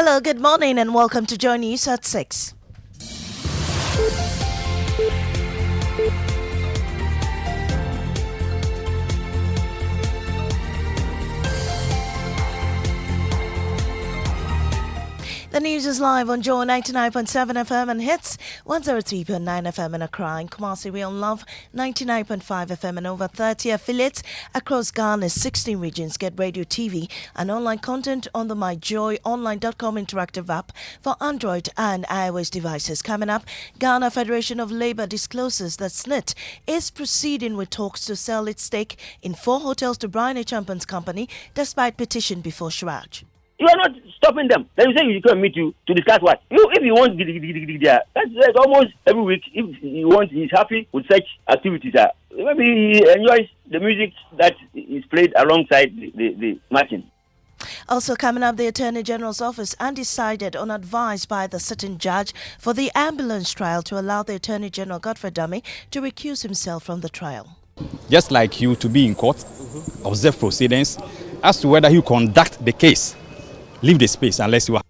Hello, good morning and welcome to Joy News at 6. The news is live on Joy 99.7 FM and hits 103.9 FM in Accra. In Kumasi, we on Love 99.5 FM and over 30 affiliates across Ghana's 16 regions. Get radio, TV and online content on the myjoyonline.com interactive app for Android and iOS devices. Coming up, Ghana Federation of Labour discloses that SNIT is proceeding with talks to sell its stake in 4 hotels to Brian Champion's company despite petition before Shraj. You are not stopping them. Then you say you can meet you to discuss what? If you want there, that's almost every week. If you want, he's happy with such activities. Maybe he enjoys the music that is played alongside the matching. Also coming up, the Attorney General's office undecided on advice by the sitting judge for the ambulance trial to allow the Attorney General Godfrey Dame to recuse himself from the trial. Just like you to be in court, observe proceedings as to whether you conduct the case. Leave the space unless you are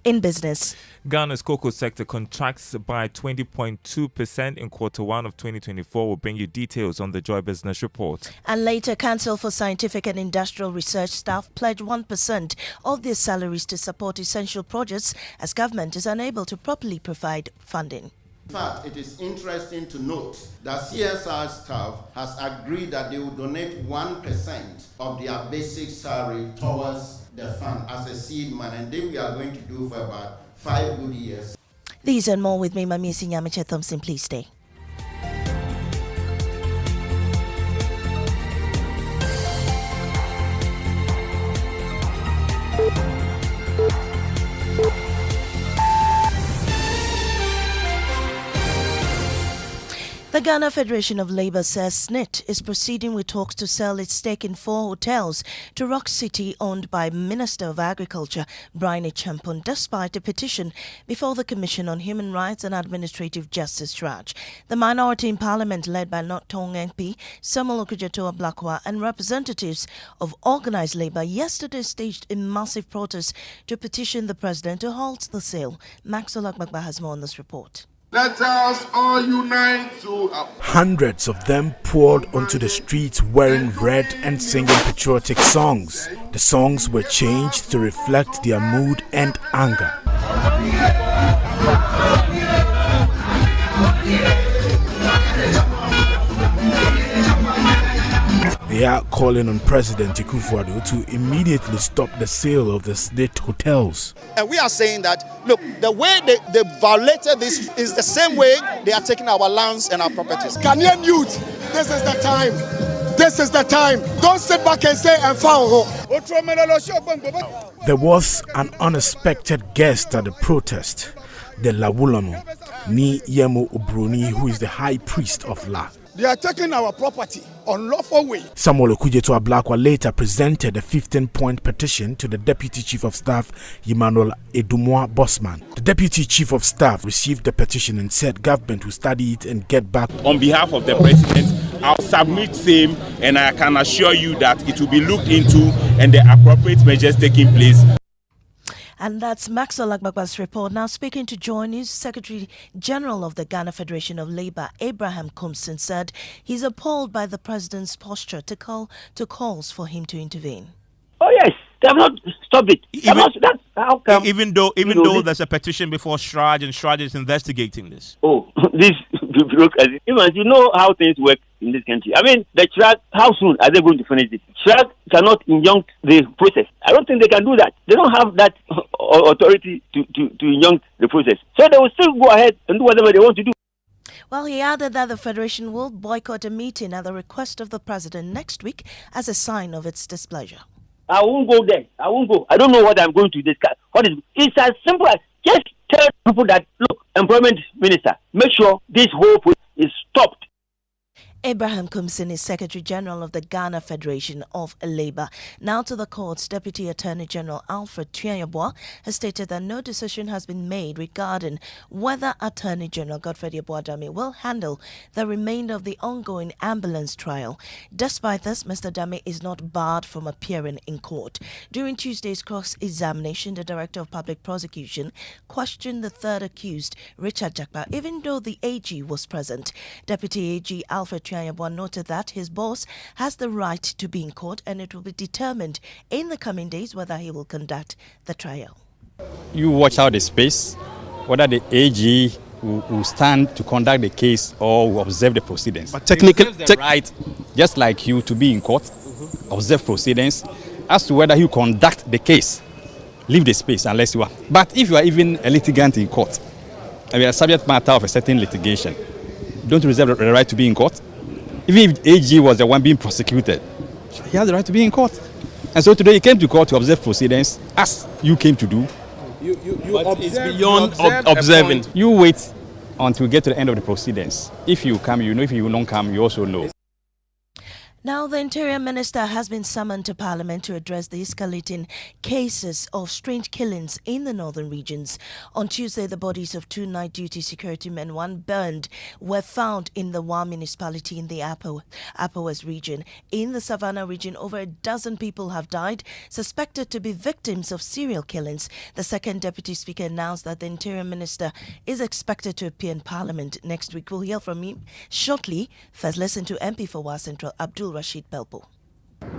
in business. Ghana's cocoa sector contracts by 20.2% in Q1 of 2024. We'll bring you details on the Joy Business Report. And later, Council for Scientific and Industrial Research staff pledge 1% of their salaries to support essential projects as government is unable to properly provide funding. In fact, it is interesting to note that CSR staff has agreed that they will donate 1% of their basic salary towards the fund as a seed money, and then we are going to do for about 5 good years. These and more with me, Mami Sinyamiche Thompson. Please stay. The Ghana Federation of Labour says SNIT is proceeding with talks to sell its stake in 4 hotels to Rock City owned by Minister of Agriculture Brian Champon despite a petition before the Commission on Human Rights and Administrative Justice Shraj. The minority in Parliament led by North Tong MP Samuel Okudzeto Ablakwa and representatives of organised labour yesterday staged a massive protest to petition the President to halt the sale. Maxwell Agbagba has more on this report. Let us all unite to... Hundreds of them poured onto the streets wearing red and singing patriotic songs. The songs were changed to reflect their mood and anger. They are calling on President Akufo-Addo to immediately stop the sale of the SNIT hotels. And we are saying that, look, the way they violated this is the same way they are taking our lands and our properties. Ghanaian youth, this is the time. This is the time. Don't sit back and say, I'm foul. There was an unexpected guest at the protest, the Lawulano, Ni Yemo Obroni, who is the high priest of La. They are taking our property on lawful way. Samuel Okudzeto Ablakwa later presented a 15-point petition to the Deputy Chief of Staff, Emmanuel Edumwa Bosman. The Deputy Chief of Staff received the petition and said government will study it and get back. On behalf of the President, I'll submit same, and I can assure you that it will be looked into and the appropriate measures taking place. And that's Maxwell Agbagba's report. Now speaking to Joy News, Secretary General of the Ghana Federation of Labour, Abraham Kumsin, said he's appalled by the president's posture to calls for him to intervene. Oh yes, they have not stopped it. Even though there's a petition before Shraj and Shraj is investigating this. Oh, this bureaucracy. You know how things work in this country. I mean, the Shraj, how soon are they going to finish this? Shraj cannot injunct the process. I don't think they can do that. They don't have that authority to injunct the process. So they will still go ahead and do whatever they want to do. Well, he added that the Federation will boycott a meeting at the request of the President next week as a sign of its displeasure. I won't go there. I won't go. I don't know what I'm going to discuss. It's as simple as just tell people that, look, Employment Minister, make sure this whole process is stopped. Abraham Kumsin is Secretary General of the Ghana Federation of Labour. Now to the courts, Deputy Attorney General Alfred Tuah has stated that no decision has been made regarding whether Attorney General Godfred Dame will handle the remainder of the ongoing ambulance trial. Despite this, Mr. Dame is not barred from appearing in court. During Tuesday's cross-examination, the Director of Public Prosecution questioned the third accused, Richard Jakpa, even though the AG was present. Deputy AG Alfred Tuah noted that his boss has the right to be in court and it will be determined in the coming days whether he will conduct the trial. You watch out the space, whether the AG will stand to conduct the case or will observe the proceedings. But technically, the right, just like you, to be in court, observe proceedings. As to whether you conduct the case, leave the space unless you are. But if you are even a litigant in court, and you are subject matter of a certain litigation, don't you reserve the right to be in court? Even if AG was the one being prosecuted, he has the right to be in court. And so today he came to court to observe proceedings, as you came to do. But it's beyond observing. You wait until we get to the end of the proceedings. If you come, you know. If you don't come, you also know. Now, the Interior Minister has been summoned to Parliament to address the escalating cases of strange killings in the northern regions. On Tuesday, the bodies of two night duty security men, one burned, were found in the Wa municipality in the Apawu region. In the Savannah region, over a dozen people have died, suspected to be victims of serial killings. The second Deputy Speaker announced that the Interior Minister is expected to appear in Parliament next week. We'll hear from him shortly. First, listen to MP for Wa Central, Abdul Rashid Pelpo.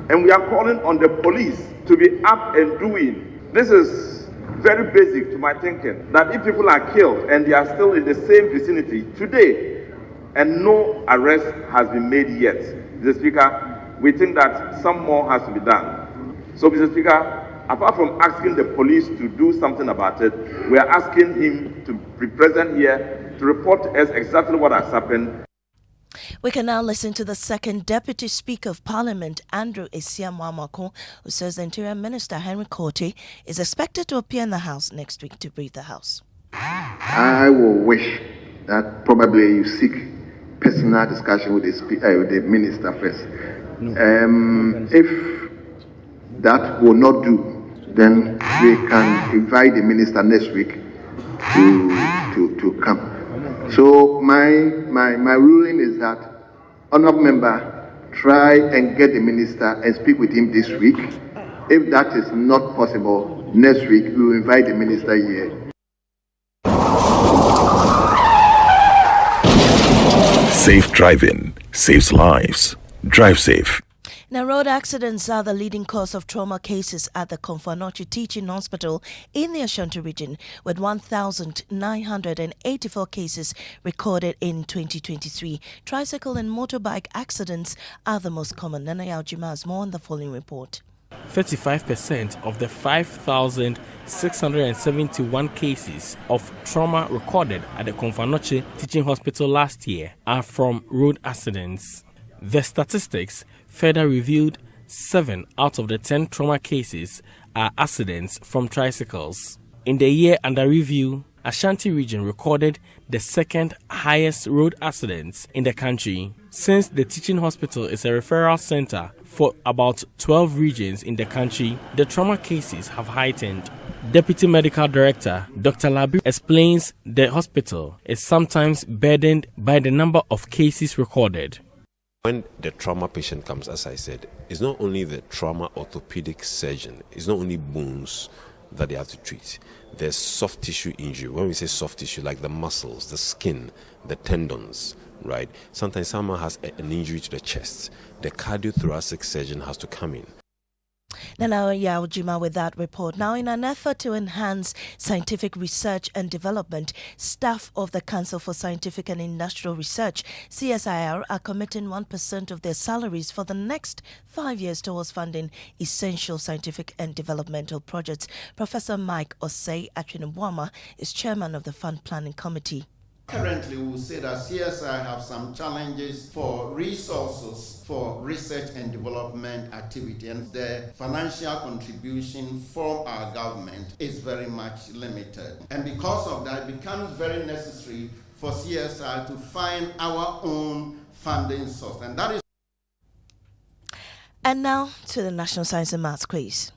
And we are calling on the police to be up and doing. This is very basic to my thinking, that if people are killed and they are still in the same vicinity today and no arrest has been made yet, Mr. Speaker, we think that some more has to be done. So, Mr. Speaker, apart from asking the police to do something about it, we are asking him to be present here to report to us exactly what has happened. We can now listen to the second Deputy Speaker of Parliament, Andrew Esiamwamako, who says the Interior Minister, Henry Korte, is expected to appear in the House next week to brief the House. I will wish that probably you seek personal discussion with the Minister first. If that will not do, then we can invite the Minister next week to come. So my ruling is that, honourable member, try and get the Minister and speak with him this week. If that is not possible, next week we will invite the Minister here. Safe driving saves lives. Drive safe. Now, road accidents are the leading cause of trauma cases at the Komfo-Anokye Teaching Hospital in the Ashanti region, with 1,984 cases recorded in 2023. Tricycle and motorbike accidents are the most common. Nana Yaujima has more on the following report. 35% of the 5,671 cases of trauma recorded at the Komfo-Anokye Teaching Hospital last year are from road accidents. The statistics further revealed 7 out of the 10 trauma cases are accidents from tricycles. In the year under review, Ashanti region recorded the second highest road accidents in the country. Since the teaching hospital is a referral center for about 12 regions in the country, the trauma cases have heightened. Deputy Medical Director Dr. Labi explains the hospital is sometimes burdened by the number of cases recorded. When the trauma patient comes, as I said, it's not only the trauma orthopedic surgeon, it's not only bones that they have to treat. There's soft tissue injury. When we say soft tissue, like the muscles, the skin, the tendons, right? Sometimes someone has an injury to the chest. The cardiothoracic surgeon has to come in. Nana Yaujima with that report. Now, in an effort to enhance scientific research and development, staff of the Council for Scientific and Industrial Research, CSIR, are committing 1% of their salaries for the next 5 years towards funding essential scientific and developmental projects. Professor Mike Osei Atwinubwama is chairman of the Fund Planning Committee. Currently, we will say that CSI have some challenges for resources for research and development activity, and the financial contribution from our government is very much limited. And because of that, it becomes very necessary for CSI to find our own funding source. And that is. And now to the National Science and Maths quiz.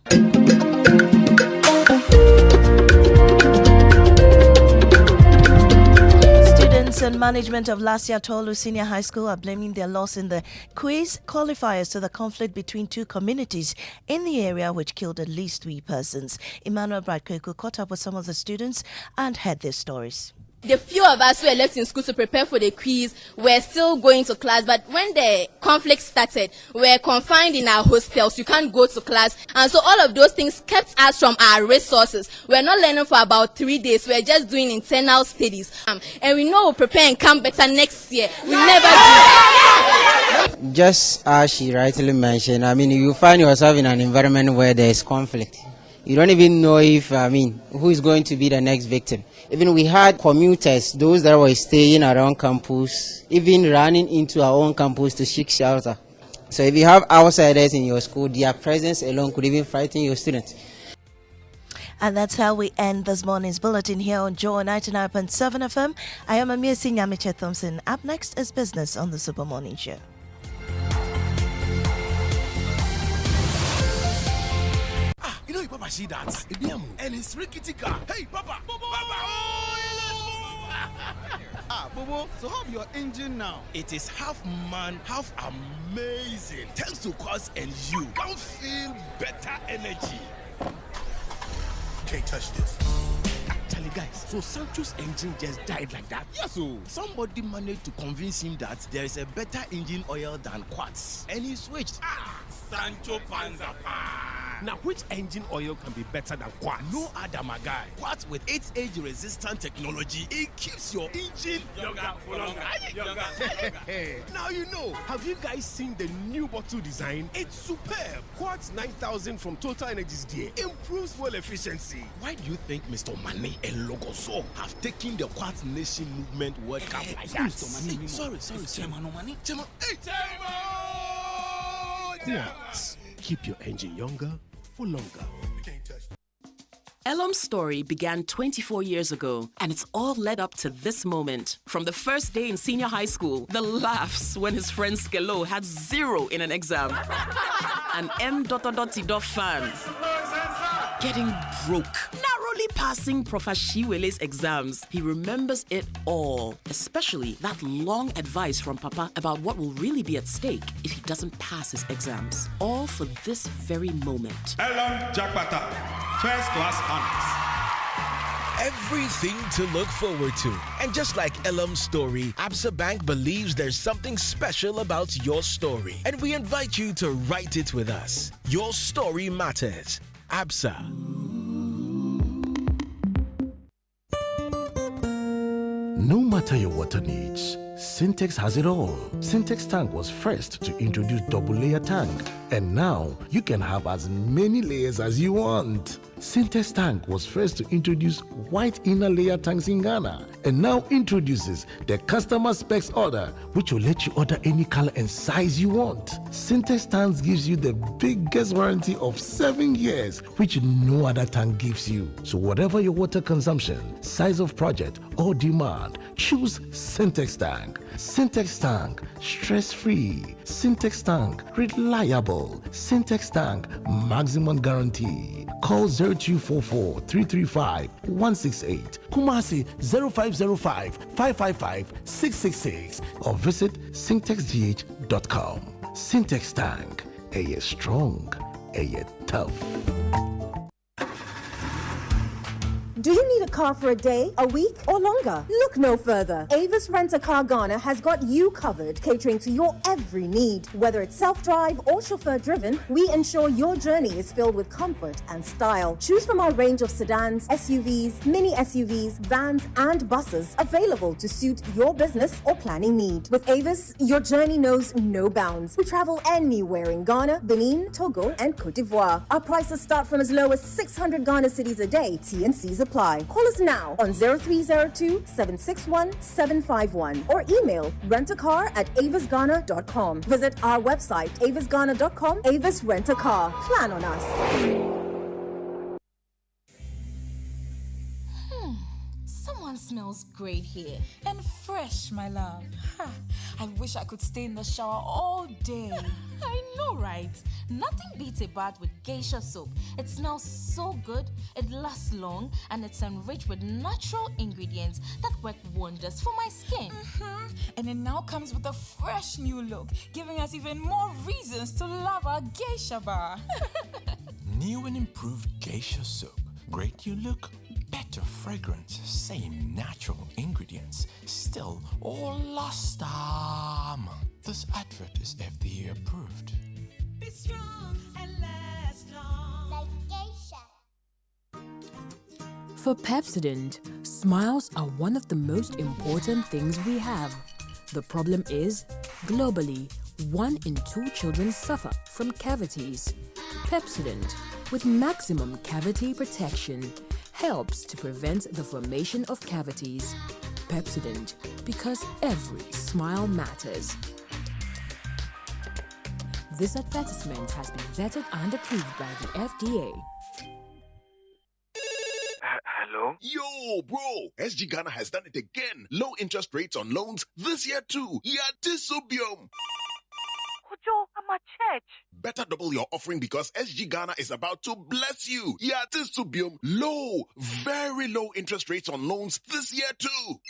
Students and management of Lasia Tolu Senior High School are blaming their loss in the quiz qualifiers to the conflict between two communities in the area which killed at least 3 persons. Emmanuel Bradkoko caught up with some of the students and heard their stories. The few of us who were left in school to prepare for the quiz were still going to class, but when the conflict started, we were confined in our hostels. You can't go to class, and so all of those things kept us from our resources. We're not learning for about 3 days. We're just doing internal studies, and we know we'll prepare and come better next year. We never do. Just as she rightly mentioned, you find yourself in an environment where there is conflict. You don't even know if, who is going to be the next victim. Even we had commuters, those that were staying around campus, even running into our own campus to seek shelter. So if you have outsiders in your school, their presence alone could even frighten your students. And that's how we end this morning's bulletin here on Joy 99.7 FM. I am Amir Nyamiche Thompson. Up next is Business on the Super Morning Show. You know, Papa, see that? And it's rickety car. Hey, Papa! Papa! Bobo, so how's your engine now? It is half man, half amazing. Thanks to Quartz and you can feel better energy. Can't touch this. Actually, guys, so Sancho's engine just died like that? Yes, so somebody managed to convince him that there is a better engine oil than Quartz, and he switched. Sancho Panzapa. Now, which engine oil can be better than Quartz? No other, my guy. Quartz with its age-resistant technology, it keeps your engine younger for longer. Now you know. Have you guys seen the new bottle design? It's superb. Quartz 9000 from Total Energies there improves fuel efficiency. Why do you think Mr. Mane and Logoso have taken the Quartz Nation movement World Cup like that? Sorry. Chairman. Quartz. Keep your engine younger for longer. Elam's story began 24 years ago, and it's all led up to this moment. From the first day in senior high school, the laughs when his friend Skelo had 0 in an exam, an M.T. fan getting broke, narrowly passing Prof. Shiwele's exams. He remembers it all, especially that long advice from Papa about what will really be at stake if he doesn't pass his exams. All for this very moment. Elam Jakpata, first class honors. Everything to look forward to. And just like Elam's story, Absa Bank believes there's something special about your story. And we invite you to write it with us. Your story matters. Absa. No matter your water needs, Syntex has it all. Syntex tank was first to introduce double layer tank, and now you can have as many layers as you want. Syntex tank was first to introduce white inner layer tanks in Ghana, and now introduces the customer specs order, which will let you order any color and size you want. Syntex tanks gives you the biggest warranty of 7 years, which no other tank gives you. So whatever your water consumption, size of project, or demand, choose Syntex tank. Syntex tank, stress-free. Syntex tank, reliable. Syntex tank, maximum guarantee. Call 0244 335 168, Kumasi 0505 555 666, or visit syntexgh.com. Syntex tank, a strong, a tough. Do you need a car for a day, a week, or longer? Look no further. Avis Rent-A-Car Ghana has got you covered, catering to your every need. Whether it's self-drive or chauffeur-driven, we ensure your journey is filled with comfort and style. Choose from our range of sedans, SUVs, mini SUVs, vans, and buses available to suit your business or planning need. With Avis, your journey knows no bounds. We travel anywhere in Ghana, Benin, Togo, and Cote d'Ivoire. Our prices start from as low as 600 Ghana cedis a day. T&Cs apply. Call us now on 0302-761-751 or email rentacar@avisghana.com. Visit our website avisghana.com. Avis Rent-A-Car. Plan on us. Someone smells great here. And fresh, my love. Ha, I wish I could stay in the shower all day. I know, right? Nothing beats a bath with geisha soap. It smells so good, it lasts long, and it's enriched with natural ingredients that work wonders for my skin. And it now comes with a fresh new look, giving us even more reasons to love our geisha bar. New and improved geisha soap. Great new look, better fragrance, same natural ingredients, still all last time. This advert is FDA approved. Be strong and last long. Like geisha. For Pepsodent, smiles are one of the most important things we have. The problem is, globally, 1 in 2 children suffer from cavities. Pepsodent, with maximum cavity protection, helps to prevent the formation of cavities. Pepsodent, because every smile matters. This advertisement has been vetted and approved by the FDA. Hello? Yo, bro! SG Ghana has done it again. Low interest rates on loans this year too. Yatisubium. Kojo, I'm at church. Better double your offering because SG Ghana is about to bless you. Yatisubium. Low, very low interest rates on loans this year too.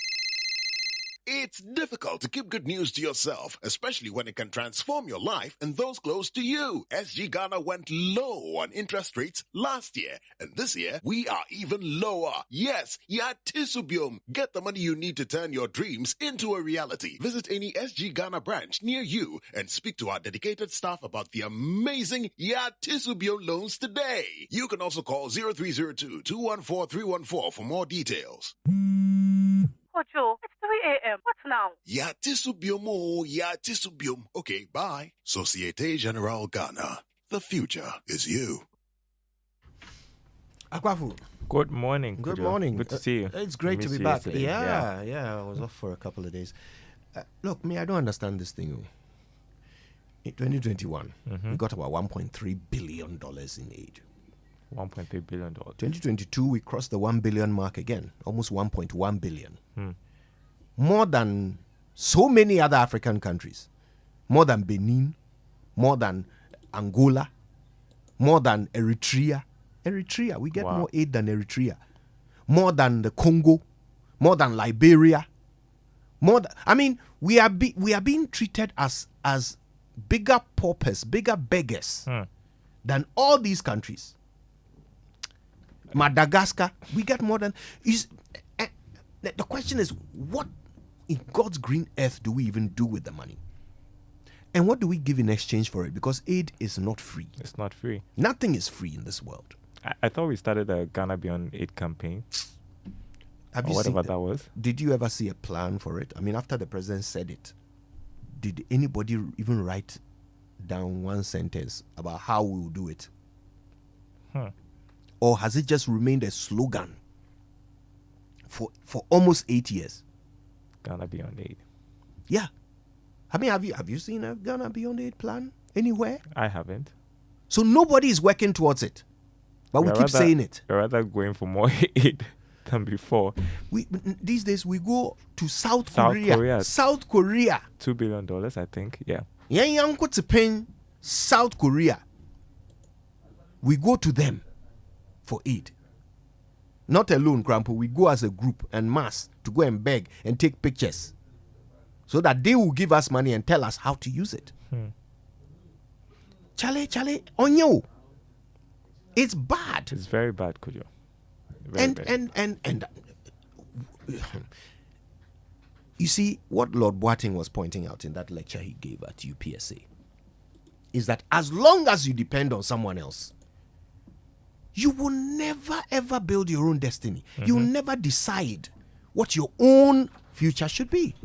It's difficult to keep good news to yourself, especially when it can transform your life and those close to you. SG Ghana went low on interest rates last year, and this year we are even lower. Yes, Yatisubium. Get the money you need to turn your dreams into a reality. Visit any SG Ghana branch near you and speak to our dedicated staff about the amazing Yatisubium loans today. You can also call 0302-214-314 for more details. Kojo, it's 3 a.m. What now? Yatisubium, oh, Yatisubium. Okay, bye. Societe Generale Ghana. The future is you. Akwafu. Good morning. Good Kojo. morning. Good to see you. It's great to be back. Yeah, I was off for a couple of days. Look, I don't understand this thing. In 2021, we got about $1.3 billion in aid. $1.3 billion. 2022, we crossed the 1 billion mark again, almost 1.1 billion. More than so many other African countries. More than Benin, more than Angola, more than Eritrea. We get more aid than Eritrea. More than the Congo, more than Liberia. We are being treated as bigger paupers, bigger beggars than all these countries. Madagascar, we get more than. The question is, what in God's green earth do we even do with the money? And what do we give in exchange for it? Because aid is not free. It's not free. Nothing is free in this world. I thought we started a Ghana Beyond Aid campaign. Have you whatever seen that was. Did you ever see a plan for it? I mean, after the president said it, did anybody even write down one sentence about how we will do it? Or has it just remained a slogan for almost 8 years? Ghana Beyond Aid. Yeah. I mean, have you seen a Ghana Beyond Aid plan anywhere? I haven't. So nobody is working towards it. But we keep saying it. We're rather going for more aid than before. These days, we go to South Korea. South Korea. $2 billion, I think. Yeah. To pay South Korea. We go to them for aid. Not alone, Grandpa. We go as a group en masse to go and beg and take pictures so that they will give us money and tell us how to use it. Chale, on you. It's bad. It's very bad, Kojo. And you see, what Lord Boateng was pointing out in that lecture he gave at UPSA is that as long as you depend on someone else, you will never ever build your own destiny. You will never decide what your own future should be.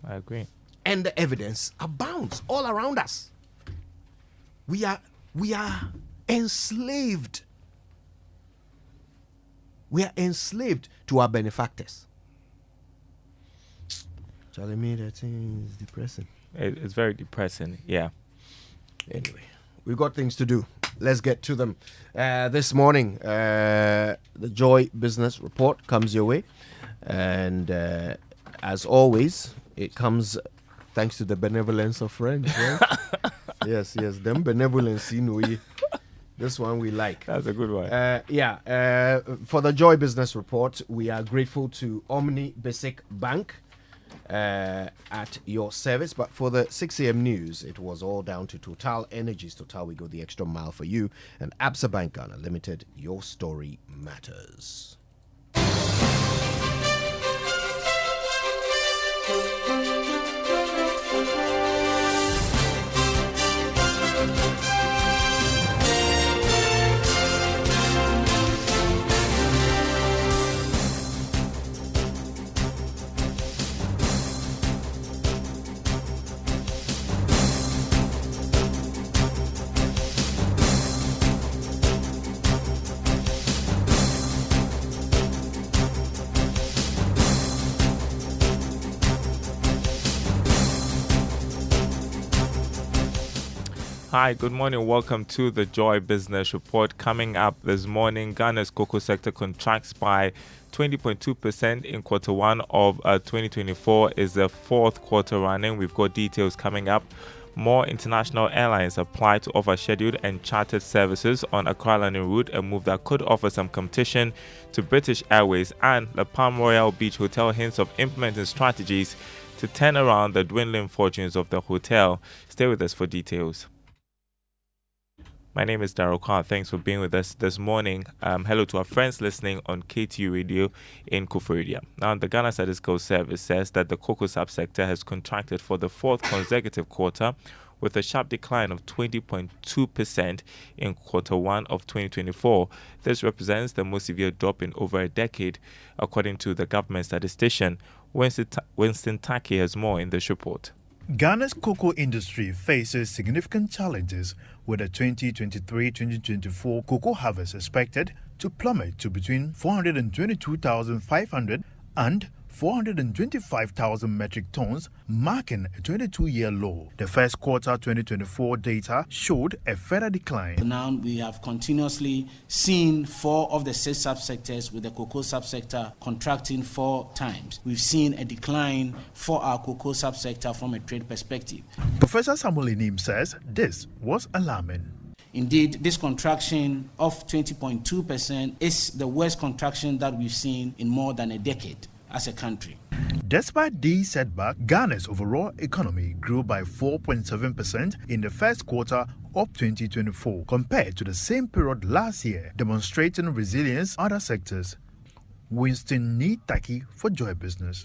I agree. And the evidence abounds all around us. We are enslaved. We are enslaved to our benefactors. Telling me that thing is depressing. It's very depressing, yeah. Anyway, we've got things to do. Let's get to them. This morning, the Joy Business Report comes your way. And as always, it comes thanks to the benevolence of friends, right? yes, them benevolence, this one we like. That's a good one. For the Joy Business Report, we are grateful to Omni Basic Bank at your service. But for the 6 a.m. news, it was all down to Total Energies. Total, we go the extra mile for you. And Absa Bank Ghana Limited, your story matters. Hi, good morning. Welcome to the Joy Business Report. Coming up this morning, Ghana's cocoa sector contracts by 20.2% in quarter one of 2024 is the fourth quarter running. We've got details coming up. More international airlines apply to offer scheduled and chartered services on Accra London route, a move that could offer some competition to British Airways. And the Palm Royal Beach Hotel hints of implementing strategies to turn around the dwindling fortunes of the hotel. Stay with us for details. My name is Daryl Carr. Thanks for being with us this morning. Hello to our friends listening on KTU Radio in Koforidua. Now, the Ghana Statistical Service says that the cocoa subsector has contracted for the fourth consecutive quarter, with a sharp decline of 20.2% in quarter one of 2024. This represents the most severe drop in over a decade, according to the government statistician. Winston Taki has more in this report. Ghana's cocoa industry faces significant challenges, with the 2023-2024 cocoa harvest expected to plummet to between 422,500 and 425,000 metric tons, marking a 22-year low. The first quarter 2024 data showed a further decline. Now we have continuously seen 4 of the 6 subsectors, with the cocoa subsector contracting 4 times. We've seen a decline for our cocoa subsector from a trade perspective. Professor Samuel Inim says this was alarming. Indeed, this contraction of 20.2% is the worst contraction that we've seen in more than a decade as a country. Despite these setbacks, Ghana's overall economy grew by 4.7% in the first quarter of 2024 compared to the same period last year, demonstrating resilience in other sectors. Winston Nitaki for Joy Business.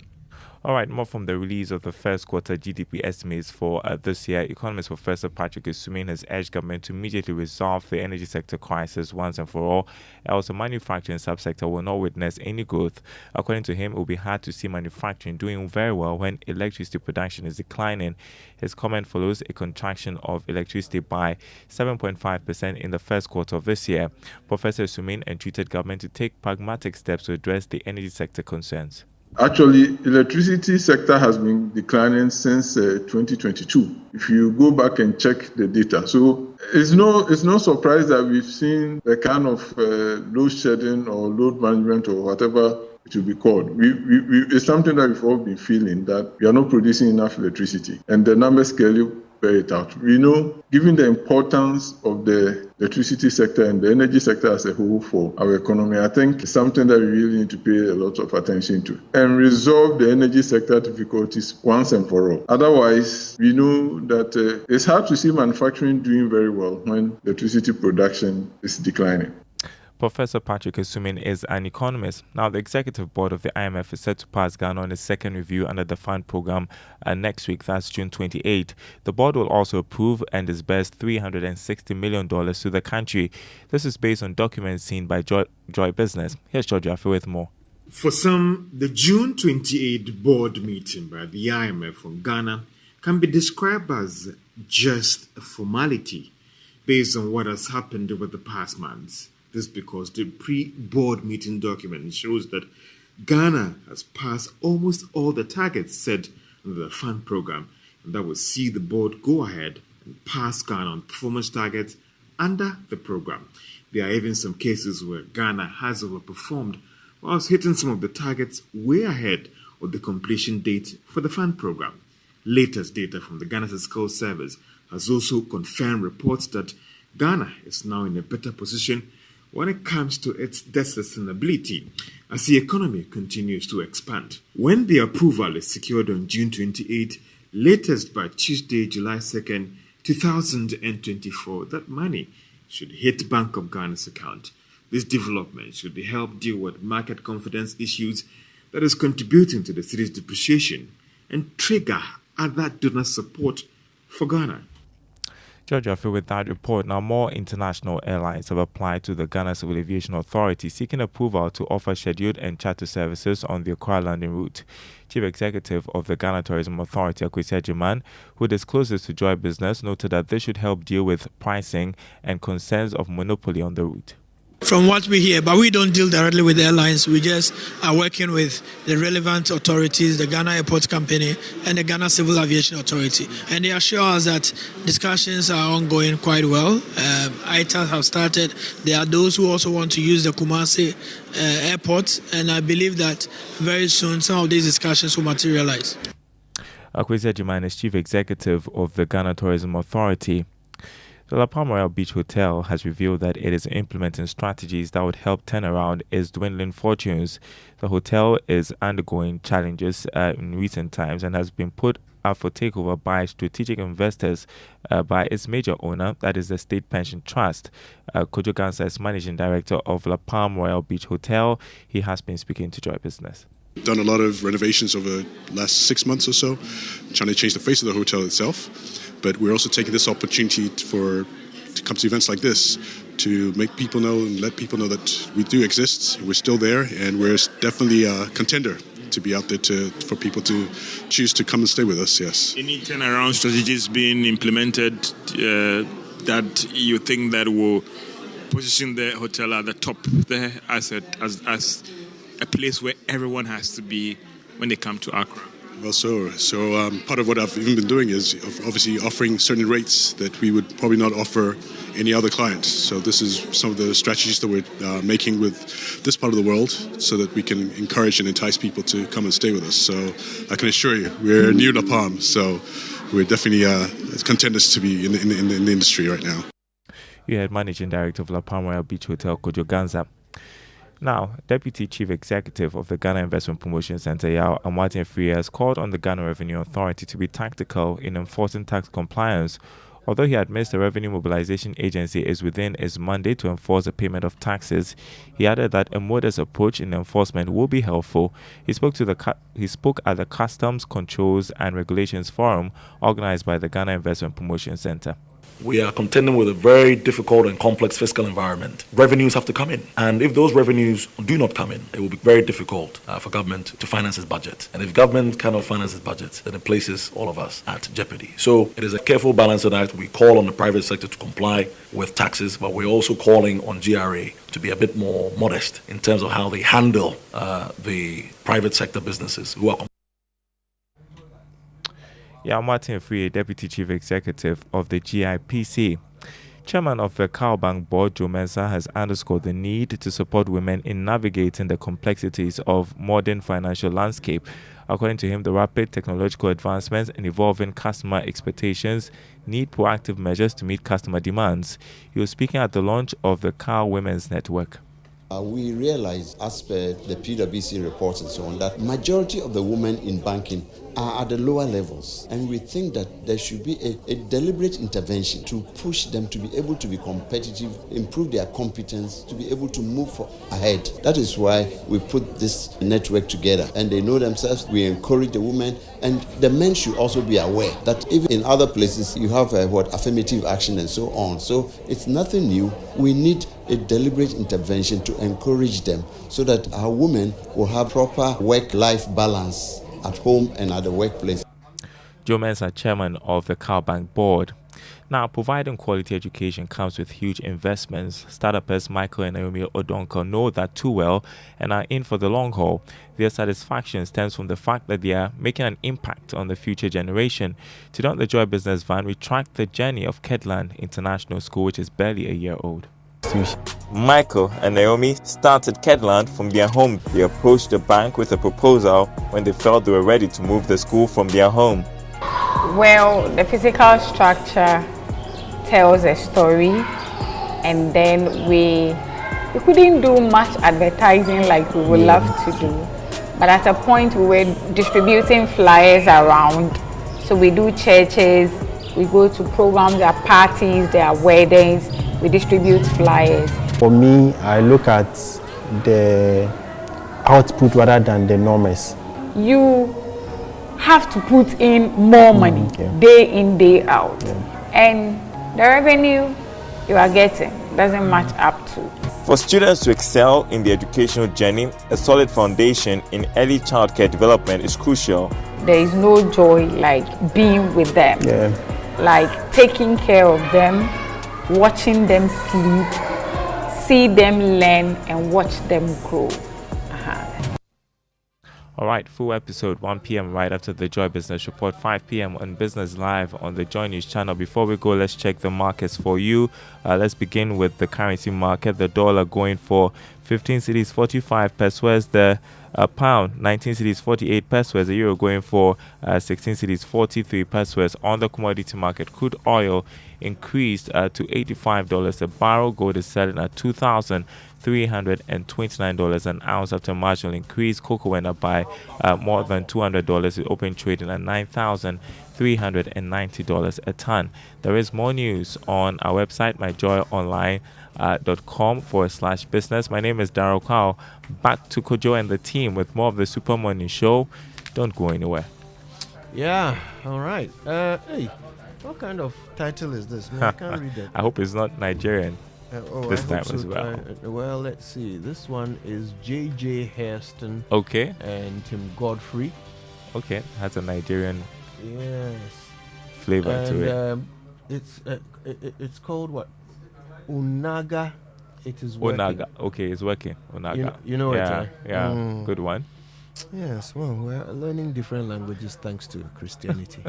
All right, more from the release of the first quarter GDP estimates for this year. Economist Professor Patrick Isumin has urged government to immediately resolve the energy sector crisis once and for all, else the manufacturing subsector will not witness any growth. According to him, it will be hard to see manufacturing doing very well when electricity production is declining. His comment follows a contraction of electricity by 7.5% in the first quarter of this year. Professor Isumin entreated government to take pragmatic steps to address the energy sector concerns. Actually, electricity sector has been declining since 2022. If you go back and check the data, so it's no surprise that we've seen the kind of load shedding or load management or whatever it will be called. It's something that we've all been feeling, that we are not producing enough electricity, and the numbers clearly bear it out. We know, given the importance of the electricity sector and the energy sector as a whole for our economy, I think it's something that we really need to pay a lot of attention to and resolve the energy sector difficulties once and for all. Otherwise, we know that it's hard to see manufacturing doing very well when electricity production is declining. Professor Patrick Isumin is an economist. Now, the executive board of the IMF is set to pass Ghana on a second review under the fund program next week, that's June 28. The board will also approve and disburse $360 million to the country. This is based on documents seen by Joy Business. Here's George Jaffe with more. For some, the June 28 board meeting by the IMF on Ghana can be described as just a formality based on what has happened over the past months. This because the pre-board meeting document shows that Ghana has passed almost all the targets set under the fund program, and that will see the board go ahead and pass Ghana on performance targets under the program. There are even some cases where Ghana has overperformed whilst hitting some of the targets way ahead of the completion date for the fund program. Latest data from the Ghana Statistical Service has also confirmed reports that Ghana is now in a better position when it comes to its debt sustainability as the economy continues to expand. When the approval is secured on June 28, latest by Tuesday, July 2nd, 2024, that money should hit Bank of Ghana's account. This development should help deal with market confidence issues that is contributing to the city's depreciation and trigger other donor support for Ghana. George, I feel with that report, now more international airlines have applied to the Ghana Civil Aviation Authority seeking approval to offer scheduled and charter services on the Accra London route. Chief Executive of the Ghana Tourism Authority, Akwesi Agyeman, who disclosed this to Joy Business, noted that this should help deal with pricing and concerns of monopoly on the route. From what we hear, but we don't deal directly with airlines. We just are working with the relevant authorities, the Ghana Airport Company and the Ghana Civil Aviation Authority. And they assure us that discussions are ongoing quite well. ITAs have started. There are those who also want to use the Kumasi airport. And I believe that very soon some of these discussions will materialize. Akwesi Agyeman is Chief Executive of the Ghana Tourism Authority. The La Palma Royal Beach Hotel has revealed that it is implementing strategies that would help turn around its dwindling fortunes. The hotel is undergoing challenges in recent times and has been put up for takeover by strategic investors by its major owner, that is the State Pension Trust. Kojo Gansa is Managing Director of La Palma Royal Beach Hotel. He has been speaking to Joy Business. Done a lot of renovations over the last 6 months or so, trying to change the face of the hotel itself. But we're also taking this opportunity to come to events like this to make people know and let people know that we do exist, we're still there, and we're definitely a contender to be out there for people to choose to come and stay with us, yes. Any turnaround strategies being implemented that you think that will position the hotel at the top there as a place where everyone has to be when they come to Accra? Well, so part of what I've even been doing is obviously offering certain rates that we would probably not offer any other client. So this is some of the strategies that we're making with this part of the world so that we can encourage and entice people to come and stay with us. So I can assure you, we're new La Palm, so we're definitely contenders to be in the industry right now. You had Managing Director of La Palma Royal Beach Hotel, Kojo Gansa. Now, Deputy Chief Executive of the Ghana Investment Promotion Center, Yao Amartin Free, has called on the Ghana Revenue Authority to be tactical in enforcing tax compliance. Although he admits the Revenue Mobilization Agency is within its mandate to enforce the payment of taxes, he added that a modest approach in enforcement will be helpful. He spoke at the Customs Controls and Regulations Forum organized by the Ghana Investment Promotion Center. We are contending with a very difficult and complex fiscal environment. Revenues have to come in. And if those revenues do not come in, it will be very difficult for government to finance its budget. And if government cannot finance its budget, then it places all of us at jeopardy. So it is a careful balancing act. We call on the private sector to comply with taxes, but we're also calling on GRA to be a bit more modest in terms of how they handle the private sector businesses who are Martin Free, Deputy Chief Executive of the GIPC. Chairman of the Cowbank Board, Joe Mensah, has underscored the need to support women in navigating the complexities of modern financial landscape. According to him, the rapid technological advancements and evolving customer expectations need proactive measures to meet customer demands. He was speaking at the launch of the Cow Women's Network. We realize, as per the PwC reports and so on, that majority of the women in banking are at the lower levels, and we think that there should be a deliberate intervention to push them to be able to be competitive, improve their competence, to be able to move ahead. That is why we put this network together, and they know themselves. We encourage the women, and the men should also be aware that even in other places you have affirmative action and so on. So it's nothing new. We need a deliberate intervention to encourage them so that our women will have proper work-life balance at home and at the workplace. Joe Mensah, chairman of the Cowbank Board. Now, providing quality education comes with huge investments. Startups Michael and Naomi Odonko know that too well and are in for the long haul. Their satisfaction stems from the fact that they are making an impact on the future generation. Today on the Joy Business Van, we track the journey of Kedland International School, which is barely a year old. Michael and Naomi started Kedland from their home. They approached the bank with a proposal when they felt they were ready to move the school from their home. Well, the physical structure tells a story, and then we couldn't do much advertising like we would love to do. But at a point we were distributing flyers around. So we do churches, we go to programs, there are parties, there are weddings, we distribute flyers. For me, I look at the output rather than the numbers. You have to put in more money, day in, day out. And the revenue you are getting doesn't match up to. For students to excel in the educational journey, a solid foundation in early childcare development is crucial. There is no joy like being with them, like taking care of them, watching them sleep, see them learn and watch them grow. All right, full episode 1 p.m. right after the Joy Business Report, 5 p.m. on Business Live on the Joy News channel. Before we go, let's check the markets for you. Let's begin with the currency market. The dollar going for 15 cedis 45 pesos. The pound 19 cedis 48 pesos. The euro going for 16 cedis 43 pesos. On the commodity market, crude oil increased to $85 a barrel. Gold is selling at $2,329 an ounce after a marginal increase. Cocoa went up by more than $200. It opened trading at $9,390 a ton. There is more news on our website, myjoyonline.com/business. My name is Daryl Kao. Back to Kojo and the team with more of the Super Morning Show. Don't go anywhere. Yeah, all right. Hey, what kind of title is this? Man, I can't read that. I hope it's not Nigerian this time as well. Well, let's see. This one is J.J. Hairston. Okay. And Tim Godfrey. Okay, has a Nigerian flavor to it. It's called what? Unaga. It is working. Unaga. Okay, it's working. Unaga. You know it, right? Yeah, good one. Yes, well, we're learning different languages thanks to Christianity.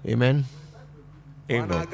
Amen. Amen.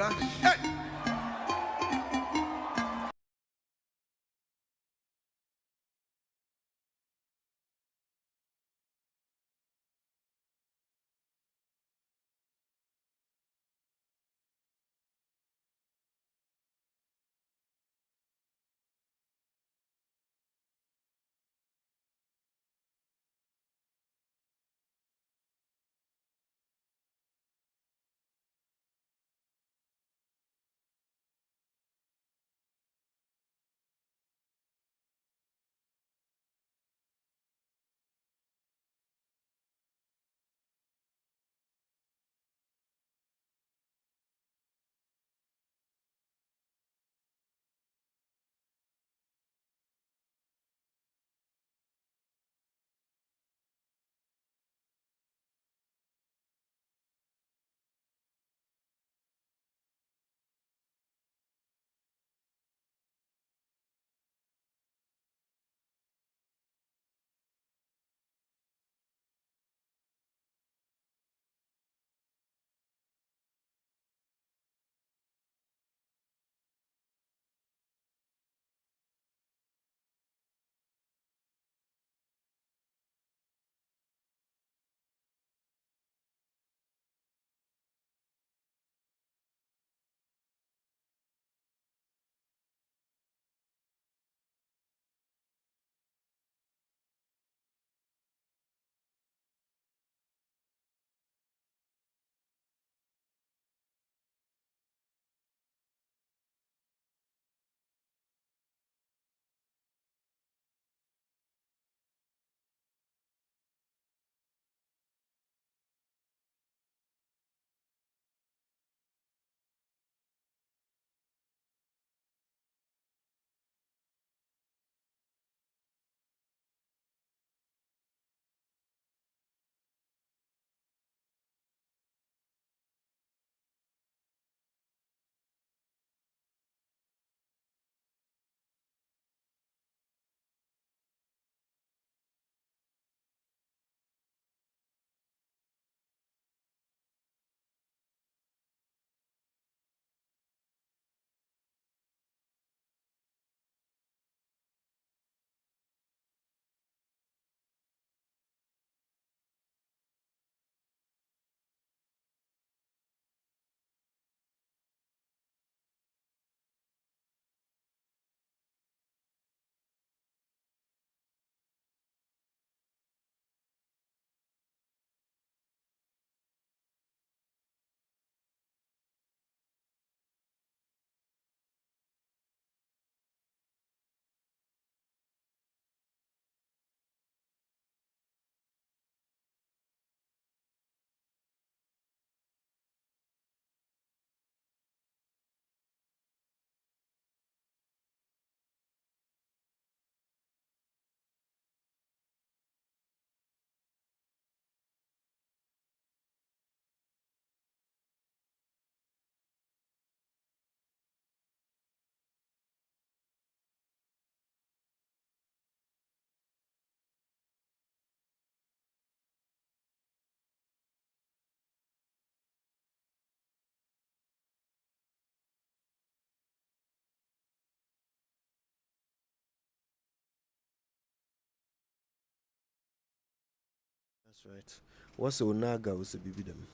That's right. What's Onaga was a baby them?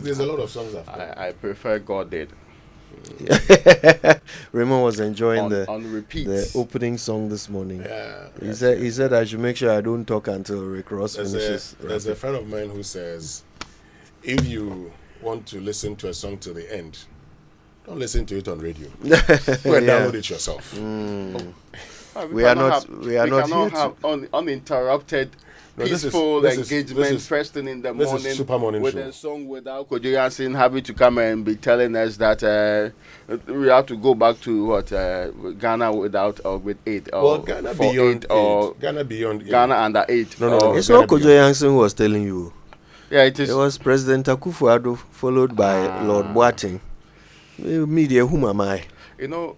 There's a lot of songs I've heard. I prefer God Did. Raymond was enjoying on repeat. the opening song this morning. Yeah. He said I should make sure I don't talk until Rick Ross finishes. There's a friend of mine who says, if you want to listen to a song till the end, don't listen to it on radio. Go and download it yourself. We cannot have uninterrupted peaceful engagement first thing in the morning with a song without Kojo Yansin having to come and be telling us that we have to go back to Ghana without or with 8 or Ghana for beyond 8 or Ghana beyond 8. Ghana under 8. No. It's not Kojo Yansin who was telling you. Yeah, it is. It was President Akufo-Addo followed by Lord Boateng. Media, whom am I? You know,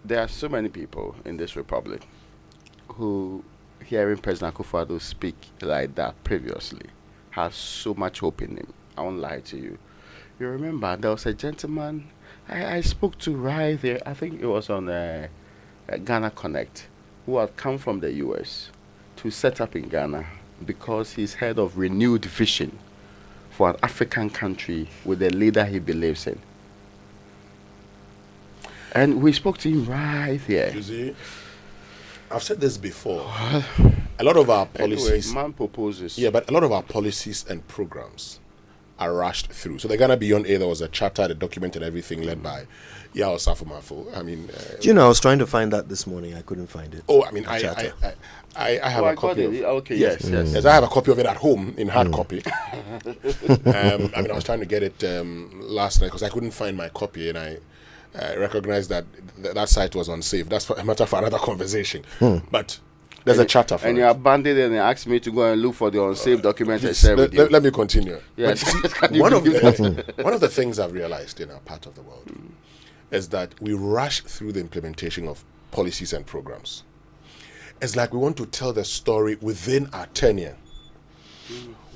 there are so many people in this republic who, hearing President Akufo-Addo speak like that previously, has so much hope in him. I won't lie to you. You remember there was a gentleman I spoke to right there. I think it was on Ghana Connect, who had come from the US to set up in Ghana because he's heard of renewed vision for an African country with a leader he believes in. And we spoke to him right here. You see, I've said this before. A lot of our policies... Anyway, man proposes. Yeah, but a lot of our policies and programs are rushed through. So the Ghana Beyond Aid, there was a charter that documented everything led by Yao Safumafo. I mean... Do you know, I was trying to find that this morning. I couldn't find it. Oh, I mean, I have a copy of it. Okay, yes. Yes, I have a copy of it at home in hard copy. I mean, I was trying to get it last night because I couldn't find my copy, and I recognized that that site was unsafe. That's a matter for another conversation. But there's a charter for it. And you abandoned it and asked me to go and look for the unsafe document and share with you. Let me continue. Yes. See, one of the things I've realized in our part of the world is that we rush through the implementation of policies and programs. It's like we want to tell the story within our tenure.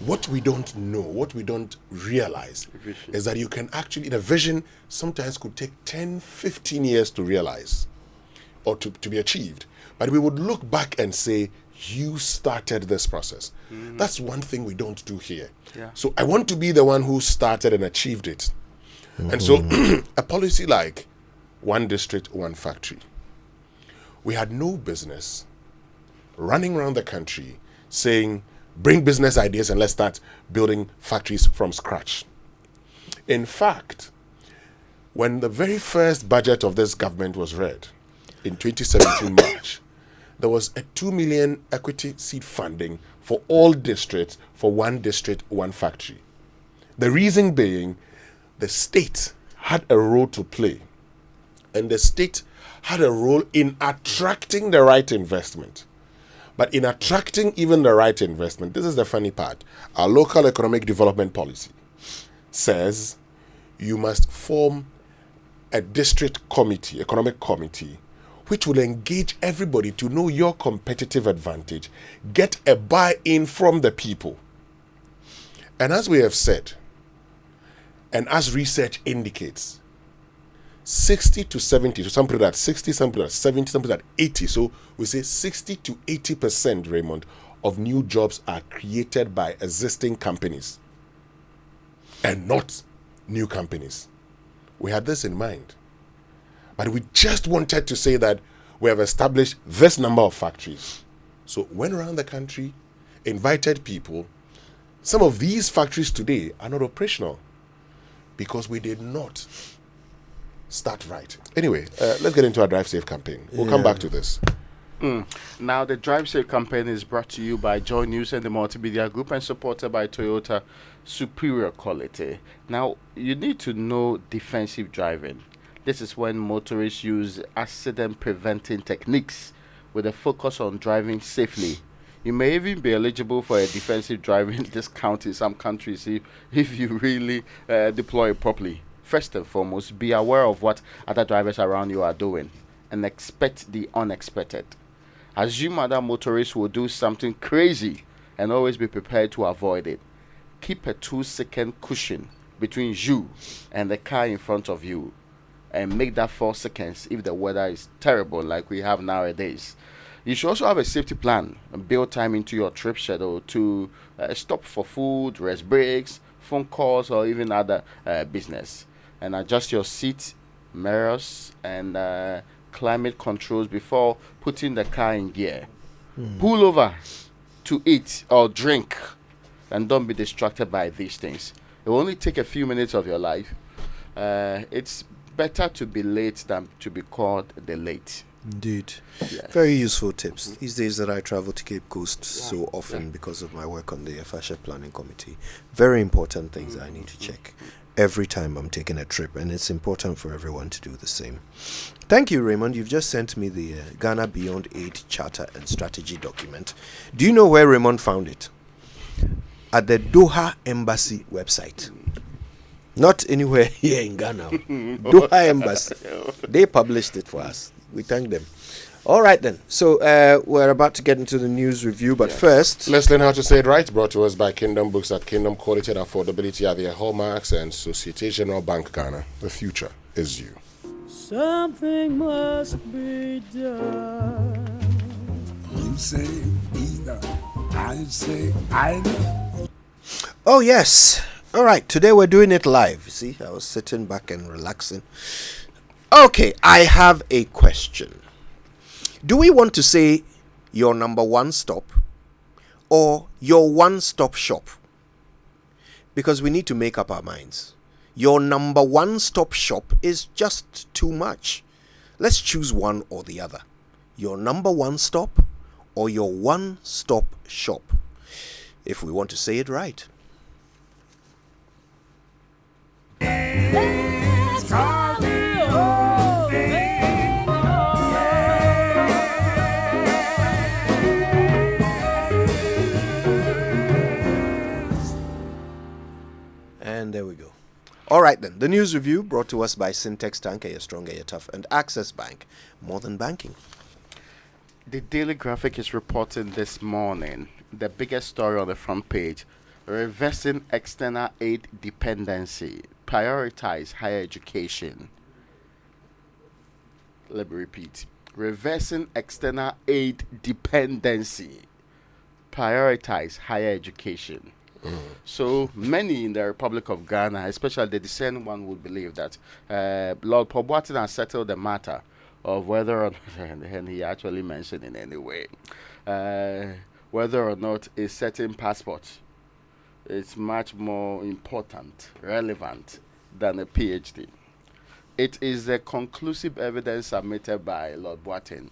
What we don't know, what we don't realize is that you can actually, the vision sometimes could take 10, 15 years to realize or to be achieved. But we would look back and say, you started this process. That's one thing we don't do here. Yeah. So I want to be the one who started and achieved it. And so a policy like one district, one factory. We had no business running around the country saying, bring business ideas and let's start building factories from scratch. In fact, when the very first budget of this government was read in 2017 March, there was a 2 million equity seed funding for all districts for one district, one factory. The reason being, the state had a role to play, and the state had a role in attracting the right investment. But in attracting even the right investment, this is the funny part. Our local economic development policy says you must form a district committee, economic committee, which will engage everybody to know your competitive advantage, get a buy-in from the people. And as we have said, and as research indicates, 60 to 70, so some put it at 60, some put it at 70, some put it at 80. So we say 60 to 80%, Raymond, of new jobs are created by existing companies and not new companies. We had this in mind. But we just wanted to say that we have established this number of factories. So went around the country, invited people. Some of these factories today are not operational because we did not start right. Anyway, let's get into our Drive Safe campaign. We'll come back to this. Now, the Drive Safe campaign is brought to you by Joy News and the Multimedia Group and supported by Toyota Superior Quality. Now, you need to know defensive driving. This is when motorists use accident-preventing techniques with a focus on driving safely. You may even be eligible for a defensive driving discount in some countries if you really deploy it properly. First and foremost, be aware of what other drivers around you are doing and expect the unexpected. Assume other motorists will do something crazy and always be prepared to avoid it. Keep a 2-second cushion between you and the car in front of you and make that 4 seconds if the weather is terrible like we have nowadays. You should also have a safety plan and build time into your trip schedule to stop for food, rest breaks, phone calls, or even other business. And adjust your seat, mirrors, and climate controls before putting the car in gear. Pull over to eat or drink, and don't be distracted by these things. It will only take a few minutes of your life. It's better to be late than to be called the late. Indeed. Yes. Very useful tips. These days that I travel to Cape Coast so often because of my work on the FASHA Planning Committee, very important things I need to check every time I'm taking a trip, and it's important for everyone to do the same. Thank you, Raymond. You've just sent me the Ghana Beyond Aid Charter and Strategy document. Do you know where Raymond found it? At the Doha Embassy website. Not anywhere here in Ghana. Doha Embassy. They published it for us. We thank them. All right then. So we're about to get into the news review, but first, let's learn how to say it right. Brought to us by Kingdom Books. At Kingdom, quality and affordability are their hallmarks, and Societe Generale Bank Ghana. The future is you. Something must be done. You say either. I say either. oh yes. All right. Today we're doing it live. See, I was sitting back and relaxing. Okay, I have a question. Do we want to say your number one stop or your one-stop shop? Because we need to make up our minds. Your number one-stop shop is just too much. Let's choose one or the other. Your number one stop or your one-stop shop, if we want to say it right. And there we go. All right then. The news review brought to us by Syntex Tank, you're stronger, you're tough, and Access Bank, more than banking. The Daily Graphic is reporting this morning the biggest story on the front page: reversing external aid dependency, prioritize higher education. Let me repeat: reversing external aid dependency, prioritize higher education. So many in the Republic of Ghana, especially the discerning one, would believe that Lord Pobwatin has settled the matter of whether or not, and he actually mentioned in any way, whether or not a certain passport is much more important, relevant than a PhD. It is the conclusive evidence submitted by Lord Boateng,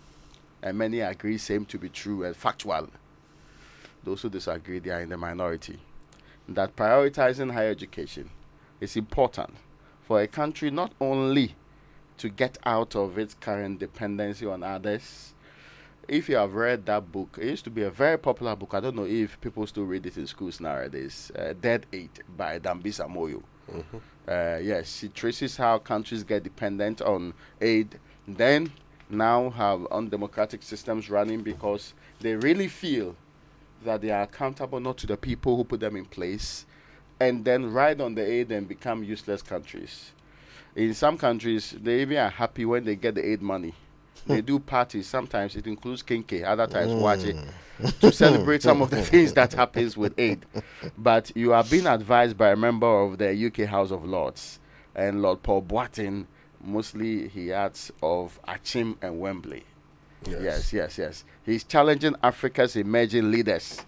and many agree same to be true and factual. Those who disagree, they are in the minority. That prioritizing higher education is important for a country not only to get out of its current dependency on others. If you have read that book, it used to be a very popular book. I don't know if people still read it in schools nowadays. Dead Aid by Dambisa Moyo. Yes, she traces how countries get dependent on aid, then now have undemocratic systems running because they really feel that they are accountable not to the people who put them in place, and then ride on the aid and become useless countries. In some countries, they even are happy when they get the aid money. They do parties. Sometimes it includes kinky, other times wachi, to celebrate some of the things that happens with aid. But you are being advised by a member of the UK House of Lords, and Lord Paul Boateng, mostly he adds of Achim and Wembley. Yes. He's challenging Africa's emerging leaders.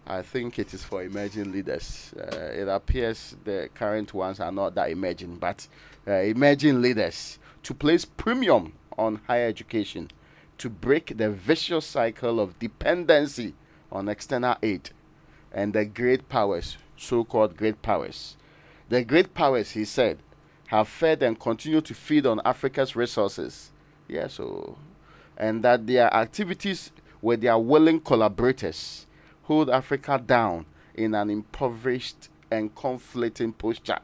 I think it is for emerging leaders. It appears the current ones are not that emerging, but emerging leaders to place premium on higher education, to break the vicious cycle of dependency on external aid and the great powers, so-called great powers. The great powers, he said, have fed and continue to feed on Africa's resources. And that their activities with their willing collaborators hold Africa down in an impoverished and conflicting posture.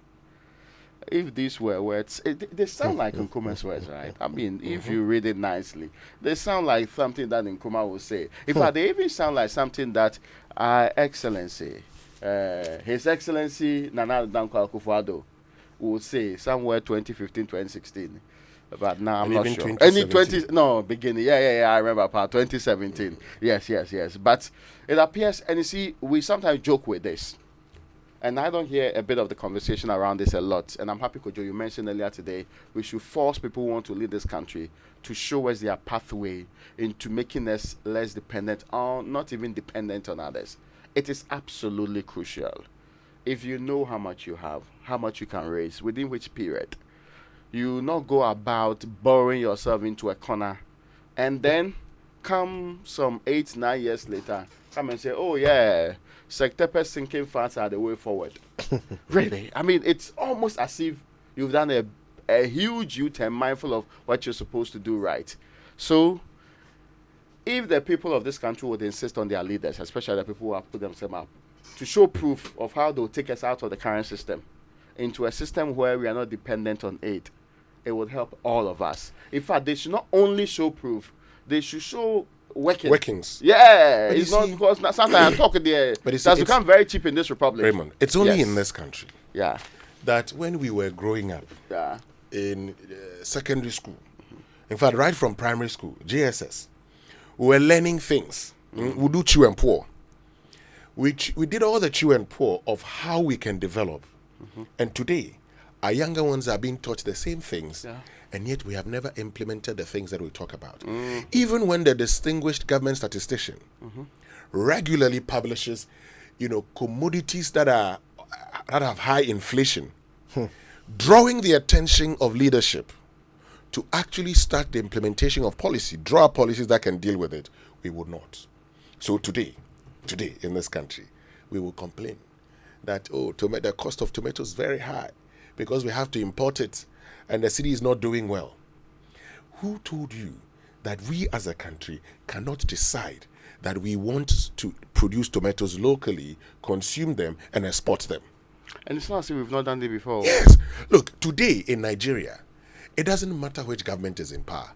If these were words, they sound like Nkrumah's words, right? I mean, if you read it nicely, they sound like something that Nkrumah would say. In fact, they even sound like something that Excellency, His Excellency Nana Dankwa Akufo-Addo would say somewhere 2015, 2016. But now I'm And not even sure. 2017. Beginning. Yeah. I remember part 2017. Yes. But it appears, and you see, we sometimes joke with this. And I don't hear a bit of the conversation around this a lot. And I'm happy, Kojo, you mentioned earlier today, we should force people who want to lead this country to show us their pathway into making us less dependent on, not even dependent on others. It is absolutely crucial. If you know how much you have, how much you can raise, within which period, you not go about borrowing yourself into a corner and then come some 8-9 years later, come and say, oh yeah, sector sinking funds are the way forward. Really? I mean, it's almost as if you've done a huge U-turn, mindful of what you're supposed to do right. So, if the people of this country would insist on their leaders, especially the people who have put themselves up, to show proof of how they'll take us out of the current system into a system where we are not dependent on aid, it would help all of us. In fact, they should not only show proof, they should show workings. Yeah, But it's you not see- because sometimes I'm talking there. But you It see, has it's- become very cheap in this republic. Raymond, it's only Yes. in this country Yeah. that when we were growing up Yeah. in secondary school, in fact, right from primary school, JSS, we were learning things. We do chew and pour. We did all the chew and pour of how we can develop. And today, our younger ones are being taught the same things, and yet we have never implemented the things that we talk about. Even when the distinguished government statistician regularly publishes, commodities that have high inflation, drawing the attention of leadership to actually start the implementation of policy, draw policies that can deal with it, we would not. So today in this country, we will complain that, the cost of tomatoes is very high because we have to import it and the city is not doing well. Who told you that we as a country cannot decide that we want to produce tomatoes locally, consume them, and export them? And it's not as if we've not done it before. Yes. Look, today in Nigeria, it doesn't matter which government is in power.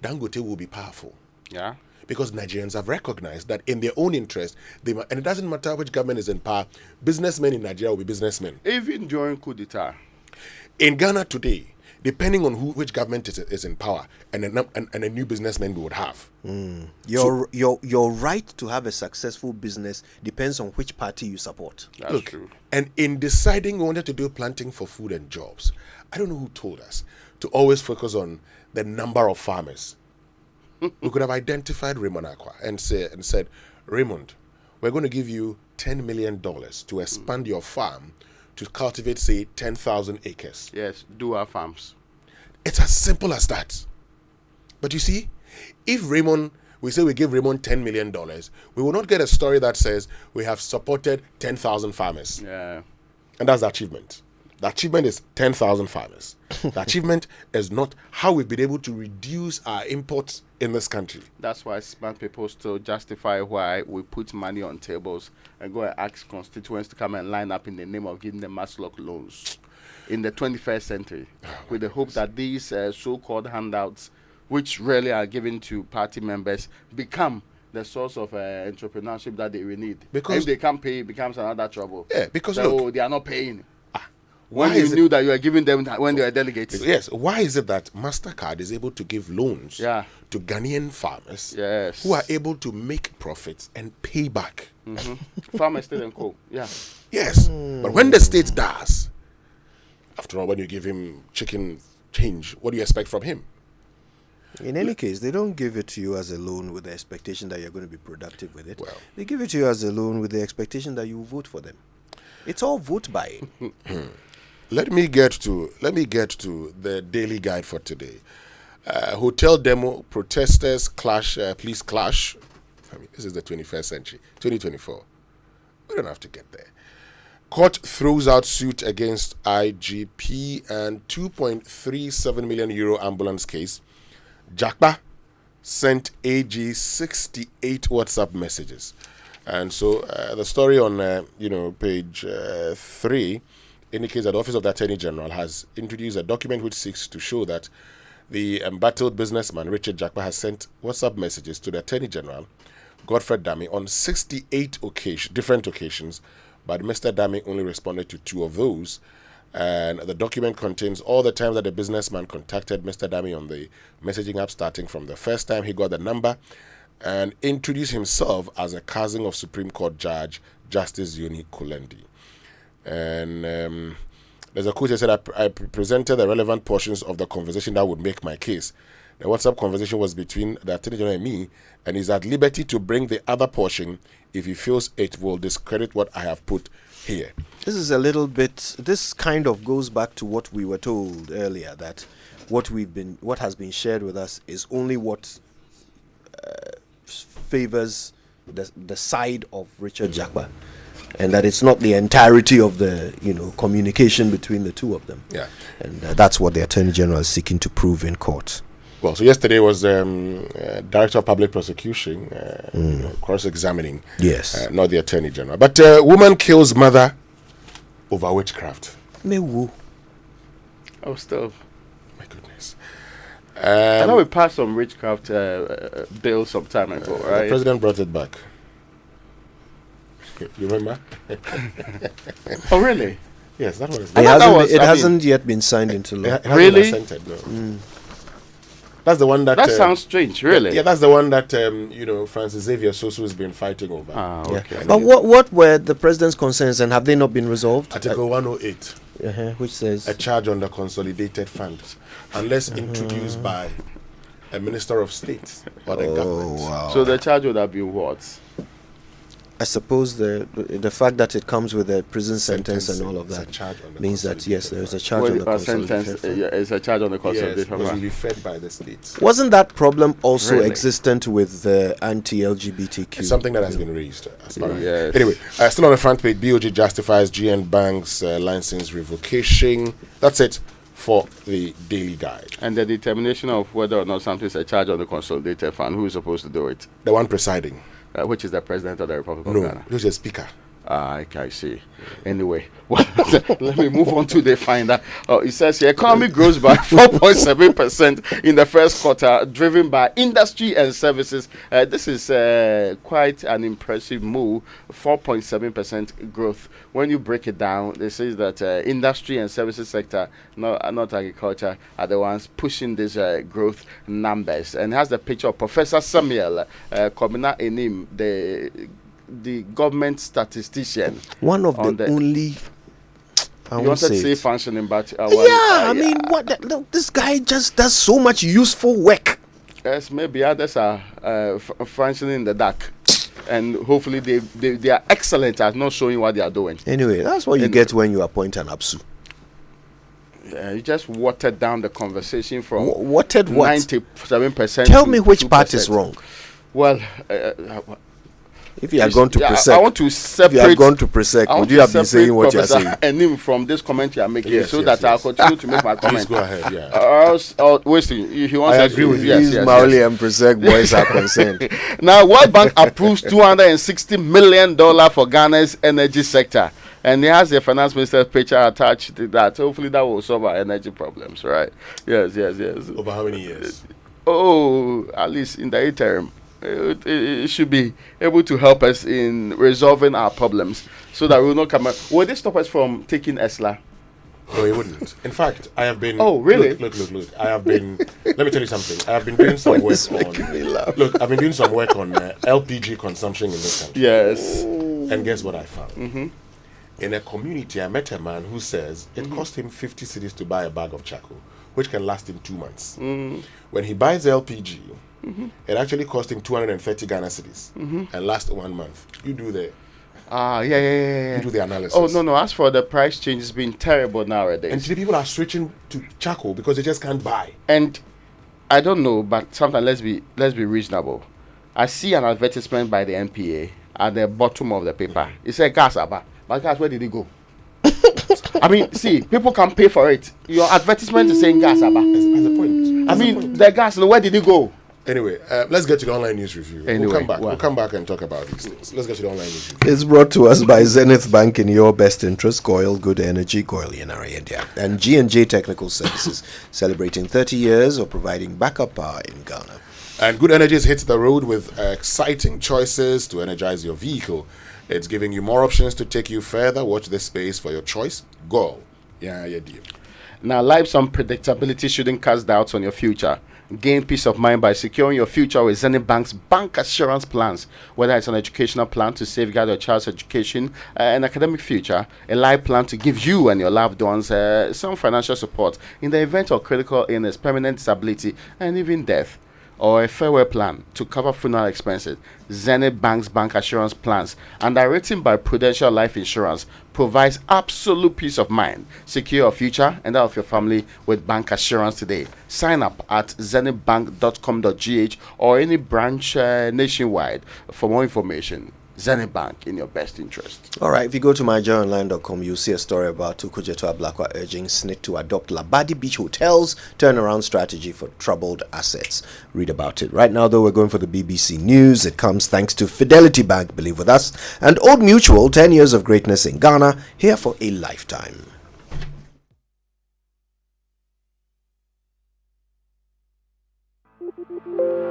Dangote will be powerful. Yeah. Because Nigerians have recognized that in their own interest, and it doesn't matter which government is in power, businessmen in Nigeria will be businessmen. Even during coup d'etat. In Ghana today, depending on which government is in power, and a new businessman we would have. Your right to have a successful business depends on which party you support. That's true. And in deciding we wanted to do planting for food and jobs, I don't know who told us to always focus on the number of farmers. We could have identified Raymond Akwa and said, Raymond, we're going to give you $10 million to expand your farm to cultivate, say, 10,000 acres. Yes, do our farms. It's as simple as that. But you see, if we say we give Raymond $10 million, we will not get a story that says we have supported 10,000 farmers. Yeah. And that's the achievement. The achievement is 10,000 farmers. The achievement is not how we've been able to reduce our imports in this country. That's why smart people still justify why we put money on tables and go and ask constituents to come and line up in the name of giving them mass lock loans in the 21st century, with the hope that these so-called handouts, which really are given to party members, become the source of entrepreneurship that they will need. Because if they can't pay, it becomes another trouble. Yeah, because so they are not paying. When you knew that you were giving them when they were delegates. Yes. Why is it that MasterCard is able to give loans to Ghanaian farmers who are able to make profits and pay back? Farmer State and Co. Yeah. Yes. But when the state does, after all, when you give him chicken change, what do you expect from him? In any case, they don't give it to you as a loan with the expectation that you're going to be productive with it. They give it to you as a loan with the expectation that you will vote for them. It's all vote buying. Let me get to the daily guide for today. Hotel demo, protesters clash, police clash. I mean, this is the 21st century, 2024. We don't have to get there. Court throws out suit against IGP and 2.37 million euro ambulance case. Jakpa sent AG 68 WhatsApp messages. And so the story on page 3 indicates that the Office of the Attorney General has introduced a document which seeks to show that the embattled businessman Richard Jakpa has sent WhatsApp messages to the Attorney General, Godfred Dami, on 68 different occasions, but Mr. Dami only responded to 2 of those. And the document contains all the times that the businessman contacted Mr. Dami on the messaging app, starting from the first time he got the number, and introduced himself as a cousin of Supreme Court Judge Justice Yoni Kulendi. And there's a quote that said, I presented the relevant portions of the conversation that would make my case. The WhatsApp conversation was between the Attorney General and me, and he's at liberty to bring the other portion if he feels it will discredit what I have put here. This is a little bit, this kind of goes back to what we were told earlier, that what has been shared with us is only what favors the side of Richard Jakpa, and that it's not the entirety of the communication between the two of them. Yeah. And that's what the Attorney General is seeking to prove in court. Well, so yesterday was Director of Public Prosecution cross-examining, yes, not the Attorney General. But woman kills mother over witchcraft. Mewu. Oh, still. My goodness. I know we passed some witchcraft bill some time ago, right? The president brought it back. You remember? Oh, really? Yes, that was. It hasn't yet been signed into law. Really? No. That's the one that. That sounds strange, really. Yeah, that's the one that Francis Xavier Sosu has been fighting over. Okay. But what were the president's concerns, and have they not been resolved? Article 108, which says a charge on the consolidated funds, unless introduced by a minister of state or the government. Wow. So the charge would have been what? I suppose the fact that it comes with a prison sentence and all of that means that yes, there is a charge on the consolidated fund. It's a charge on the consolidated fund. Yes, will be fed by the states. Wasn't that problem also existent with the anti-LGBTQ? It's something that has been raised. Anyway, still on the front page, BOG justifies GN Bank's license revocation. That's it for the Daily Guide. And the determination of whether or not something is a charge on the consolidated fund, who is supposed to do it? The one presiding. Which is the President of the Republic of No, Ghana? who's the Speaker? I see. Anyway, let me move on to the finder. It says the economy grows by 4.7% in the first quarter, driven by industry and services. This is quite an impressive move, 4.7% growth. When you break it down, it says that industry and services sector, not agriculture, are the ones pushing these growth numbers. And has the picture of Professor Samuel Komina Enim, the government statistician. One of the only. I wanted to say functioning, but I mean, this guy just does so much useful work. Yes, maybe others are functioning in the dark, and hopefully they are excellent at not showing what they are doing. Anyway, that's what you get when you appoint an APSU. You just watered down the conversation from watered what? 97%. Tell me which part is wrong. Well. If you are going to Presec, I want to separate. If you are going to Presec, would you have been saying what you are saying? And him from this comment you are making, I'll continue to make my comment. Please go ahead. Yeah. He wants I agree with you. Maoli and Presec boys are concerned. Now, World Bank approves $260 million for Ghana's energy sector, and he has the finance minister's picture attached to that. Hopefully, that will solve our energy problems, right? Yes. Over how many years? At least in the interim. It should be able to help us in resolving our problems so that we will not come out. Will they stop us from taking ESLA? No, it wouldn't. In fact, I have been. Oh, really? Look. I have been. Let me tell you something. I have been doing some work on. Look, I've been doing some work on LPG consumption in this country. Yes. And guess what I found? Mm-hmm. In a community, I met a man who says it cost him 50 cedis to buy a bag of charcoal, which can last him 2 months. Mm-hmm. When he buys LPG, it actually cost him 230 Ghana cedis and last 1 month. You do the You do the analysis. Oh no! As for the price change, it's been terrible nowadays. And today people are switching to charcoal because they just can't buy. And I don't know, but sometimes let's be reasonable. I see an advertisement by the NPA at the bottom of the paper. It said gas aba, but gas, where did it go? I mean, see, people can pay for it. Your advertisement is saying gas aba. As a point. The gas, where did it go? Anyway, let's get to the online news review. Anyway, we'll come back and talk about these things. Let's get to the online news review. It's brought to us by Zenith Bank in your best interest, Goil Good Energy, Goil Yenari India, and G&J Technical Services, celebrating 30 years of providing backup power in Ghana. And Good Energy has hit the road with exciting choices to energize your vehicle. It's giving you more options to take you further. Watch this space for your choice. Goil Yeah, yeah, dear. Now, life's unpredictability shouldn't cast doubts on your future. Gain peace of mind by securing your future with Zenith Bank's bank assurance plans. Whether it's an educational plan to safeguard your child's education, an academic future, a life plan to give you and your loved ones some financial support in the event of critical illness, permanent disability, and even death, or a farewell plan to cover funeral expenses. Zenith Bank's bank assurance plans, underwritten by Prudential Life Insurance, provides absolute peace of mind. Secure your future and that of your family with bank assurance today. Sign up at zenithbank.com.gh or any branch nationwide for more information. Zenith Bank, in your best interest. All right, if you go to myjoyonline.com, you'll see a story about Tukujeto Ablakwa urging SNIT to adopt Labadi Beach Hotel's turnaround strategy for troubled assets. Read about it. Right now, though, we're going for the BBC News. It comes thanks to Fidelity Bank, believe with us, and Old Mutual, 10 years of greatness in Ghana, here for a lifetime.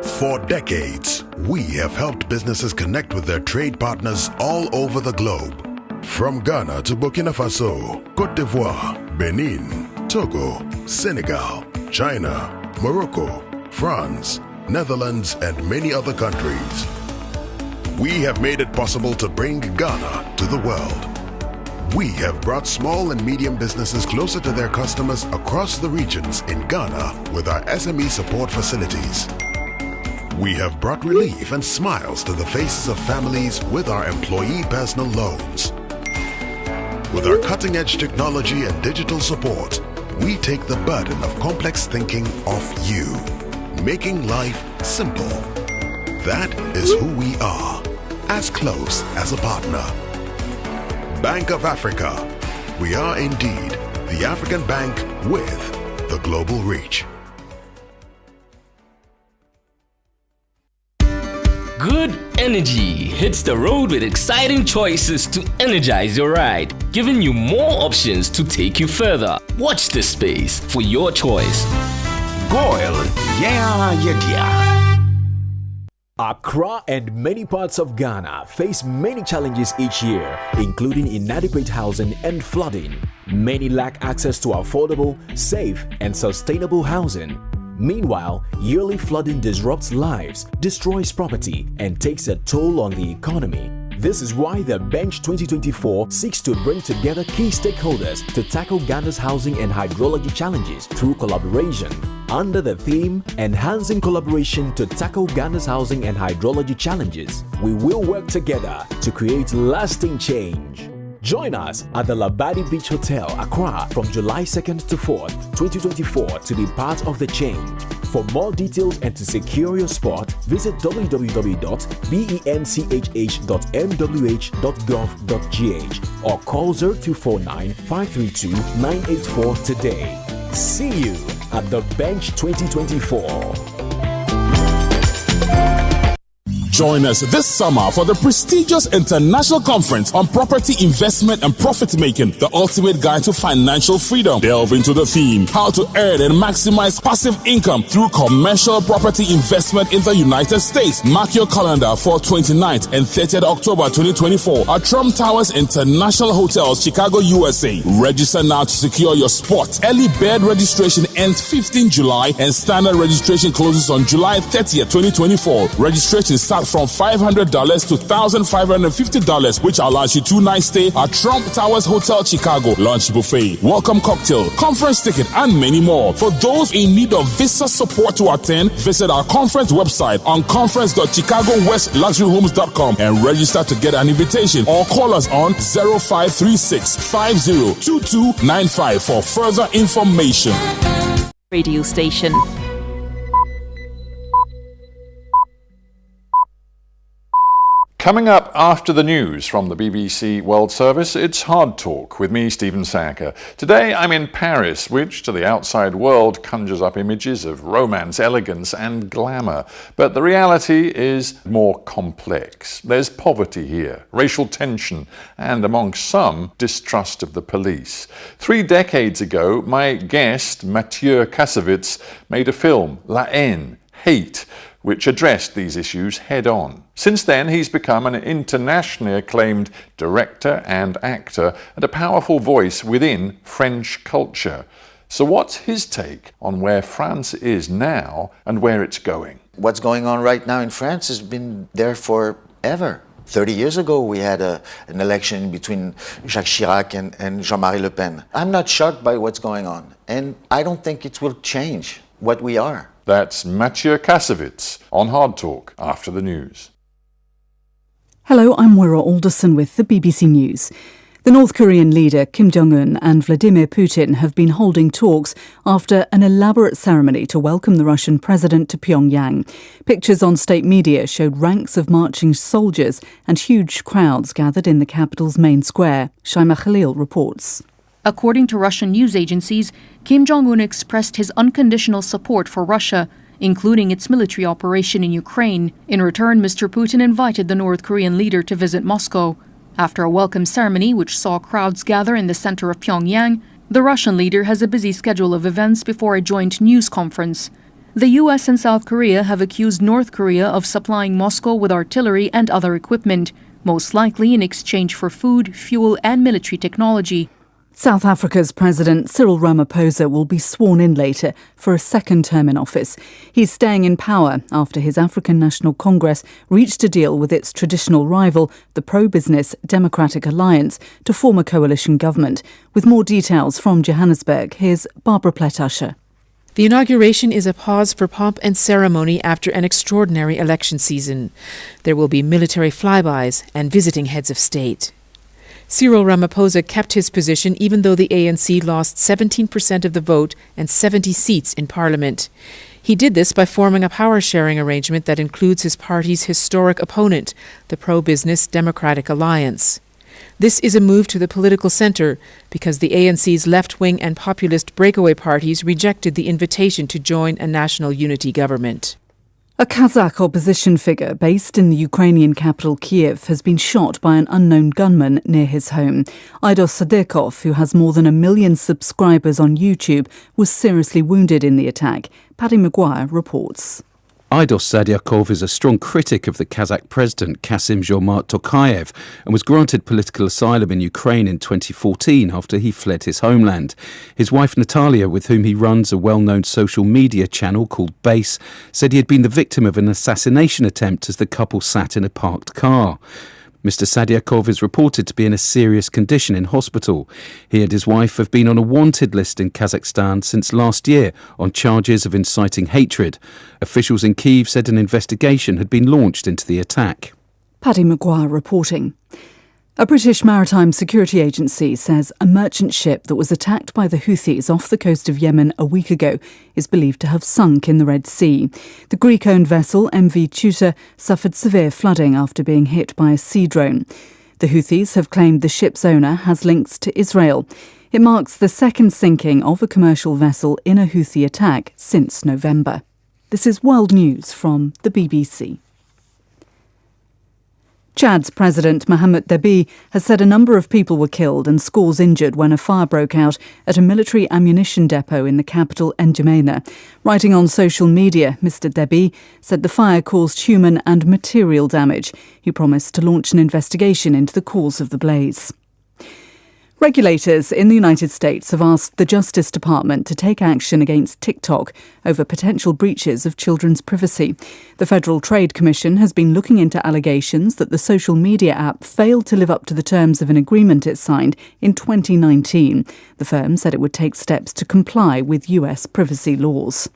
For decades, we have helped businesses connect with their trade partners all over the globe. From Ghana to Burkina Faso, Côte d'Ivoire, Benin, Togo, Senegal, China, Morocco, France, Netherlands, and many other countries. We have made it possible to bring Ghana to the world. We have brought small and medium businesses closer to their customers across the regions in Ghana with our SME support facilities. We have brought relief and smiles to the faces of families with our employee personal loans. With our cutting-edge technology and digital support, we take the burden of complex thinking off you, making life simple. That is who we are, as close as a partner. Bank of Africa. We are indeed the African bank with the global reach. Good energy hits the road with exciting choices to energize your ride, giving you more options to take you further. Watch this space for your choice. Goil, yeah. Accra and many parts of Ghana face many challenges each year, including inadequate housing and flooding. Many lack access to affordable, safe, and sustainable housing. Meanwhile, yearly flooding disrupts lives, destroys property, and takes a toll on the economy. This is why the Bench 2024 seeks to bring together key stakeholders to tackle Ghana's housing and hydrology challenges through collaboration. Under the theme, Enhancing Collaboration to Tackle Ghana's Housing and Hydrology Challenges, we will work together to create lasting change. Join us at the Labadi Beach Hotel, Accra, from July 2nd to 4th, 2024 to be part of the change. For more details and to secure your spot, visit www.benchh.mwh.gov.gh or call 0249 532 984 today. See you at the Bench 2024. Join us this summer for the prestigious International Conference on Property Investment and Profit Making, the ultimate guide to financial freedom. Delve into the theme, how to earn and maximize passive income through commercial property investment in the United States. Mark your calendar for 29th and 30th October 2024 at Trump Towers International Hotels, Chicago, USA. Register now to secure your spot. Early bird registration ends 15 July and standard registration closes on July 30th, 2024. Registration starts from $500 to $1,550, which allows you 2 nights stay at Trump Towers Hotel, Chicago, lunch buffet, welcome cocktail, conference ticket, and many more. For those in need of visa support to attend, visit our conference website on conference.chicagowestluxuryhomes.com and register to get an invitation, or call us on 0536 502295 for further information. Radio station. Coming up after the news from the BBC World Service, it's Hard Talk with me, Stephen Sacker. Today I'm in Paris, which to the outside world conjures up images of romance, elegance and glamour. But the reality is more complex. There's poverty here, racial tension, and amongst some, distrust of the police. 3 decades ago, my guest, Mathieu Kassovitz, made a film, La Haine, Hate, which addressed these issues head on. Since then, he's become an internationally acclaimed director and actor and a powerful voice within French culture. So what's his take on where France is now and where it's going? What's going on right now in France has been there forever. 30 years ago, we had an election between Jacques Chirac and Jean-Marie Le Pen. I'm not shocked by what's going on, and I don't think it will change what we are. That's Mathieu Kassovitz on Hard Talk after the news. Hello, I'm Moira Alderson with the BBC News. The North Korean leader Kim Jong-un and Vladimir Putin have been holding talks after an elaborate ceremony to welcome the Russian president to Pyongyang. Pictures on state media showed ranks of marching soldiers and huge crowds gathered in the capital's main square. Shaima Khalil reports. According to Russian news agencies, Kim Jong-un expressed his unconditional support for Russia, including its military operation in Ukraine. In return, Mr. Putin invited the North Korean leader to visit Moscow. After a welcome ceremony which saw crowds gather in the center of Pyongyang, the Russian leader has a busy schedule of events before a joint news conference. The US and South Korea have accused North Korea of supplying Moscow with artillery and other equipment, most likely in exchange for food, fuel, and military technology. South Africa's President Cyril Ramaphosa will be sworn in later for a second term in office. He's staying in power after his African National Congress reached a deal with its traditional rival, the pro-business Democratic Alliance, to form a coalition government. With more details from Johannesburg, here's Barbara Pletasher. The inauguration is a pause for pomp and ceremony after an extraordinary election season. There will be military flybys and visiting heads of state. Cyril Ramaphosa kept his position even though the ANC lost 17% of the vote and 70 seats in parliament. He did this by forming a power-sharing arrangement that includes his party's historic opponent, the pro-business Democratic Alliance. This is a move to the political centre because the ANC's left-wing and populist breakaway parties rejected the invitation to join a national unity government. A Kazakh opposition figure based in the Ukrainian capital Kiev has been shot by an unknown gunman near his home. Aidos Sadekov, who has more than 1 million subscribers on YouTube, was seriously wounded in the attack. Paddy Maguire reports. Aidos Sadyakov is a strong critic of the Kazakh president Kassym-Jomart Tokayev and was granted political asylum in Ukraine in 2014 after he fled his homeland. His wife Natalia, with whom he runs a well-known social media channel called Base, said he had been the victim of an assassination attempt as the couple sat in a parked car. Mr. Sadyakov is reported to be in a serious condition in hospital. He and his wife have been on a wanted list in Kazakhstan since last year on charges of inciting hatred. Officials in Kyiv said an investigation had been launched into the attack. Paddy Maguire reporting. A British maritime security agency says a merchant ship that was attacked by the Houthis off the coast of Yemen a week ago is believed to have sunk in the Red Sea. The Greek-owned vessel MV Tutor suffered severe flooding after being hit by a sea drone. The Houthis have claimed the ship's owner has links to Israel. It marks the second sinking of a commercial vessel in a Houthi attack since November. This is World News from the BBC. Chad's President Mohamed Deby has said a number of people were killed and scores injured when a fire broke out at a military ammunition depot in the capital N'Djamena. Writing on social media, Mr Deby said the fire caused human and material damage. He promised to launch an investigation into the cause of the blaze. Regulators in the United States have asked the Justice Department to take action against TikTok over potential breaches of children's privacy. The Federal Trade Commission has been looking into allegations that the social media app failed to live up to the terms of an agreement it signed in 2019. The firm said it would take steps to comply with US privacy laws.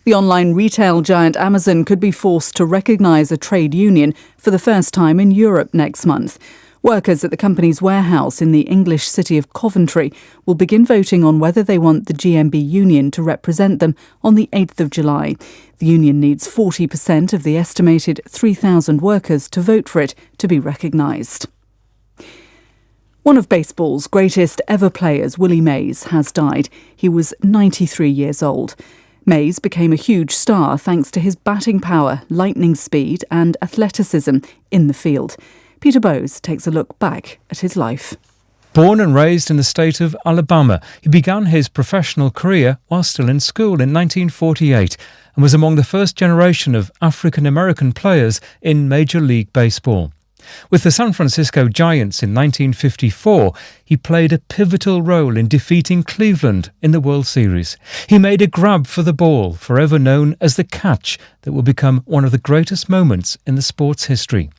The online retail giant Amazon could be forced to recognise a trade union for the first time in Europe next month. Workers at the company's warehouse in the English city of Coventry will begin voting on whether they want the GMB union to represent them on the 8th of July. The union needs 40% of the estimated 3,000 workers to vote for it to be recognised. One of baseball's greatest ever players, Willie Mays, has died. He was 93 years old. Mays became a huge star thanks to his batting power, lightning speed and athleticism in the field. Peter Bowes takes a look back at his life. Born and raised in the state of Alabama, he began his professional career while still in school in 1948 and was among the first generation of African-American players in Major League Baseball. With the San Francisco Giants in 1954, he played a pivotal role in defeating Cleveland in the World Series. He made a grab for the ball, forever known as the catch, that will become one of the greatest moments in the sport's history.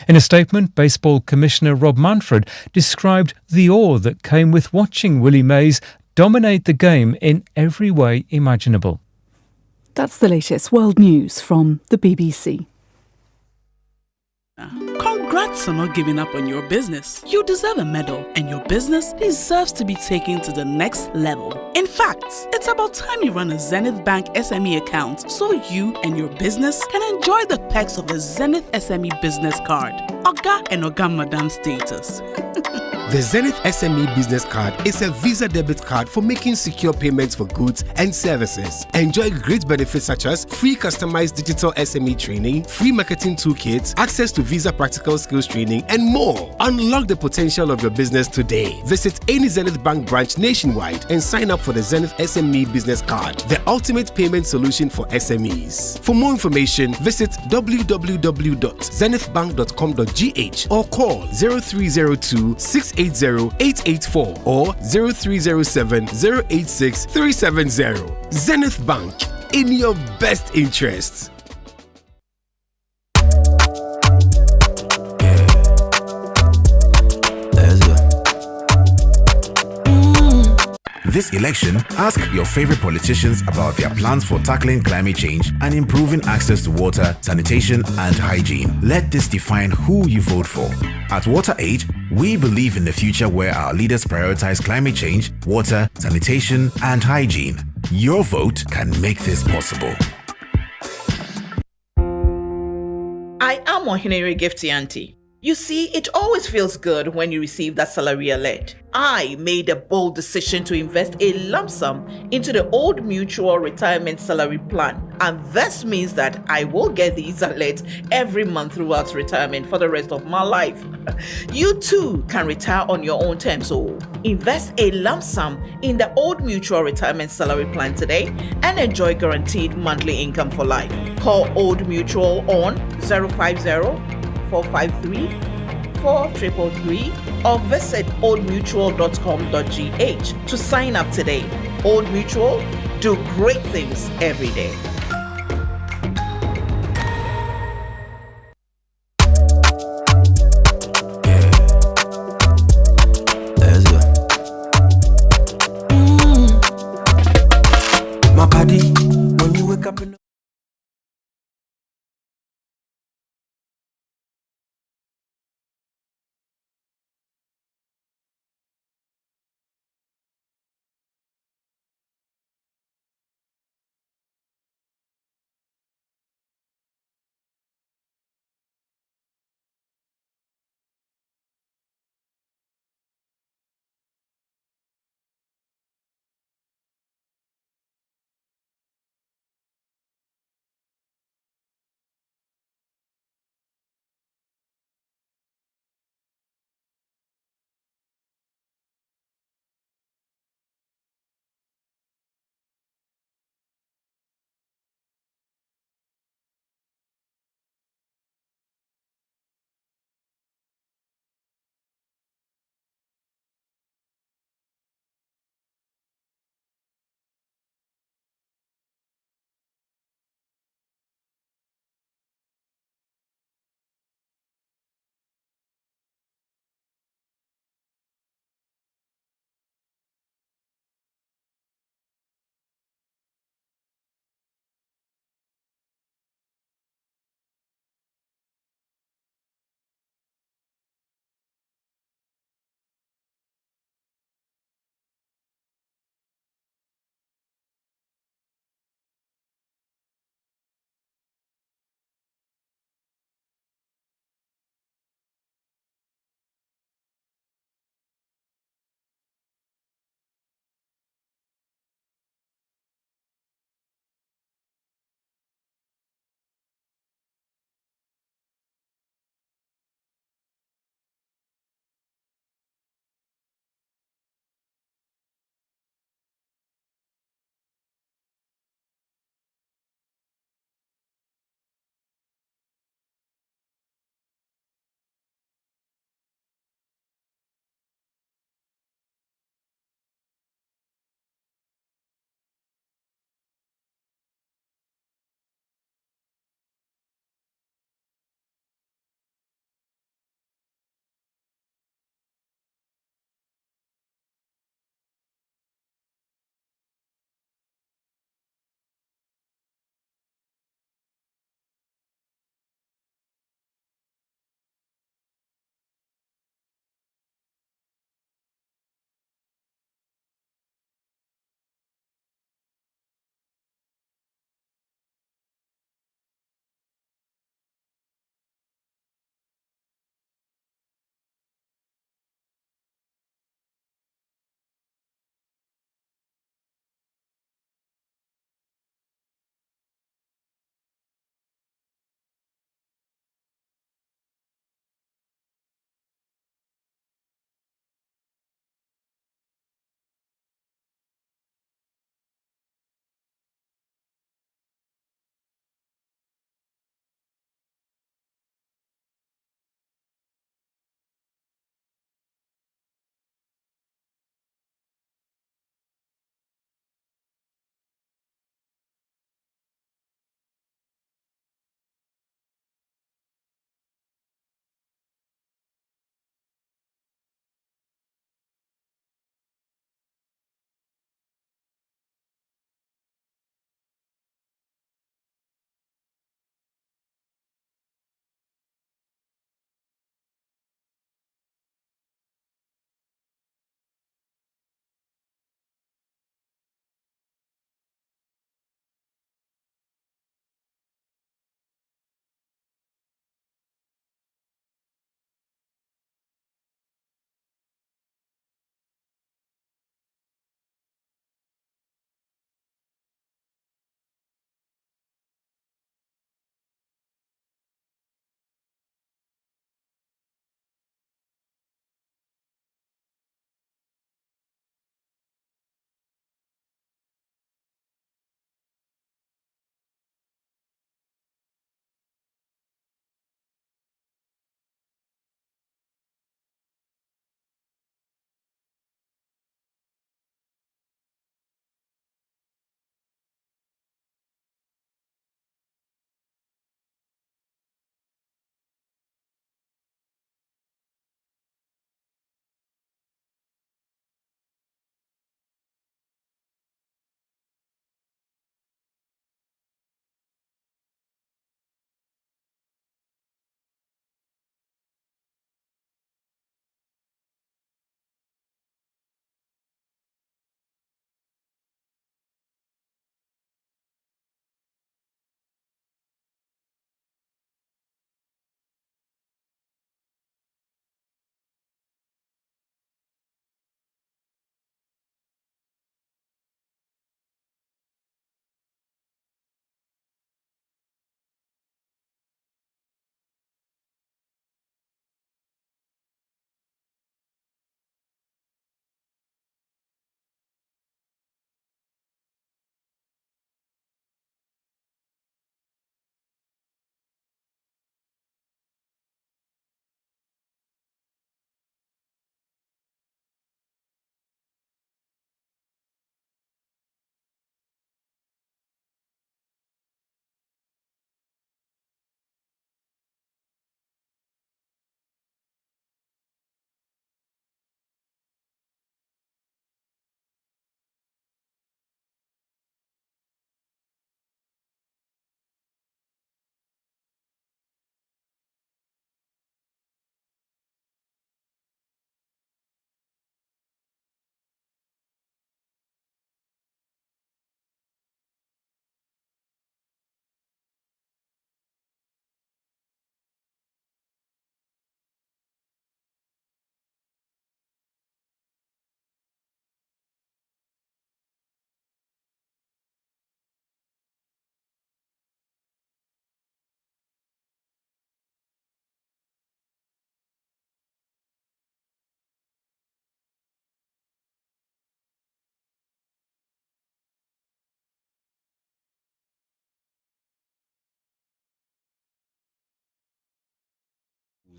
In a statement, Baseball Commissioner Rob Manfred described the awe that came with watching Willie Mays dominate the game in every way imaginable. That's the latest world news from the BBC. Congrats on not giving up on your business. You deserve a medal, and your business deserves to be taken to the next level. In fact, it's about time you run a Zenith Bank SME account so you and your business can enjoy the perks of the Zenith SME Business Card. Oga and Oga Madam status. The Zenith SME Business Card is a Visa debit card for making secure payments for goods and services. Enjoy great benefits such as free customized digital SME training, free marketing toolkits, access to Visa practical skills training, and more. Unlock the potential of your business today. Visit any Zenith Bank branch nationwide and sign up for the Zenith SME Business Card, the ultimate payment solution for SMEs. For more information, visit www.zenithbank.com.gh or call 0302 680-884 or 0307-086-370. Zenith Bank, in your best interests. This election, ask your favorite politicians about their plans for tackling climate change and improving access to water, sanitation, and hygiene. Let this define who you vote for. At WaterAid, we believe in the future where our leaders prioritize climate change, water, sanitation, and hygiene. Your vote can make this possible. I am Ohinere Gifty Auntie. You see, it always feels good when you receive that salary alert. I made a bold decision to invest a lump sum into the Old Mutual Retirement Salary Plan. And this means that I will get these alerts every month throughout retirement for the rest of my life. You too can retire on your own terms. So invest a lump sum in the Old Mutual Retirement Salary Plan today and enjoy guaranteed monthly income for life. Call Old Mutual on 050-453-4333 or visit oldmutual.com.gh to sign up today. Old Mutual, do great things every day. My body, when you wake up in the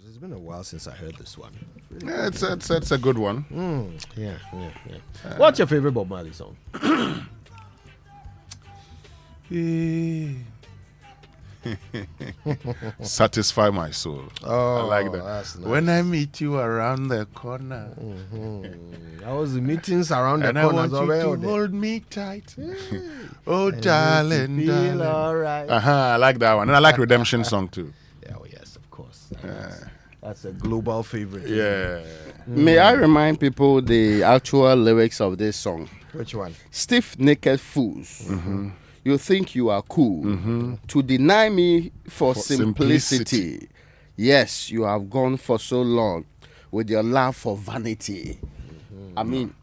It's been a while since I heard this one. Yeah, it's a good one. Yeah. What's your favorite Bob Marley song? Satisfy my soul. I like that. That's nice. When I meet you around the corner. I was in meetings around the And corner. I want you to hold me tight. Oh, darling, feel darling. all right. I like that one. And I like Redemption song too. Oh, yes, of course. That's a global favorite. Yeah. May I remind people the actual lyrics of this song? Which one? Stiff naked fools. You think you are cool to deny me for simplicity. Yes, you have gone for so long with your love for vanity. I mean,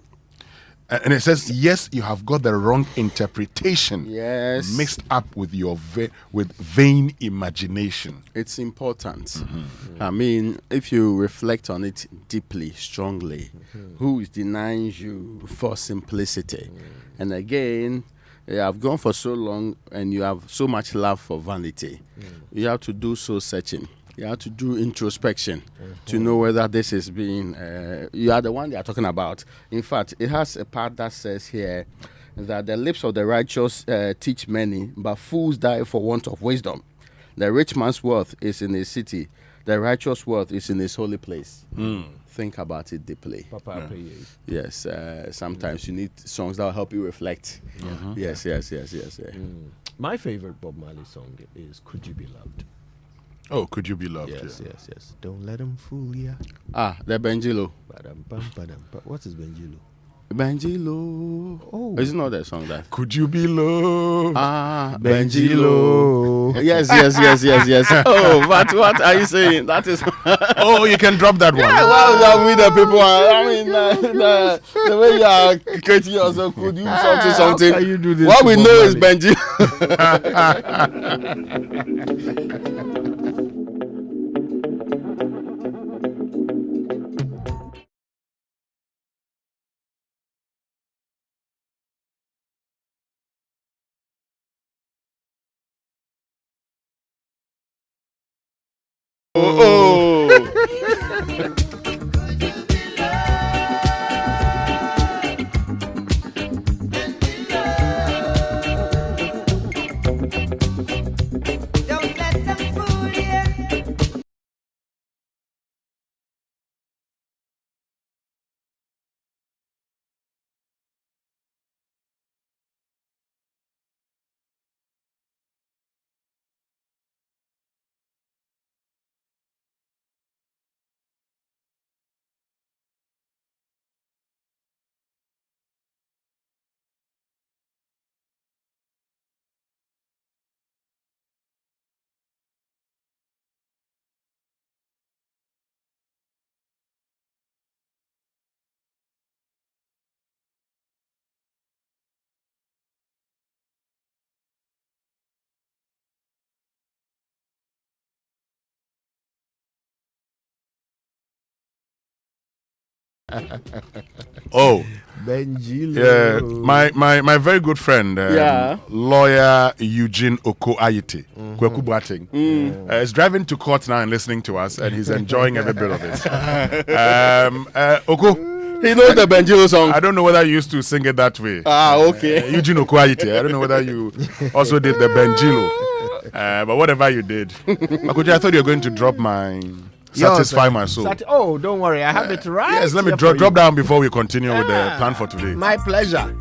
and it says, yes, you have got the wrong interpretation. Yes. Mixed up with your with vain imagination. It's important. I mean, if you reflect on it deeply, strongly, who is denying you for simplicity? And again, you have gone for so long and you have so much love for vanity. You have to do soul searching. You have to do introspection to know whether this is being, you are the one they are talking about. In fact, it has a part that says here that the lips of the righteous teach many, but fools die for want of wisdom. The rich man's wealth is in his city. The righteous wealth is in his holy place. Think about it deeply. Papa, Yes, sometimes you need songs that will help you reflect. Yes. My favorite Bob Marley song is Could You Be Loved? Oh, Could You Be Loved? Yes. Don't let them fool ya. The Benjilo. What is Benjilo? Benjilo. Oh. Is it not that song that? Could you be loved? Benjilo. Yes. Oh, but what are you saying? That is. Oh, you can drop that one. Yeah, well, that with the people. I mean, the way you are creating yourself, could you something? How can you do this? What we know is Benjilo. Oh, Benjilo. Yeah, my very good friend, lawyer Eugene Oko Ayite, Kweku Boateng, is driving to court now and listening to us, and he's enjoying every bit of it. Oko, he knows the Benjilo song. I don't know whether you used to sing it that way. Okay. Eugene Oko Ayite. I don't know whether you also did the Benjilo, but whatever you did, Makuja, I thought you were going to drop my. Satisfy my soul. Oh, don't worry. I have it right. Yes, let me drop down before we continue with the plan for today. My pleasure.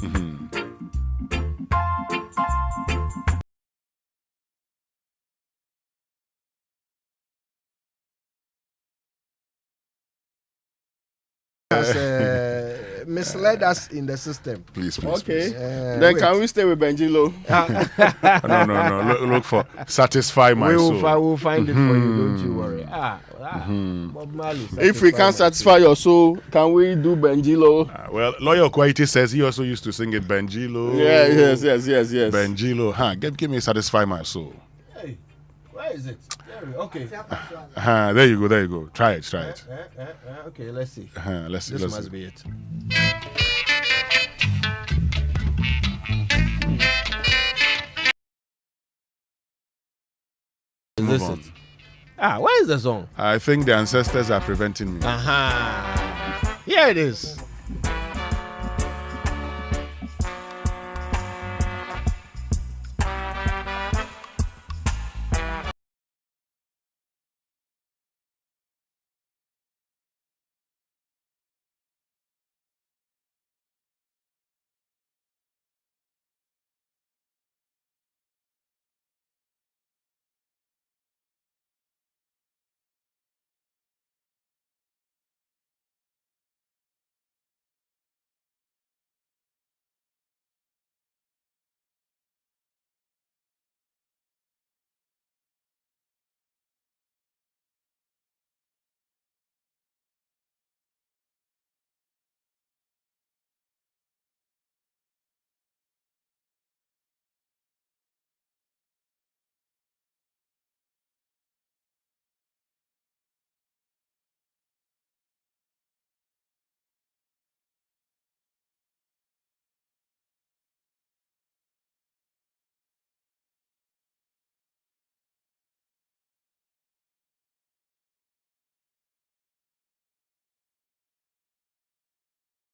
Misled us in the system. Please. Okay. Then can we stay with Benjilo? No. Look for Satisfy My Soul. We'll find it for you. Don't you worry. Bob Marley, if we can't satisfy your soul, can we do Benjilo? Well, Lawyer Kwaiti says he also used to sing it Benjilo. Yes. Benjilo. Give me Satisfy My Soul. Hey, where is it? Okay. There you go. Try it. Okay, let's see. Let's see. This must be it. Is this it? Where is the song? I think the ancestors are preventing me. Here it is.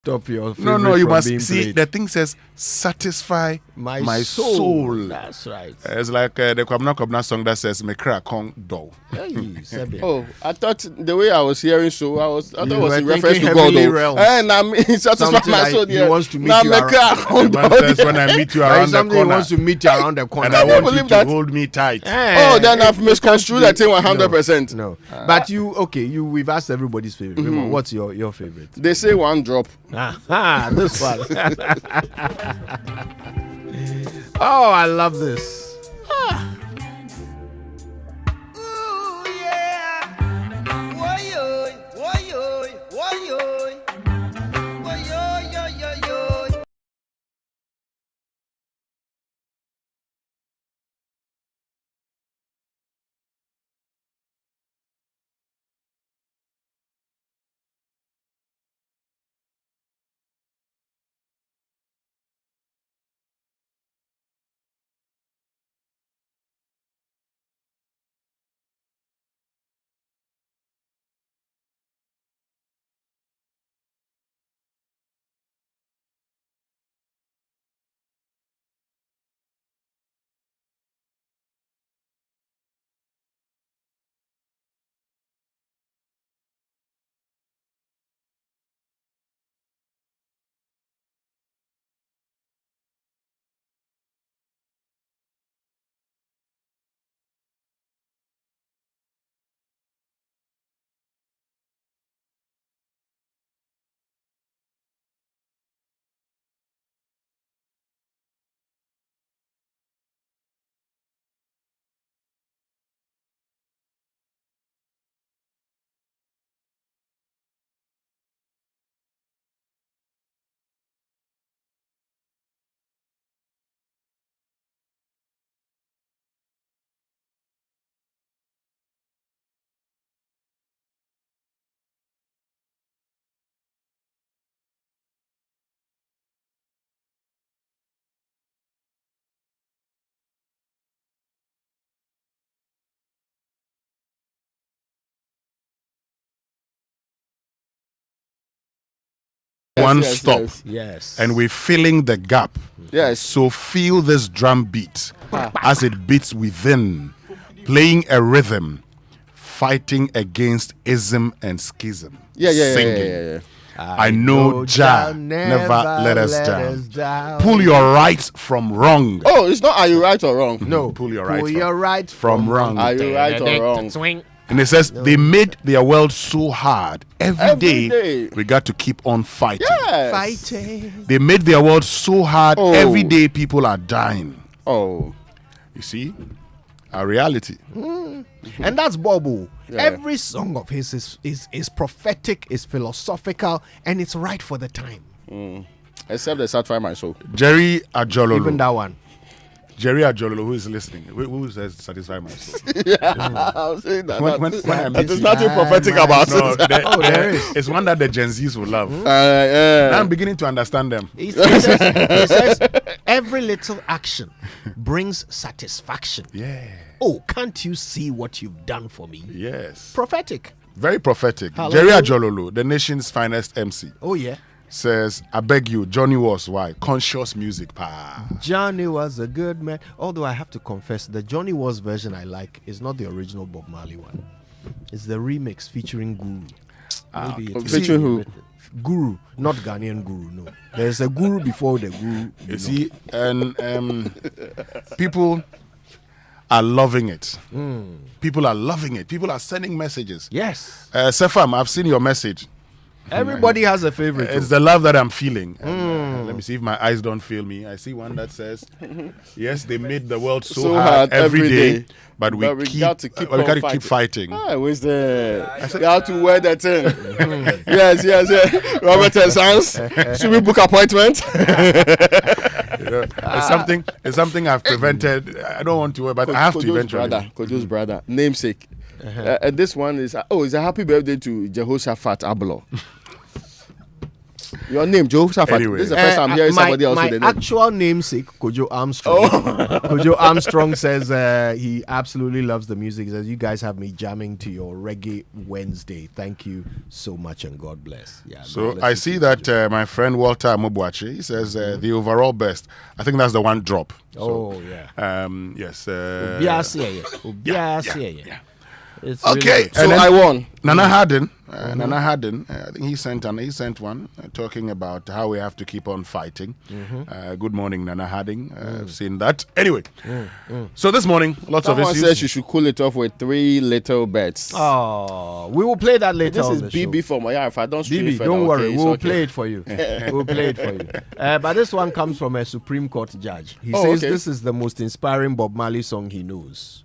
Stop your favorite No, you from must being see. played. The thing says, satisfy my soul. soul. That's right. It's like the Kwabena song that says, "Me cry kong do." Oh, I thought the way I was hearing, I thought it was in reference to God. heavenly realms. And I mean, satisfy Something my like soul. he wants to meet Now you me around- cry The kong man do. says, "When I meet you There is around the something he corner, wants to meet you around the corner. and I want you believe to that. hold me tight." Oh, then I've misconstrued that thing 100%. No. But we've asked everybody's favorite. Raymond, what's your favorite? They say one drop. This one. Oh, I love this. One yes, stop. yes. Yes. And we're filling the gap. Yes. So feel this drum beat as it beats within, playing a rhythm, fighting against ism and schism. Singing. I know Jah never let us down. Pull your right from wrong. Oh, it's not are you right or wrong? No. Pull your right Pull your right from wrong. Are you right or wrong? Swing. And it says they made their world so hard. Every day day. we got to keep on fighting. Yes. Fighting. They made their world so hard. Oh. Every day people are dying. Oh. You see? Our reality. And that's Bobo. Yeah. Every song of his is prophetic, is philosophical, and it's right for the time. Except they satisfy my soul. Jerry Ajololo. Even that one. Jerry Ajololo, who is listening? Who says satisfy my soul? I'm saying that. When I meet There's you- nothing prophetic about No, it. There is. It's one that the Gen Zs will love. Yeah. Now I'm beginning to understand them. He says Every little action brings satisfaction. Yeah. Oh, can't you see what you've done for me? Yes. Prophetic. Very prophetic. Hallelujah. Jerry Ajololo, the nation's finest MC. Oh, yeah. Says, I beg you, Johnny was why? Conscious music. Pa. Johnny was a good man. Although I have to confess, the Johnny Was version I like is not the original Bob Marley one. It's the remix featuring Guru. Featuring who? Guru, not Ghanaian Guru. No, there's a Guru before the Guru. You see, and people are loving it. People are loving it. People are sending messages. Yes. Sefam, I've seen your message. Everybody has a favorite. It's the love that I'm feeling. Let me see if my eyes don't fail me. I see one that says, yes, they made the world so hard every day. But we got to keep fighting. Where's the... You have to wear that thing. Yes. Robert and Sons. Should we book appointment? It's something I've prevented. I don't want to wear, but I have to eventually. Kojo's brother. Namesake. And this one is... it's a happy birthday to Jehoshaphat Ablo. Your name, Jehoshaphat. Anyway. This is the first time hearing somebody else with the name. My actual namesake, Kojo Armstrong. Kojo Armstrong says he absolutely loves the music. He says, you guys have me jamming to your Reggae Wednesday. Thank you so much and God bless. Yeah. So I see that my friend Walter Mobuachi, he says the overall best. I think that's the one drop. So, yeah. Yes. Yeah. It's okay, really so I won. Nana Harden, I think he sent one talking about how we have to keep on fighting. Good morning, Nana Harding. I've seen that. Anyway, so this morning, lots of issues. Someone says you should cool it off with 3 little bets. Oh, we will play that later. This is BB for my if I don't stream BB, it, don't worry, okay, we'll play it for you. We'll play it for you. But this one comes from a Supreme Court judge. He says this is the most inspiring Bob Marley song he knows.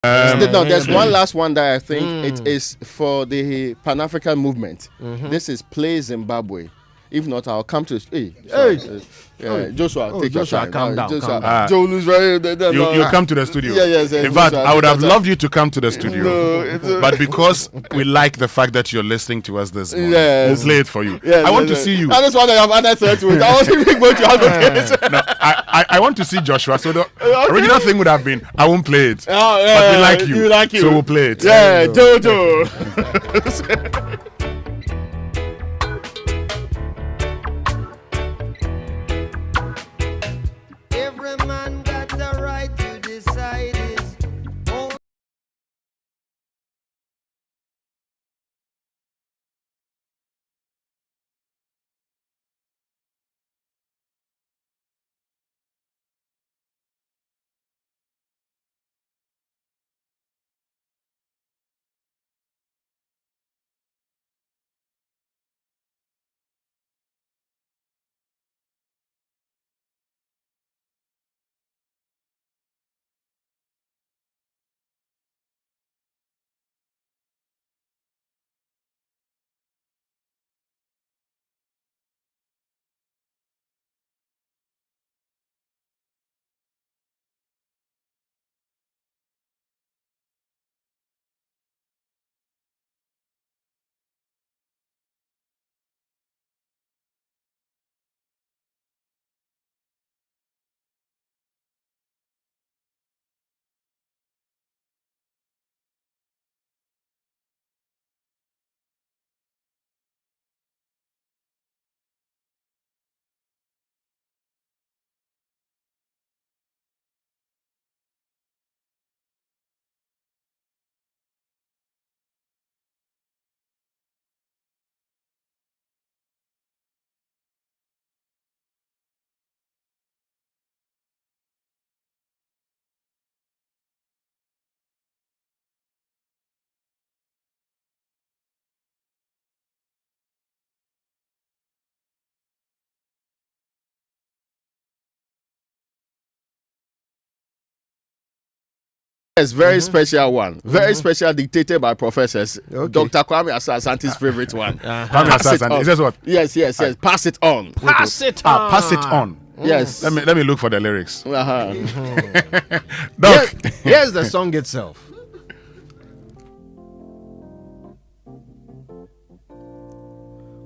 No, there's one last one that I think it is for the Pan-African movement. This is Play Zimbabwe. If not, I'll come to. Joshua, take Joshua, your time. calm down. Joe is very. You come to the studio. Yes. In fact, I would have loved you to come to the studio. But because we like the fact that you're listening to us this morning, we'll play it for you. I want to see you. I just want to have another threat to it. I was even going to advocate. No, I want to see Joshua. So the original thing would have been, I won't play it. But we like you. So we'll play it. Yeah, Jojo. Yes, very special one. Very special, dictated by professors. Dr. Kwame Asasante's favorite one. Kwame Asasante. Is that what? Yes. Pass it on. Pass it on. Yes. Let me look for the lyrics. Doc. Here's the song itself.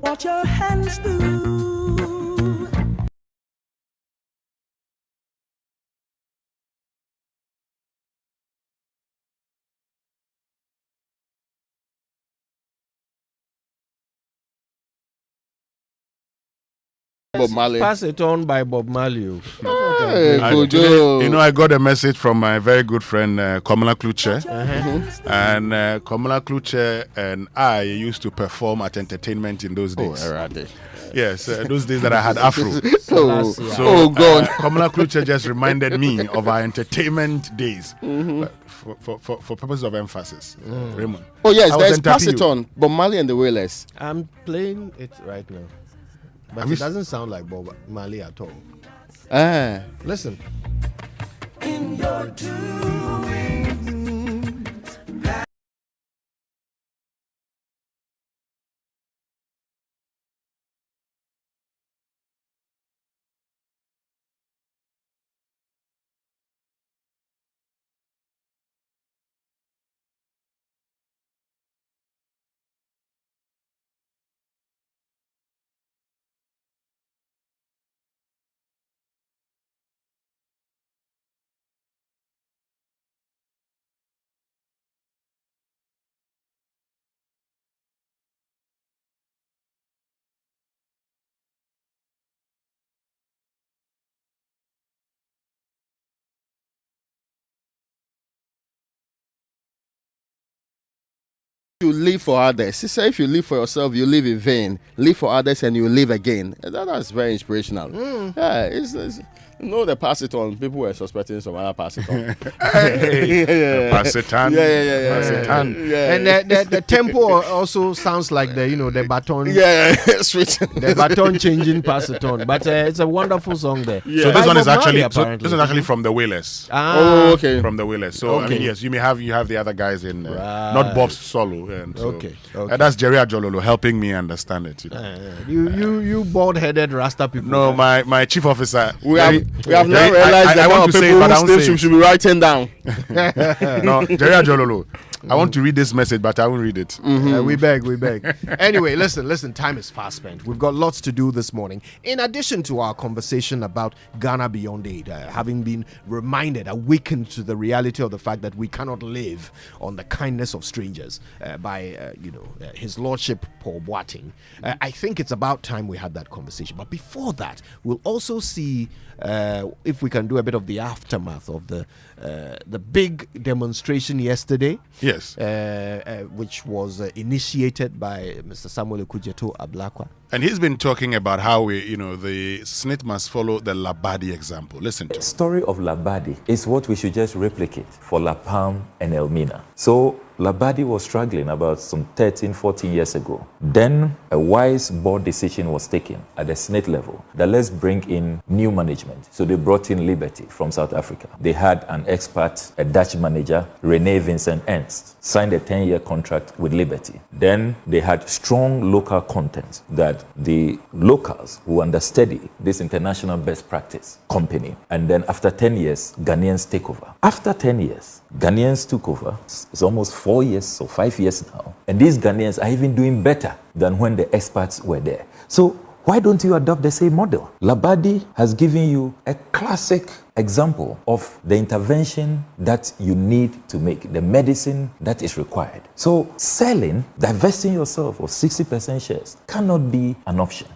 What your hands do. Bob Marley. Pass it on by Bob Marley. I got a message from my very good friend Komala Kluche. And Komala Kluche and I used to perform at entertainment in those days. Yes, those days that I had Afro. God. Komala Kluche just reminded me of our entertainment days. For purposes of emphasis, Raymond. Oh yes, there's Pass It On, Bob Marley and the Wailers. I'm playing it right now. But it doesn't sound like Bob Marley at all. Listen. In your You live for others. He said, if you live for yourself, you live in vain. Live for others and you live again. That's very inspirational. Yeah, the Pass It On. People were suspecting some other Pass It On. Pass it on. Pass it on. And the tempo also sounds like the baton. The baton changing Pass It On. But it's a wonderful song there. So this one is actually from the Wailers. Okay. From the Wailers. So I mean, yes, you have the other guys in not Bob's solo. And so, that's Jerry Ajololo helping me understand it. You bald-headed Rasta people. No, my chief officer. We have now realized that want to say, but I won't say. You should be writing down. No, Jerry Ajololo. I want to read this message, but I won't read it. We beg. Anyway, listen, time is fast spent. We've got lots to do this morning. In addition to our conversation about Ghana Beyond Aid, having been awakened to the reality of the fact that we cannot live on the kindness of strangers by His Lordship Paul Boateng, I think it's about time we had that conversation. But before that, we'll also see if we can do a bit of the aftermath of the big demonstration yesterday. Yes. Which was initiated by Mr. Samuel Okudzeto Ablakwa. And he's been talking about how the SSNIT must follow the Labadi example. Listen to it. The story of Labadi is what we should just replicate for La Palme and Elmina. So Labadi was struggling about some 13, 14 years ago. Then a wise board decision was taken at the SSNIT level that let's bring in new management. So they brought in Liberty from South Africa. They had an expert, a Dutch manager, Rene Vincent Ernst, signed a 10-year contract with Liberty. Then they had strong local content that the locals who understudy this international best practice company. And then after 10 years, Ghanaians take over. After 10 years, Ghanaians took over. It's almost 4 years or 5 years now. And these Ghanaians are even doing better than when the experts were there. So why don't you adopt the same model? Labadi has given you a classic example of the intervention that you need to make, the medicine that is required. So selling, divesting yourself of 60% shares cannot be an option.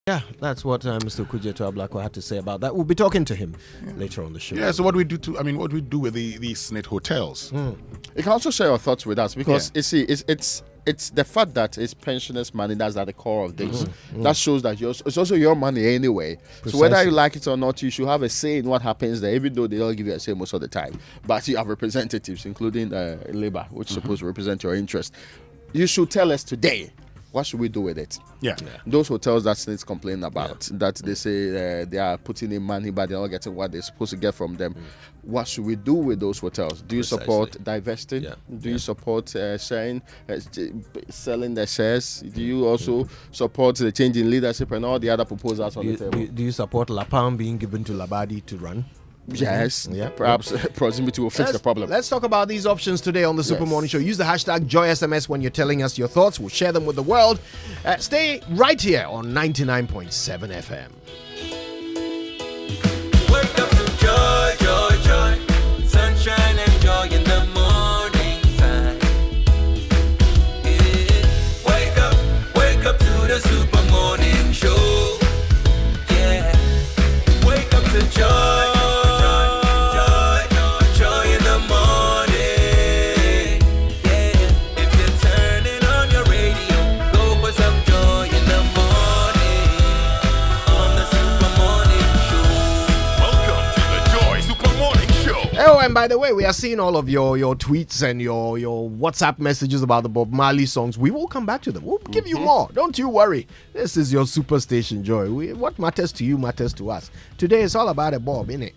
Yeah, that's what Mr. Okudzeto Ablakwa had to say about that. We'll be talking to him later on the show. Yeah, so what we do with these SSNIT hotels? You can also share your thoughts with us because you see, it's the fact that it's pensioners' money that's at the core of this. That shows that it's also your money anyway. Precisely. So whether you like it or not, you should have a say in what happens there, even though they don't give you a say most of the time. But you have representatives, including Labour, which is supposed to represent your interest. You should tell us today What should we do with it? Yeah. Those hotels that Snake's complaining about, that they say they are putting in money, but they're not getting what they're supposed to get from them. What should we do with those hotels? Do you support divesting? Do you support selling their shares? Do you also support the change in leadership and all the other proposals on the table? Do you support La Palm being given to Labadi to run? Yes, perhaps proximity will fix the problem. Let's talk about these options today on the Super Morning Show. Use the hashtag JoySMS when you're telling us your thoughts. We'll share them with the world. Stay right here on 99.7 FM. Wake up to joy, joy, joy. Sunshine and joy in the morning time. Yeah. Wake up to the Super Morning Show. Yeah. Wake up to joy. Oh, and by the way, we are seeing all of your tweets and your WhatsApp messages about the Bob Marley songs. We will come back to them. We'll give you more. Don't you worry. This is your superstation, Joy. What matters to you matters to us. Today it's all about a Bob, innit?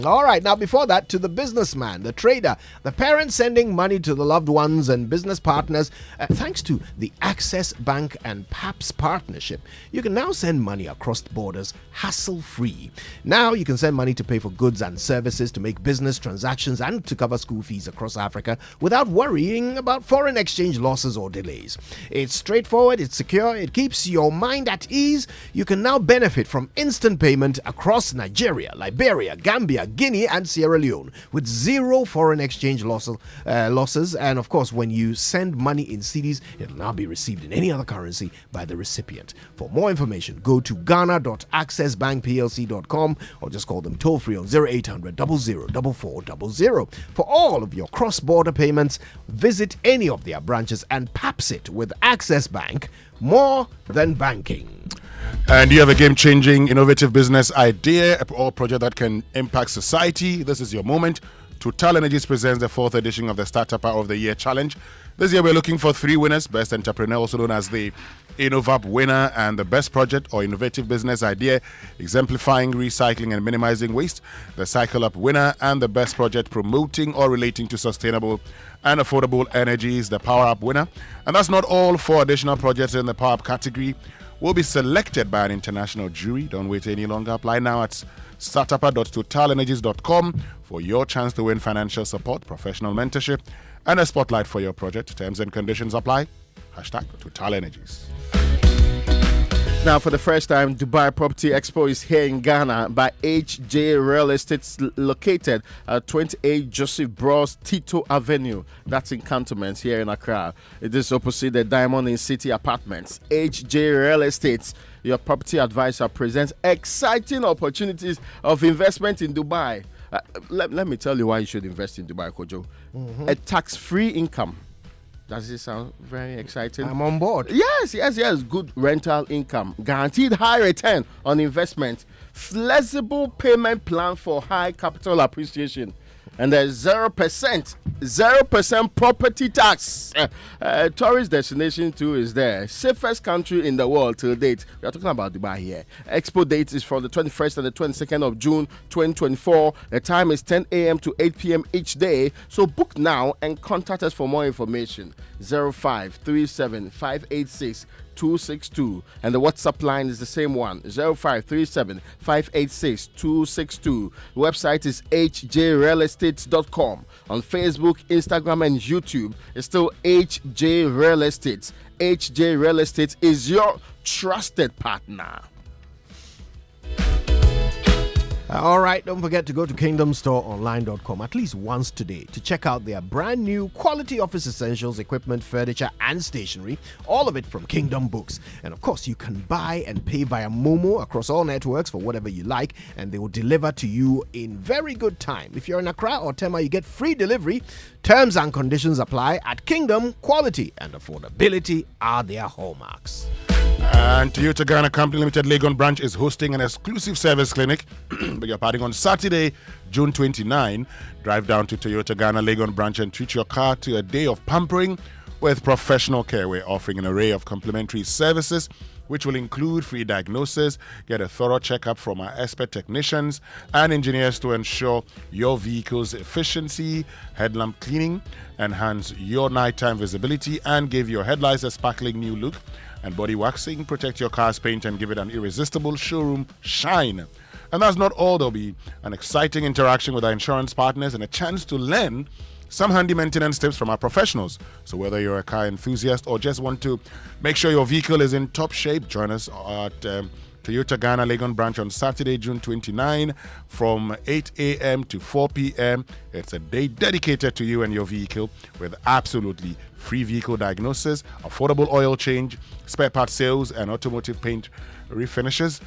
All right. Now, before that, to the businessman, the trader, the parent sending money to the loved ones and business partners. Thanks to the Access Bank and PAPS partnership, you can now send money across borders hassle-free. Now you can send money to pay for goods and services, to make business transactions, and to cover school fees across Africa without worrying about foreign exchange losses or delays. It's straightforward, it's secure, it keeps your mind at ease. You can now benefit from instant payment across Nigeria, Liberia, Gambia, Guinea, and Sierra Leone with zero foreign exchange losses. And of course, when you send money in cedis, it'll now be received in any other currency by the recipient. For more information, go to ghana.accessbankplc.com or just call them toll free on 0800 00 4400. For all of your cross-border payments, visit any of their branches and PAPS it with Access Bank. More than banking. And you have a game-changing, innovative business idea or project that can impact society. This is your moment. Total Energies presents the 4th edition of the Startup of the Year Challenge. This year we're looking for 3 winners: Best Entrepreneur, also known as the InnoVap winner, and the Best Project or Innovative Business Idea exemplifying recycling and minimizing waste, the Cycle Up winner, and the Best Project promoting or relating to sustainable and affordable energies, the Power Up winner. And that's not all. 4 additional projects in the Power Up category will be selected by an international jury. Don't wait any longer. Apply now at startupper.totalenergies.com for your chance to win financial support, professional mentorship, and a spotlight for your project. Terms and conditions apply. Hashtag Total Energies. Now, for the first time, Dubai Property Expo is here in Ghana by HJ Real Estates, located at 28 Joseph Broz Tito Avenue. That's in Cantonment here in Accra. It is opposite the Diamond in City Apartments. HJ Real Estates, your property advisor, presents exciting opportunities of investment in Dubai. Let me tell you why you should invest in Dubai, Kojo. A tax-free income. Does it sound very exciting? I'm on board. Yes. Good rental income. Guaranteed high return on investment. Flexible payment plan for high capital appreciation. And there's 0% property tax. Tourist destination too is there. Safest country in the world till date. We are talking about Dubai here. Expo date is from the 21st and the 22nd of June 2024. The time is 10 a.m. to 8 p.m. each day. So book now and contact us for more information. 0537 586 262, and the WhatsApp line is the same one, 0537 586 262. The website is hjrealestates.com. On Facebook, Instagram, and YouTube, it's still HJ Real Estates. HJ Real Estates is your trusted partner. All right, don't forget to go to kingdomstoreonline.com at least once today to check out their brand new quality office essentials, equipment, furniture, and stationery. All of it from Kingdom Books. And of course, you can buy and pay via Momo across all networks for whatever you like, and they will deliver to you in very good time. If you're in Accra or Tema, you get free delivery. Terms and conditions apply. At Kingdom, quality and affordability are their hallmarks. And Toyota Ghana Company Limited Legon branch is hosting an exclusive service clinic. But you're partying on Saturday, June 29. Drive down to Toyota Ghana Legon branch and treat your car to a day of pampering With Professional Care, we're offering an array of complimentary services, which will include free diagnosis, get a thorough checkup from our expert technicians and engineers to ensure your vehicle's efficiency, headlamp cleaning, enhance your nighttime visibility, and give your headlights a sparkling new look, and body waxing, protect your car's paint and give it an irresistible showroom shine. And that's not all. There'll be an exciting interaction with our insurance partners and a chance to learn some handy maintenance tips from our professionals. So whether you're a car enthusiast or just want to make sure your vehicle is in top shape, join us at Toyota Ghana Legon branch on Saturday, June 29 from 8 a.m. to 4 p.m. It's a day dedicated to you and your vehicle with absolutely free vehicle diagnosis, affordable oil change, spare part sales, and automotive paint refinishes.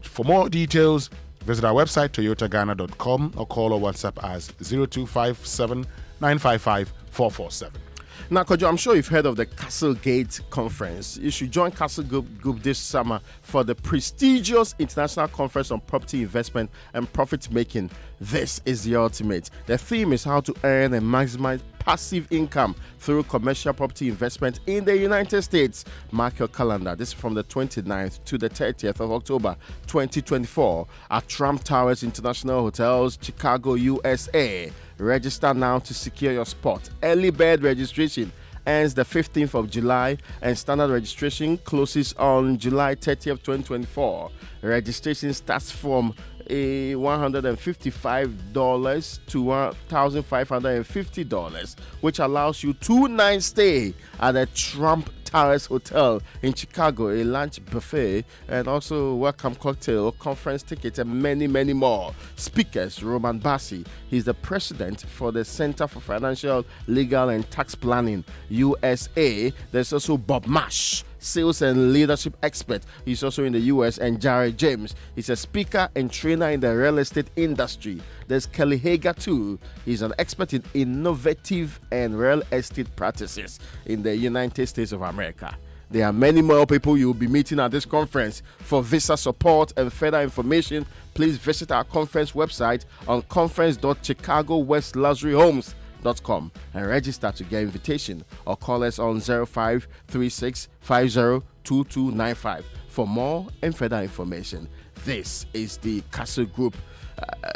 For more details, visit our website, toyotaghana.com, or call or WhatsApp as 0257 955 447. Now, Kojo, I'm sure you've heard of the Castlegate Conference. You should join Castlegate this summer for the prestigious International Conference on Property Investment and Profit Making. This is the ultimate. The theme is how to earn and maximize passive income through commercial property investment in the United States. Mark your calendar. This is from the 29th to the 30th of October 2024 at Trump Towers International Hotels, Chicago, USA. Register now to secure your spot. Early bird registration ends the 15th of July and standard registration closes on July 30th, 2024. Registration starts from $155 to $1,550, which allows you 2 nights stay at the Trump Towers Hotel in Chicago, a lunch buffet, and also welcome cocktail, conference tickets, and many, many more. Speakers: Roman Bassi. He's the president for the Center for Financial, Legal, and Tax Planning, USA. There's also Bob Marsh, sales and leadership expert. He's also in the US, and Jared James. He's a speaker and trainer in the real estate industry. There's Kelly Hager too. He's an expert in innovative and real estate practices in the United States of America. There are many more people you'll be meeting at this conference. For visa support and further information, please visit our conference website on conference.chicagowestluxuryhomes.com and register to get invitation, or call us on 0536502295 for more and further information. This is the Castle Group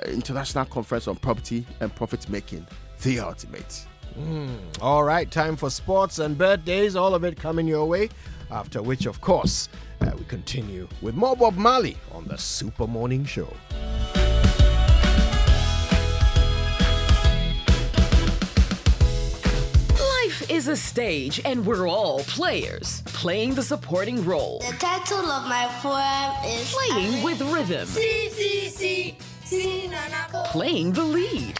International Conference on Property and Profit Making, the ultimate. All right, time for sports and birthdays, all of it coming your way. After which, of course, we continue with more Bob Marley on the Super Morning Show. Life is a stage, and we're all players, playing the supporting role. The title of my poem is Playing with Rhythm. Playing the lead.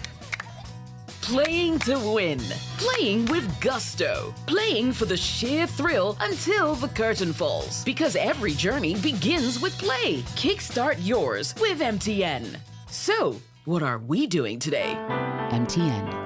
Playing to win. Playing with gusto. Playing for the sheer thrill until the curtain falls. Because every journey begins with play. Kickstart yours with MTN. So, what are we doing today? MTN.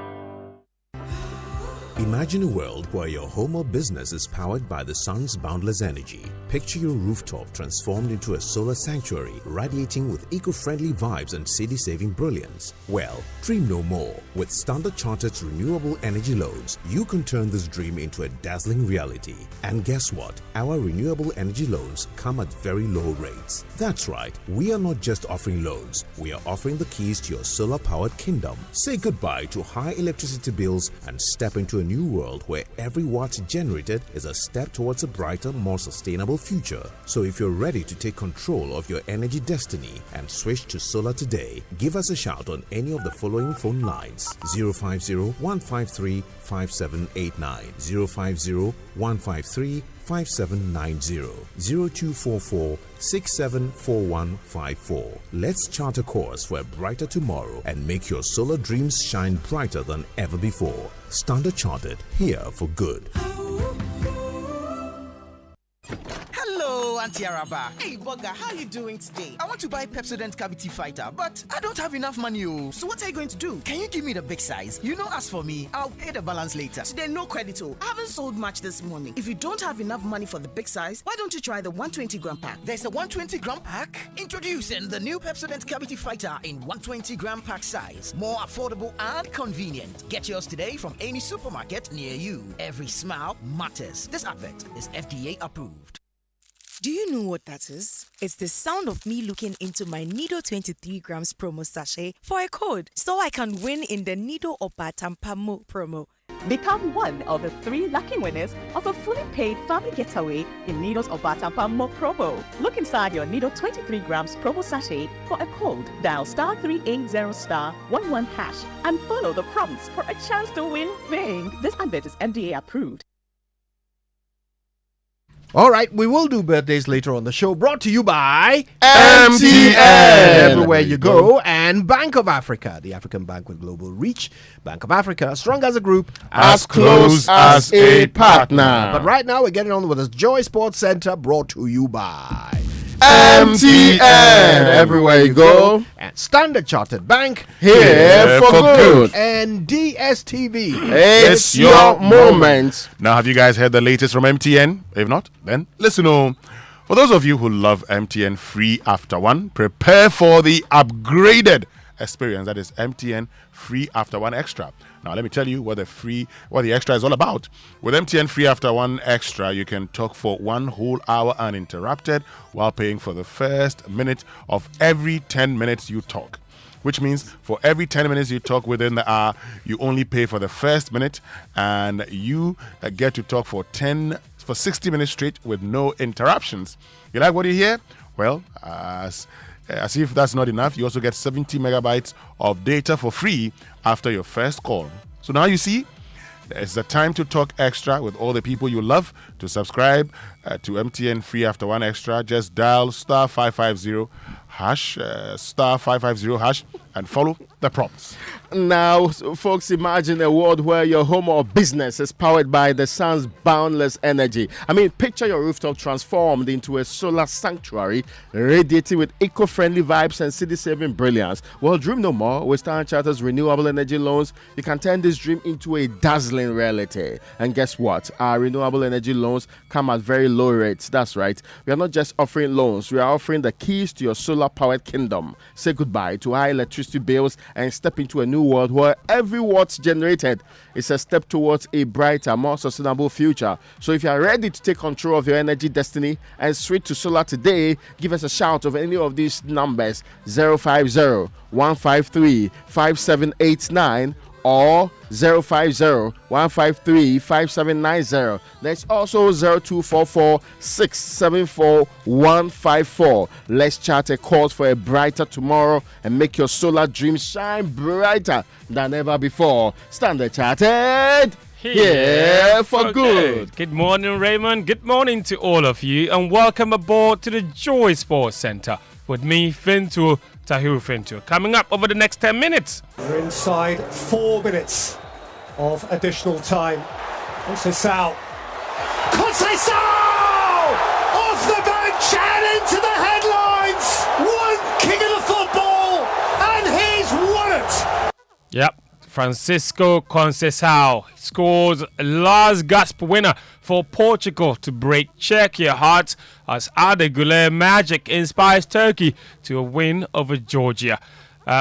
Imagine a world where your home or business is powered by the sun's boundless energy. Picture your rooftop transformed into a solar sanctuary, radiating with eco-friendly vibes and city-saving brilliance. Well, dream no more. With Standard Chartered's renewable energy loans, you can turn this dream into a dazzling reality. And guess what? Our renewable energy loans come at very low rates. That's right, we are not just offering loans, we are offering the keys to your solar-powered kingdom. Say goodbye to high electricity bills and step into a new world where every watt generated is a step towards a brighter, more sustainable future. So if you're ready to take control of your energy destiny and switch to solar today, give us a shout on any of the following phone lines: 050-153-5789, 050-153-5790, 0244-674154. Let's chart a course for a brighter tomorrow and make your solar dreams shine brighter than ever before. Standard Chartered, here for good. Hello, Auntie Araba. Hey, Bugger, how are you doing today? I want to buy Pepsodent Cavity Fighter, but I don't have enough money. So what are you going to do? Can you give me the big size? You know, as for me, I'll pay the balance later. Today, no credit. I haven't sold much this morning. If you don't have enough money for the big size, why don't you try the 120-gram pack? There's a 120-gram pack? Introducing the new Pepsodent Cavity Fighter in 120-gram pack size. More affordable and convenient. Get yours today from any supermarket near you. Every smile matters. This advert is FDA approved. Do you know what that is? It's the sound of me looking into my Nido 23 grams promo sachet for a code so I can win in the Nido Obatampamo promo. Become one of the 3 lucky winners of a fully paid family getaway in Nido's Obatampamo promo. Look inside your Nido 23 grams promo sachet for a code. Dial *380*11# and follow the prompts for a chance to win big. This advert is FDA approved. All right, we will do birthdays later on the show. Brought to you by MTN. Everywhere you go, and Bank of Africa, the African bank with global reach. Bank of Africa, strong as a group, as close as a partner. But right now, we're getting on with this Joy Sports Center, brought to you by MTN. Everywhere you go, and Standard Chartered Bank, here for good, and DSTV. It's your moment. Now, have you guys heard the latest from MTN? If not, then listen on. For those of you who love MTN Free After One, prepare for the upgraded experience that is MTN Free After One Extra. Now, let me tell you what the extra is all about. With MTN Free After One Extra, you can talk for 1 whole hour uninterrupted while paying for the first minute of every 10 minutes you talk. Which means for every 10 minutes you talk within the hour, you only pay for the first minute, and you get to talk for 60 minutes straight with no interruptions. You like what you hear? Well, as if that's not enough, you also get 70 megabytes of data for free after your first call. So now you see, it's the time to talk extra with all the people you love. To subscribe to MTN Free After One Extra, just dial *550# *550# and follow the prompts. Now, folks, imagine a world where your home or business is powered by the sun's boundless energy. I mean, picture your rooftop transformed into a solar sanctuary, radiating with eco-friendly vibes and city-saving brilliance. Well, dream no more. With Standard Chartered's renewable energy loans, you can turn this dream into a dazzling reality. And guess what? Our renewable energy loans come at very low rates. That's right. We are not just offering loans. We are offering the keys to your solar-powered kingdom. Say goodbye to high electricity bills and step into a new world where every watt generated is a step towards a brighter, more sustainable future. So if you are ready to take control of your energy destiny and switch to solar today, give us a shout of any of these numbers: 050-153-5789 or 050-153-5790. There's also 0244-674-154. Let's chart a course for a brighter tomorrow and make your solar dreams shine brighter than ever before. Standard Chartered, here for good. Good morning, Raymond. Good morning to all of you, and welcome aboard to the Joy Sports Center with me, Fintu Tahiru Fintu. Coming up over the next 10 minutes. We're inside 4 minutes of additional time. Conceição! Off the bench and into the headlines! One king of the football, and he's won it! Yep. Francisco Conceição scores a last gasp winner for Portugal to break Czechia hearts as Arda Güler magic inspires Turkey to a win over Georgia.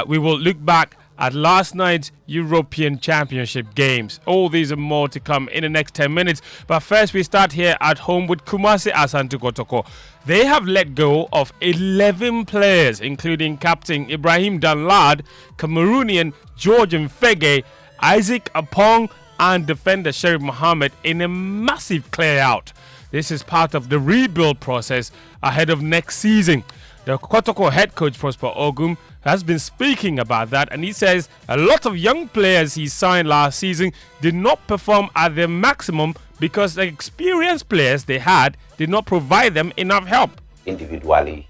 We will look back at last night's European Championship games. All these and more to come in the next 10 minutes. But first we start here at home with Kumasi Asante Kotoko. They have let go of 11 players, including captain Ibrahim Danlad, Cameroonian Georgian Fege, Isaac Apong, and defender Sherif Mohammed in a massive clear-out. This is part of the rebuild process ahead of next season. The Kotoko head coach Prosper Ogum has been speaking about that, and he says a lot of young players he signed last season did not perform at their maximum because the experienced players they had did not provide them enough help. Individually,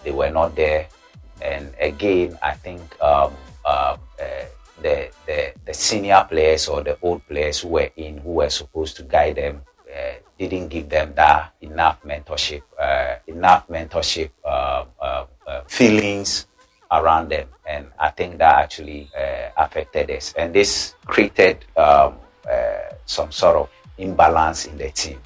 they were not there, and again, I think the senior players or the old players who were supposed to guide them didn't give them that enough mentorship feelings around them, and I think that actually affected us, and this created some sort of imbalance in the team.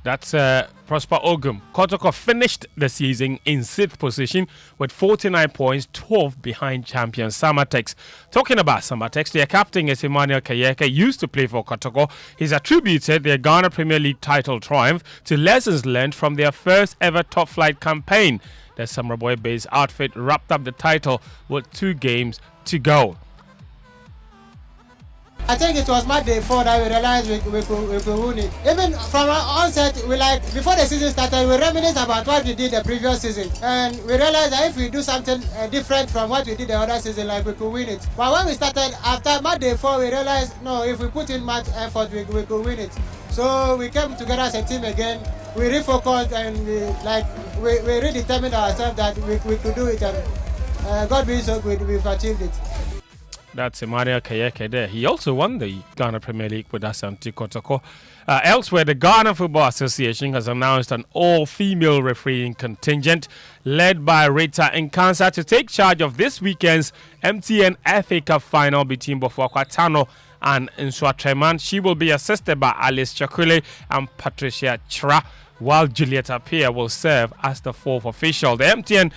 That's Prosper Ogum. Kotoko finished the season in 6th position with 49 points, 12 behind champion Samatex. Talking about Samatex, their captain is Emmanuel Kayeke, used to play for Kotoko. He's attributed their Ghana Premier League title triumph to lessons learned from their first ever top flight campaign. The Samraboy-based outfit wrapped up the title with 2 games to go. I think it was Midday 4 that we realized we could win it. Even from our onset, before the season started, we reminisced about what we did the previous season. And we realized that if we do something different from what we did the other season, we could win it. But when we started, after Midday 4, we realized, no, if we put in much effort, we could win it. So we came together as a team again. We refocused and we redetermined ourselves that we could do it. And God being so good, we've achieved it. That's Emmanuel Kayeke there. He also won the Ghana Premier League with Asante Kotoko. Elsewhere, the Ghana Football Association has announced an all-female refereeing contingent led by Rita Nkansa to take charge of this weekend's MTN FA Cup final between Bofuakwa Tano and Nswatreman. She will be assisted by Alice Chakule and Patricia Chra, while Julieta Pierre will serve as the 4th official. The MTN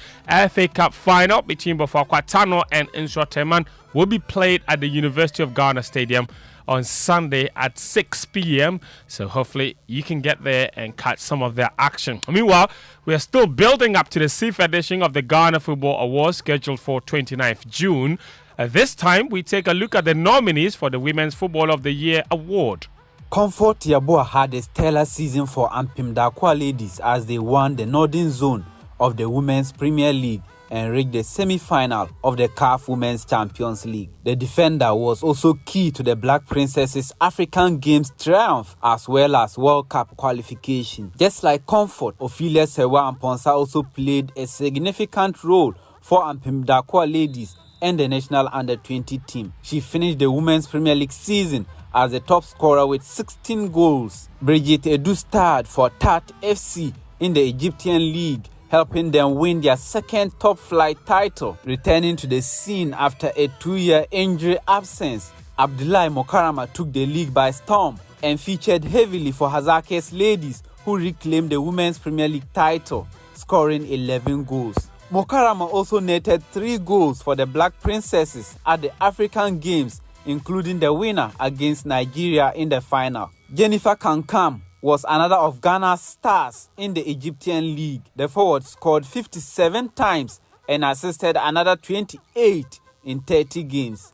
FA Cup final between Bofuakwa Tano and Nswatreman will be played at the University of Ghana Stadium on Sunday at 6 p.m. So hopefully you can get there and catch some of their action. Meanwhile, we are still building up to the 6th edition of the Ghana Football Awards scheduled for 29th June. This time, we take a look at the nominees for the Women's Football of the Year award. Comfort Yeboah had a stellar season for Ampim Dakwa ladies as they won the Northern Zone of the Women's Premier League and reached the semi-final of the CAF Women's Champions League. The defender was also key to the Black Princesses' African Games triumph as well as World Cup qualification. Just like Comfort, Ophelia Sewa Amponsa also played a significant role for Ampim Dakwa ladies and the national under-20 team. She finished the Women's Premier League season as the top scorer with 16 goals. Brigitte Edu starred for Tat FC in the Egyptian League, helping them win their second top flight title. Returning to the scene after a 2-year injury absence, Abdullahi Mokarama took the league by storm and featured heavily for Hazake's ladies, who reclaimed the Women's Premier League title, scoring 11 goals. Mokarama also netted 3 goals for the Black Princesses at the African Games, including the winner against Nigeria in the final. Jennifer Kankam was another of Ghana's stars in the Egyptian League. The forward scored 57 times and assisted another 28 in 30 games.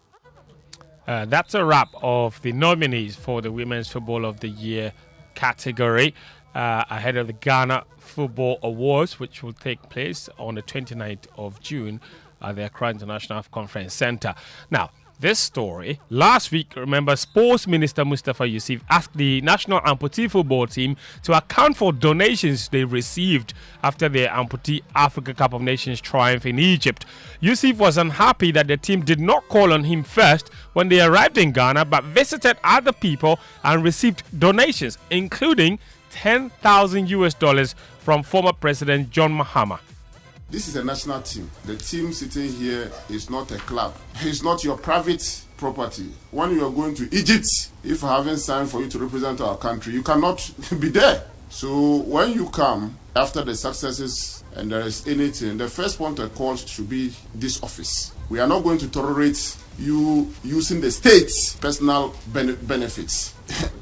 That's a wrap of the nominees for the Women's Football of the Year category ahead of the Ghana Football Awards, which will take place on the 29th of June at the Accra International Conference Center. Now, this story, last week, remember, Sports Minister Mustafa Yusuf asked the National Amputee Football team to account for donations they received after their Amputee Africa Cup of Nations triumph in Egypt. Yusuf was unhappy that the team did not call on him first when they arrived in Ghana, but visited other people and received donations, including $10,000 from former President John Mahama. This is a national team. The team sitting here is not a club. It's not your private property. When you are going to Egypt, if I haven't signed for you to represent our country, you cannot be there. So when you come after the successes and there is anything, the first point of call should be this office. We are not going to tolerate you using the state's personal benefits.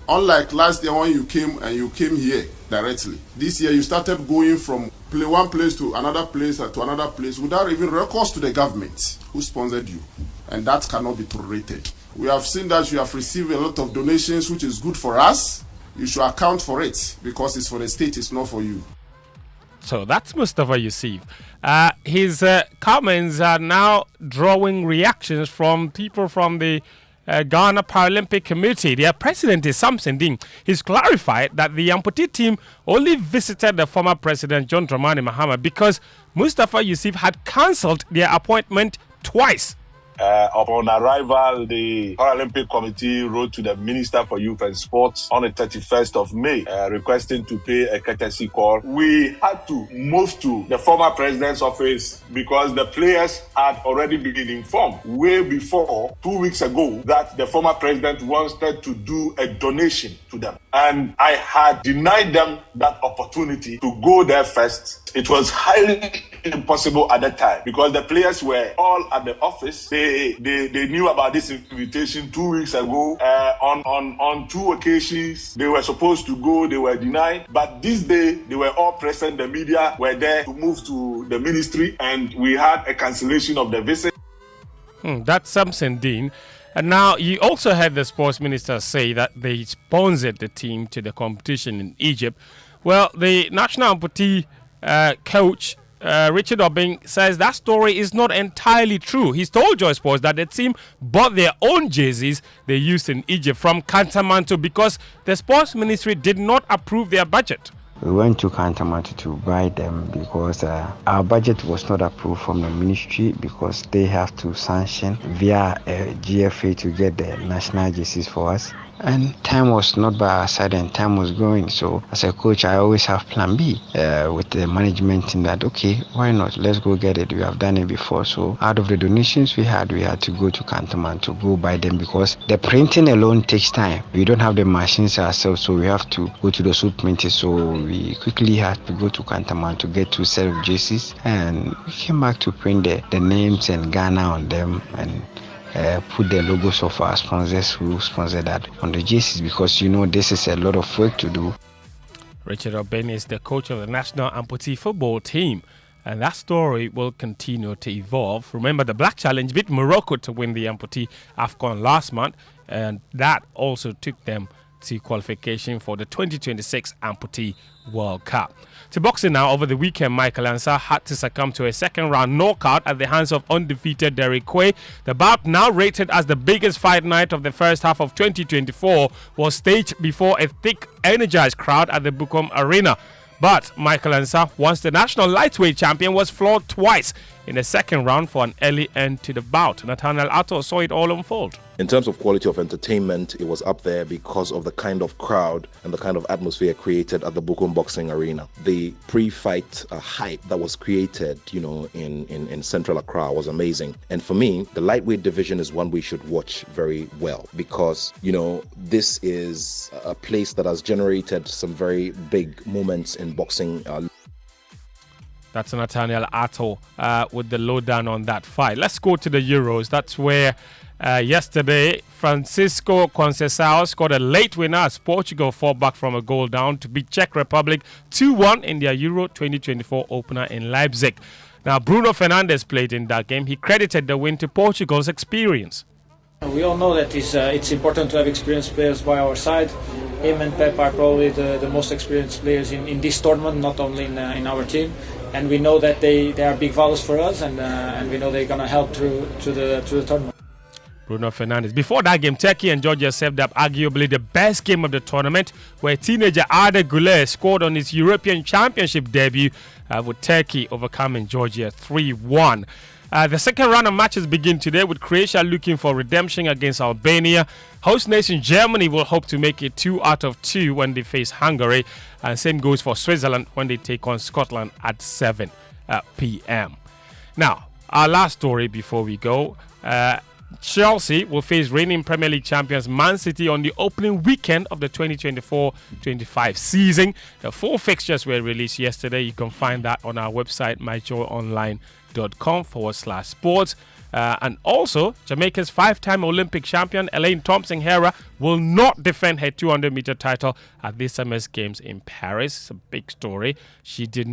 Unlike last year when you came here directly. This year you started going from one place to another place without even records to the government who sponsored you. And that cannot be tolerated. We have seen that you have received a lot of donations, which is good for us. You should account for it because it's for the state, it's not for you. So that's Mustafa Yusuf. His comments are now drawing reactions from people from the Ghana Paralympic Committee. Their president is Samson Ding. He's clarified that the amputee team only visited the former president John Dramani Mahama because Mustafa Yusuf had cancelled their appointment twice. Upon arrival, the Paralympic Committee wrote to the Minister for Youth and Sports on the 31st of May, requesting to pay a courtesy call. We had to move to the former president's office because the players had already been informed way before 2 weeks ago that the former president wanted to do a donation to them. And I had denied them that opportunity to go there first. It was highly impossible at that time because the players were all at the office. They knew about this invitation 2 weeks ago. On 2 occasions, they were supposed to go, they were denied. But this day, they were all present. The media were there to move to the ministry, and we had a cancellation of the visit. That's something, Dean. And now you also heard the sports minister say that they sponsored the team to the competition in Egypt. Well, the national amputee coach Richard Obeng says that story is not entirely true. He's told Joy Sports that the team bought their own jerseys they used in Egypt from Kantamanto because the sports ministry did not approve their budget. We went to Kantamanto to buy them because our budget was not approved from the ministry because they have to sanction via GFA to get the national jerseys for us. And time was not by our side and time was going. So as a coach, I always have plan B with the management team that, okay, why not? Let's go get it. We have done it before. So out of the donations we had to go to Kantaman to go buy them because the printing alone takes time. We don't have the machines ourselves, so we have to go to the soup printers. So we quickly had to go to Kantaman to get 2 sets of jerseys. And we came back to print the names and Ghana on them and put the logos of our sponsors who sponsored that on the jerseys because, this is a lot of work to do. Richard Obeng is the coach of the national amputee football team, and that story will continue to evolve. Remember, the Black Challenge beat Morocco to win the amputee AFCON last month, and that also took them to qualification for the 2026 Amputee World Cup. To boxing now, over the weekend, Michael Ansah had to succumb to a second-round knockout at the hands of undefeated Derek Quay. The bout, now rated as the biggest fight night of the first half of 2024, was staged before a thick, energized crowd at the Bukom Arena. But Michael Ansah, once the national lightweight champion, was floored twice in the second round for an early end to the bout. Nathaniel Atto saw it all unfold. In terms of quality of entertainment, it was up there because of the kind of crowd and the kind of atmosphere created at the Bukom Boxing Arena. The pre-fight hype that was created, in Central Accra was amazing. And for me, the lightweight division is one we should watch very well because, this is a place that has generated some very big moments in boxing. That's Nathaniel Atto with the lowdown on that fight. Let's go to the Euros. That's where yesterday Francisco Conceição scored a late winner as Portugal fought back from a goal down to beat Czech Republic 2-1 in their Euro 2024 opener in Leipzig. Now, Bruno Fernandes played in that game. He credited the win to Portugal's experience. We all know that it's important to have experienced players by our side. Him and Pep are probably the most experienced players in this tournament, not only in our team. And we know that they are big values for us, and we know they're going to help through the tournament. Bruno Fernandes. Before that game, Turkey and Georgia served up arguably the best game of the tournament, where teenager Arda Güler scored on his European Championship debut with Turkey overcoming Georgia 3-1. The second round of matches begin today with Croatia looking for redemption against Albania. Host nation Germany will hope to make it 2 out of 2 when they face Hungary. And same goes for Switzerland when they take on Scotland at 7 p.m. Now, our last story before we go. Chelsea will face reigning Premier League champions Man City on the opening weekend of the 2024-25 season. The full fixtures were released yesterday. You can find that on our website, myjoyonline.com/sports. And also, Jamaica's 5-time Olympic champion Elaine Thompson-Herah will not defend her 200-meter title at this summer's games in Paris. It's a big story. She opted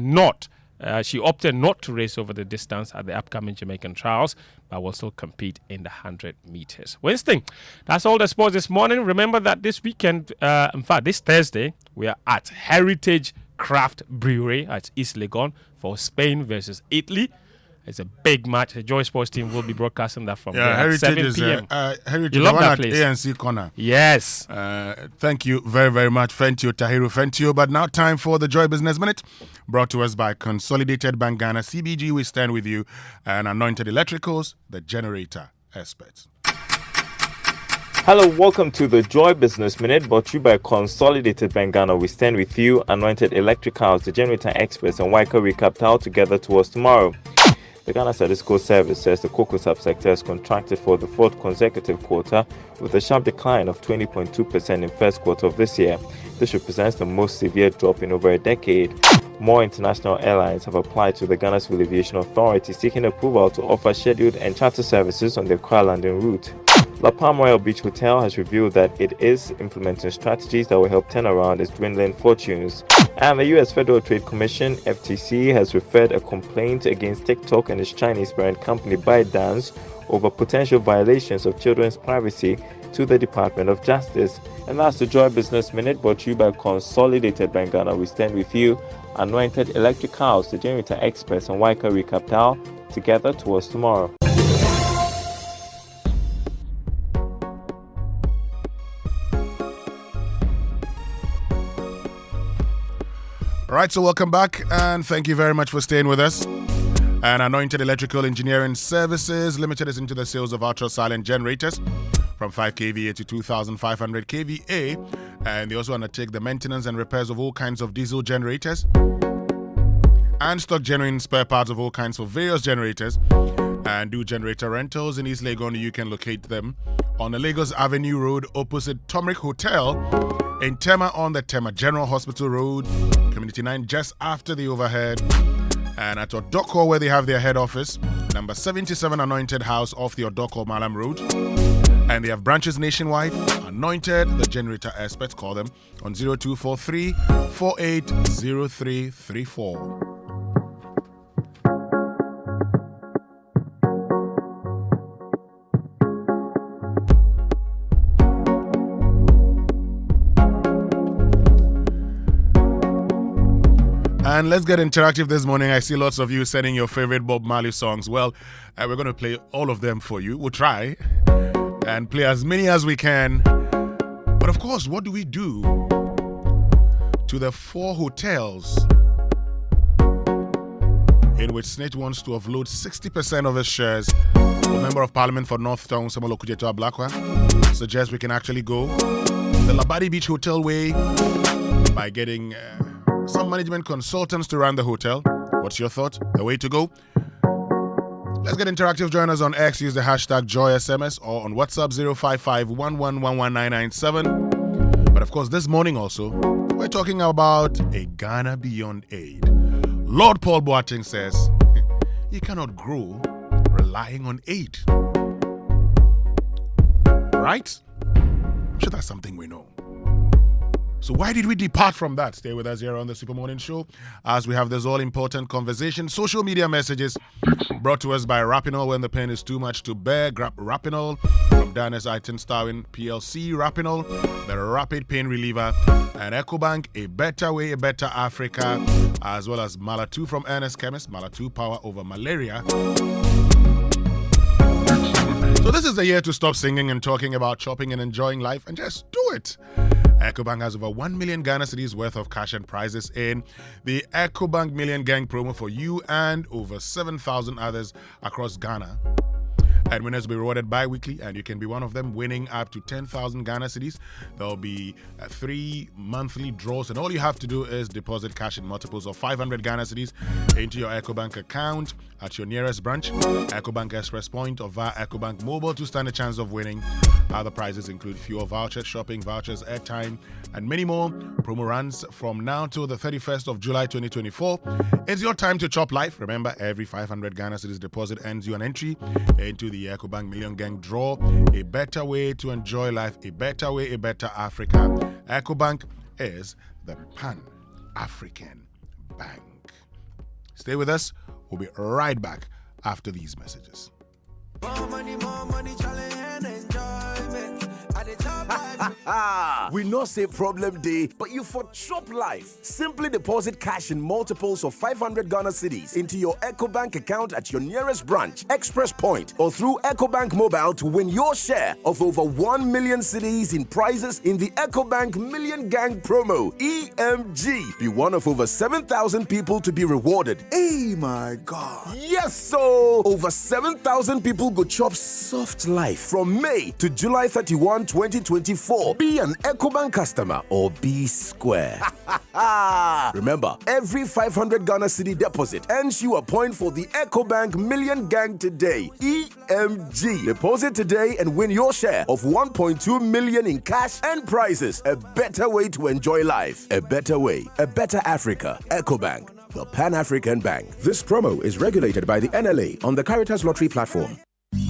not to race over the distance at the upcoming Jamaican trials, but will still compete in the 100 meters. Winston, that's all the sports this morning. Remember that this weekend, this Thursday, we are at Heritage Craft Brewery at East Legon for Spain versus Italy. It's a big match. The Joy Sports team will be broadcasting that from there at 7 p.m. Heritage You love that at place. ANC Corner. Yes. Thank you very, very much. Fentio, Tahiru Fentio. But now time for the Joy Business Minute, brought to us by Consolidated Bank Ghana, CBG. We stand with you, and Anointed Electricals, the generator experts. Hello, welcome to the Joy Business Minute, brought to you by Consolidated Bank Ghana. We stand with you, Anointed Electric House, the generator experts, and Waika Recaptal together towards tomorrow. The Ghana Statistical Service says the cocoa subsector has contracted for the fourth consecutive quarter with a sharp decline of 20.2% in first quarter of this year. This represents the most severe drop in over a decade. More international airlines have applied to the Ghana Civil Aviation Authority seeking approval to offer scheduled and charter services on the Accra London route. La Palm Royal Beach Hotel has revealed that it is implementing strategies that will help turn around its dwindling fortunes. And the U.S. Federal Trade Commission, FTC, has referred a complaint against TikTok and its Chinese parent company ByteDance over potential violations of children's privacy to the Department of Justice. And that's the Joy Business Minute, brought to you by Consolidated Bank Ghana. We stand with you, Anointed Electric House, the generator experts, and Waika Recaptal together towards tomorrow. All right, so welcome back, and thank you very much for staying with us. And Anointed Electrical Engineering Services Limited is into the sales of ultra-silent generators from 5 kVA to 2,500 kVA, and they also undertake the maintenance and repairs of all kinds of diesel generators and stock genuine spare parts of all kinds for various generators, and do generator rentals in East Legon. You can locate them on the Lagos Avenue Road opposite Tomric Hotel, in Tema on the Tema General Hospital Road, Community 9, just after the overhead, and at Odoko, where they have their head office, number 77 Anointed House off the Odoko Malam Road. And they have branches nationwide. Anointed, the generator experts, call them on 0243 480334. And let's get interactive this morning. I see lots of you sending your favorite Bob Marley songs. Well, we're going to play all of them for you. We'll try and play as many as we can. But of course, what do we do to the 4 hotels in which Snitch wants to offload 60% of his shares? The Member of Parliament for North Town, Samuel Okujeto Ablakwa, suggests we can actually go the Labadi Beach Hotel way by getting some management consultants to run the hotel. What's your thought? The way to go? Let's get interactive. Join us on X. Use the hashtag JoySMS or on WhatsApp 055-111-11997. But of course, this morning also, we're talking about a Ghana Beyond Aid. Lord Paul Boateng says, you cannot grow relying on aid. Right? I'm sure that's something we know. So why did we depart from that? Stay with us here on the Super Morning Show as we have this all-important conversation. Social media messages brought to us by Rapinol. When the pain is too much to bear, grab Rapinol from Danes Iton Starwin PLC. Rapinol, the rapid pain reliever. And EcoBank, a better way, a better Africa. As well as Malatu from Ernest Chemist. Malatu, power over malaria. So this is the year to stop singing and talking about shopping and enjoying life and just do it. EcoBank has over 1 million Ghana cedis worth of cash and prizes in the EcoBank Million Gang promo for you and over 7,000 others across Ghana. And winners will be rewarded bi-weekly, and you can be one of them, winning up to 10,000 Ghana cedis. There'll be 3 monthly draws, and all you have to do is deposit cash in multiples of 500 Ghana cedis into your EcoBank account at your nearest branch, EcoBank Express Point, or via EcoBank Mobile to stand a chance of winning. Other prizes include fuel vouchers, shopping vouchers, airtime, and many more. Promo runs from now till the 31st of July 2024. It's your time to chop life. Remember, every 500 Ghana cedis deposit earns you an entry into the EcoBank Million Gang draw. A better way to enjoy life, a better way, a better Africa. EcoBank is the Pan-African Bank. Stay with us. We'll be right back after these messages. More money, challenge and enjoyment. At the top life. We not say problem day, but you for chop life. Simply deposit cash in multiples of 500 Ghana cedis into your EcoBank account at your nearest branch, Express Point, or through EcoBank Mobile to win your share of over 1 million cedis in prizes in the EcoBank Million Gang promo, EMG. Be one of over 7,000 people to be rewarded. Hey, my God. Yes, so over 7,000 people go chop soft life from May to July 31, 2024. Be an EcoBank customer or be square. Remember, every 500 Ghana cedi deposit earns you a point for the EcoBank Million Gang today, EMG. Deposit today and win your share of 1.2 million in cash and prizes. A better way to enjoy life. A better way. A better Africa. EcoBank, the Pan-African Bank. This promo is regulated by the NLA on the Caritas Lottery platform.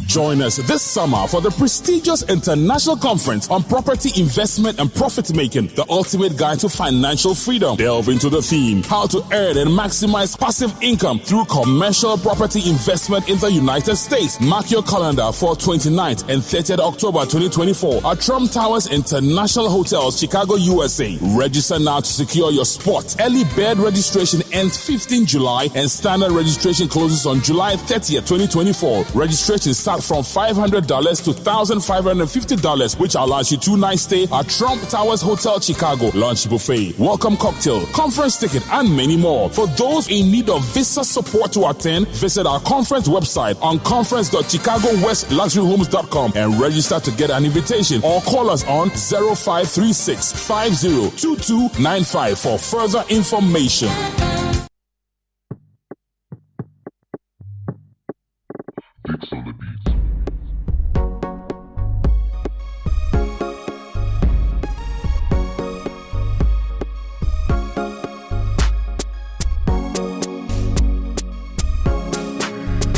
Join us this summer for the prestigious International Conference on Property Investment and Profit Making, the ultimate guide to financial freedom. Delve into the theme, how to earn and maximize passive income through commercial property investment in the United States. Mark your calendar for 29th and 30th October 2024 at Trump Towers International Hotels, Chicago, USA. Register now to secure your spot. Early bird registration ends 15 July and standard registration closes on July 30th, 2024. Registration starts from $500 to $1,550, which allows you 2 nights stay at Trump Towers Hotel, Chicago, lunch buffet, welcome cocktail, conference ticket, and many more. For those in need of visa support to attend, visit our conference website on conference.chicagowestluxuryhomes.com and register to get an invitation, or call us on 0536 502295 for further information.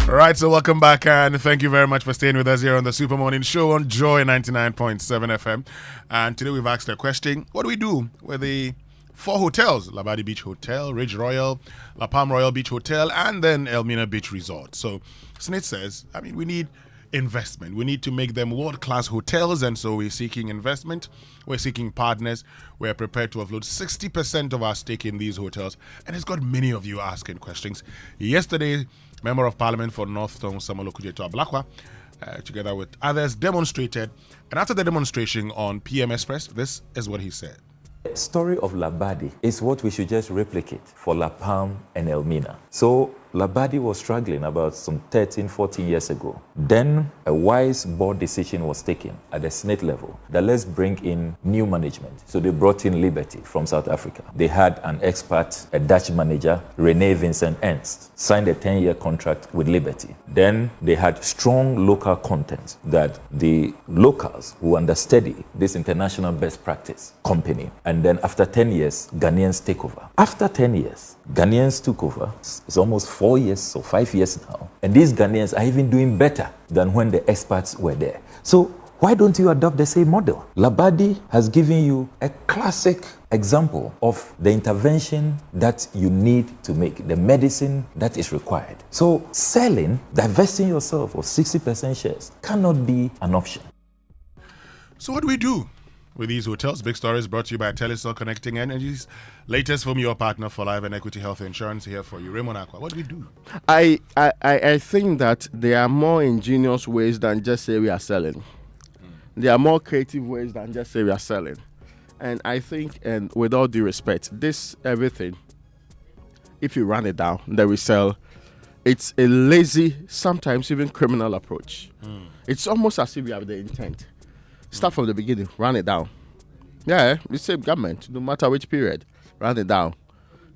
All right, so welcome back, and thank you very much for staying with us here on the Super Morning Show on Joy 99.7 FM. And today we've asked a question: what do we do with the 4 hotels, Labadi Beach Hotel, Ridge Royal, La Palm Royal Beach Hotel, and then Elmina Beach Resort? So Snit says, we need investment. We need to make them world-class hotels, and so we're seeking investment. We're seeking partners. We're prepared to offload 60% of our stake in these hotels, and it's got many of you asking questions. Yesterday, Member of Parliament for North Tongue, Samuel Okujeto Ablakwa, together with others, demonstrated, and after the demonstration on PM Express, this is what he said. The story of Labadi is what we should just replicate for La Palm and Elmina. So Labadi was struggling about some 13, 14 years ago. Then a wise board decision was taken at the Senate level that let's bring in new management. So they brought in Liberty from South Africa. They had an expert, a Dutch manager, Rene Vincent Ernst, signed a 10-year contract with Liberty. Then they had strong local content that the locals who understudy this international best practice company. And then after 10 years, Ghanaians take over. After 10 years, Ghanaians took over. It's almost 4 years or 5 years now. And these Ghanaians are even doing better than when the experts were there. So why don't you adopt the same model? Labadi has given you a classic example of the intervention that you need to make, the medicine that is required. So selling, divesting yourself of 60% shares cannot be an option. So what do we do with these hotels? Big Stories brought to you by Telecel Connecting Energies. Latest from your partner for life and equity health insurance here for you. Raymond Aqua, what do we do? I think that there are more ingenious ways than just say we are selling. There are more creative ways than just say we are selling. And I think, and with all due respect, this everything, if you run it down, then we sell, it's a lazy, sometimes even criminal approach. It's almost as if you have the intent. Start from the beginning, run it down. Yeah, we same government, no matter which period, run it down.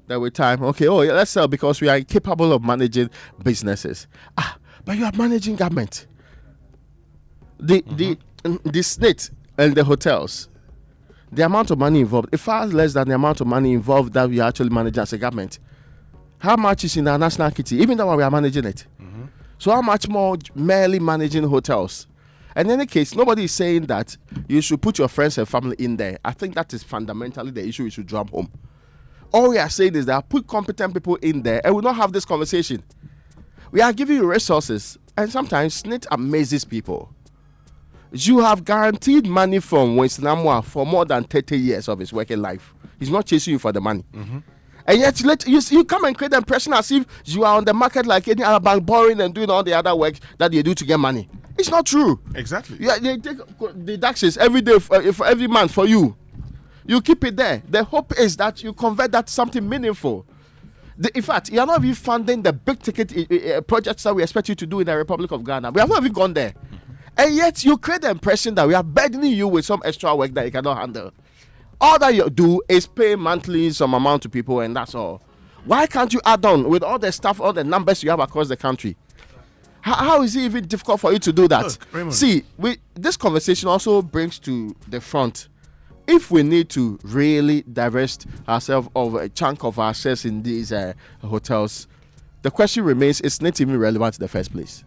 Then with time, okay, let's sell because we are incapable of managing businesses. But you are managing government. The state and the hotels, the amount of money involved, is far less than the amount of money involved that we actually manage as a government. How much is in our national kitty, even though we are managing it? So how much more merely managing hotels? In any case, nobody is saying that you should put your friends and family in there. I think that is fundamentally the issue we should drum home. All we are saying is that put competent people in there and we'll not have this conversation. We are giving you resources, and sometimes SNIT amazes people. You have guaranteed money from Winston Amwa for more than 30 years of his working life. He's not chasing you for the money. And yet you come and create the impression as if you are on the market like any other bank, borrowing and doing all the other work that you do to get money. It's not true. Exactly. Yeah, they take deductions every day for every month for you. You keep it there. The hope is that you convert that to something meaningful. In fact, you are not even funding the big ticket projects that we expect you to do in the Republic of Ghana. We have not even gone there. And yet you create the impression that we are burdening you with some extra work that you cannot handle. All that you do is pay monthly some amount to people, and that's all. Why can't you add on with all the stuff, all the numbers you have across the country? How is it even difficult for you to do that? Look, Raymond. See, this conversation also brings to the front, if we need to really divest ourselves of a chunk of our shares in these hotels, the question remains, is SSNIT even relevant in the first place?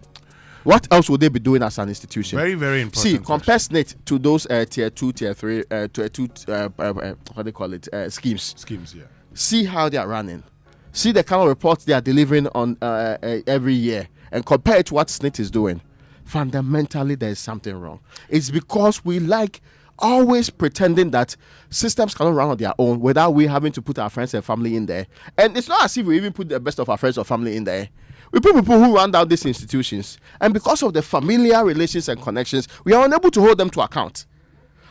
What else would they be doing as an institution? Very, very important. See, compare SSNIT to those tier 2, tier 3, tier 2, what do they call it, schemes. Schemes, yeah. See how they are running. See the kind of reports they are delivering on every year, and compare it to what SSNIT is doing. Fundamentally, there is something wrong. It's because we like always pretending that systems cannot run on their own without we having to put our friends and family in there. And it's not as if we even put the best of our friends or family in there. We put people who run down these institutions, and because of the familiar relations and connections, we are unable to hold them to account.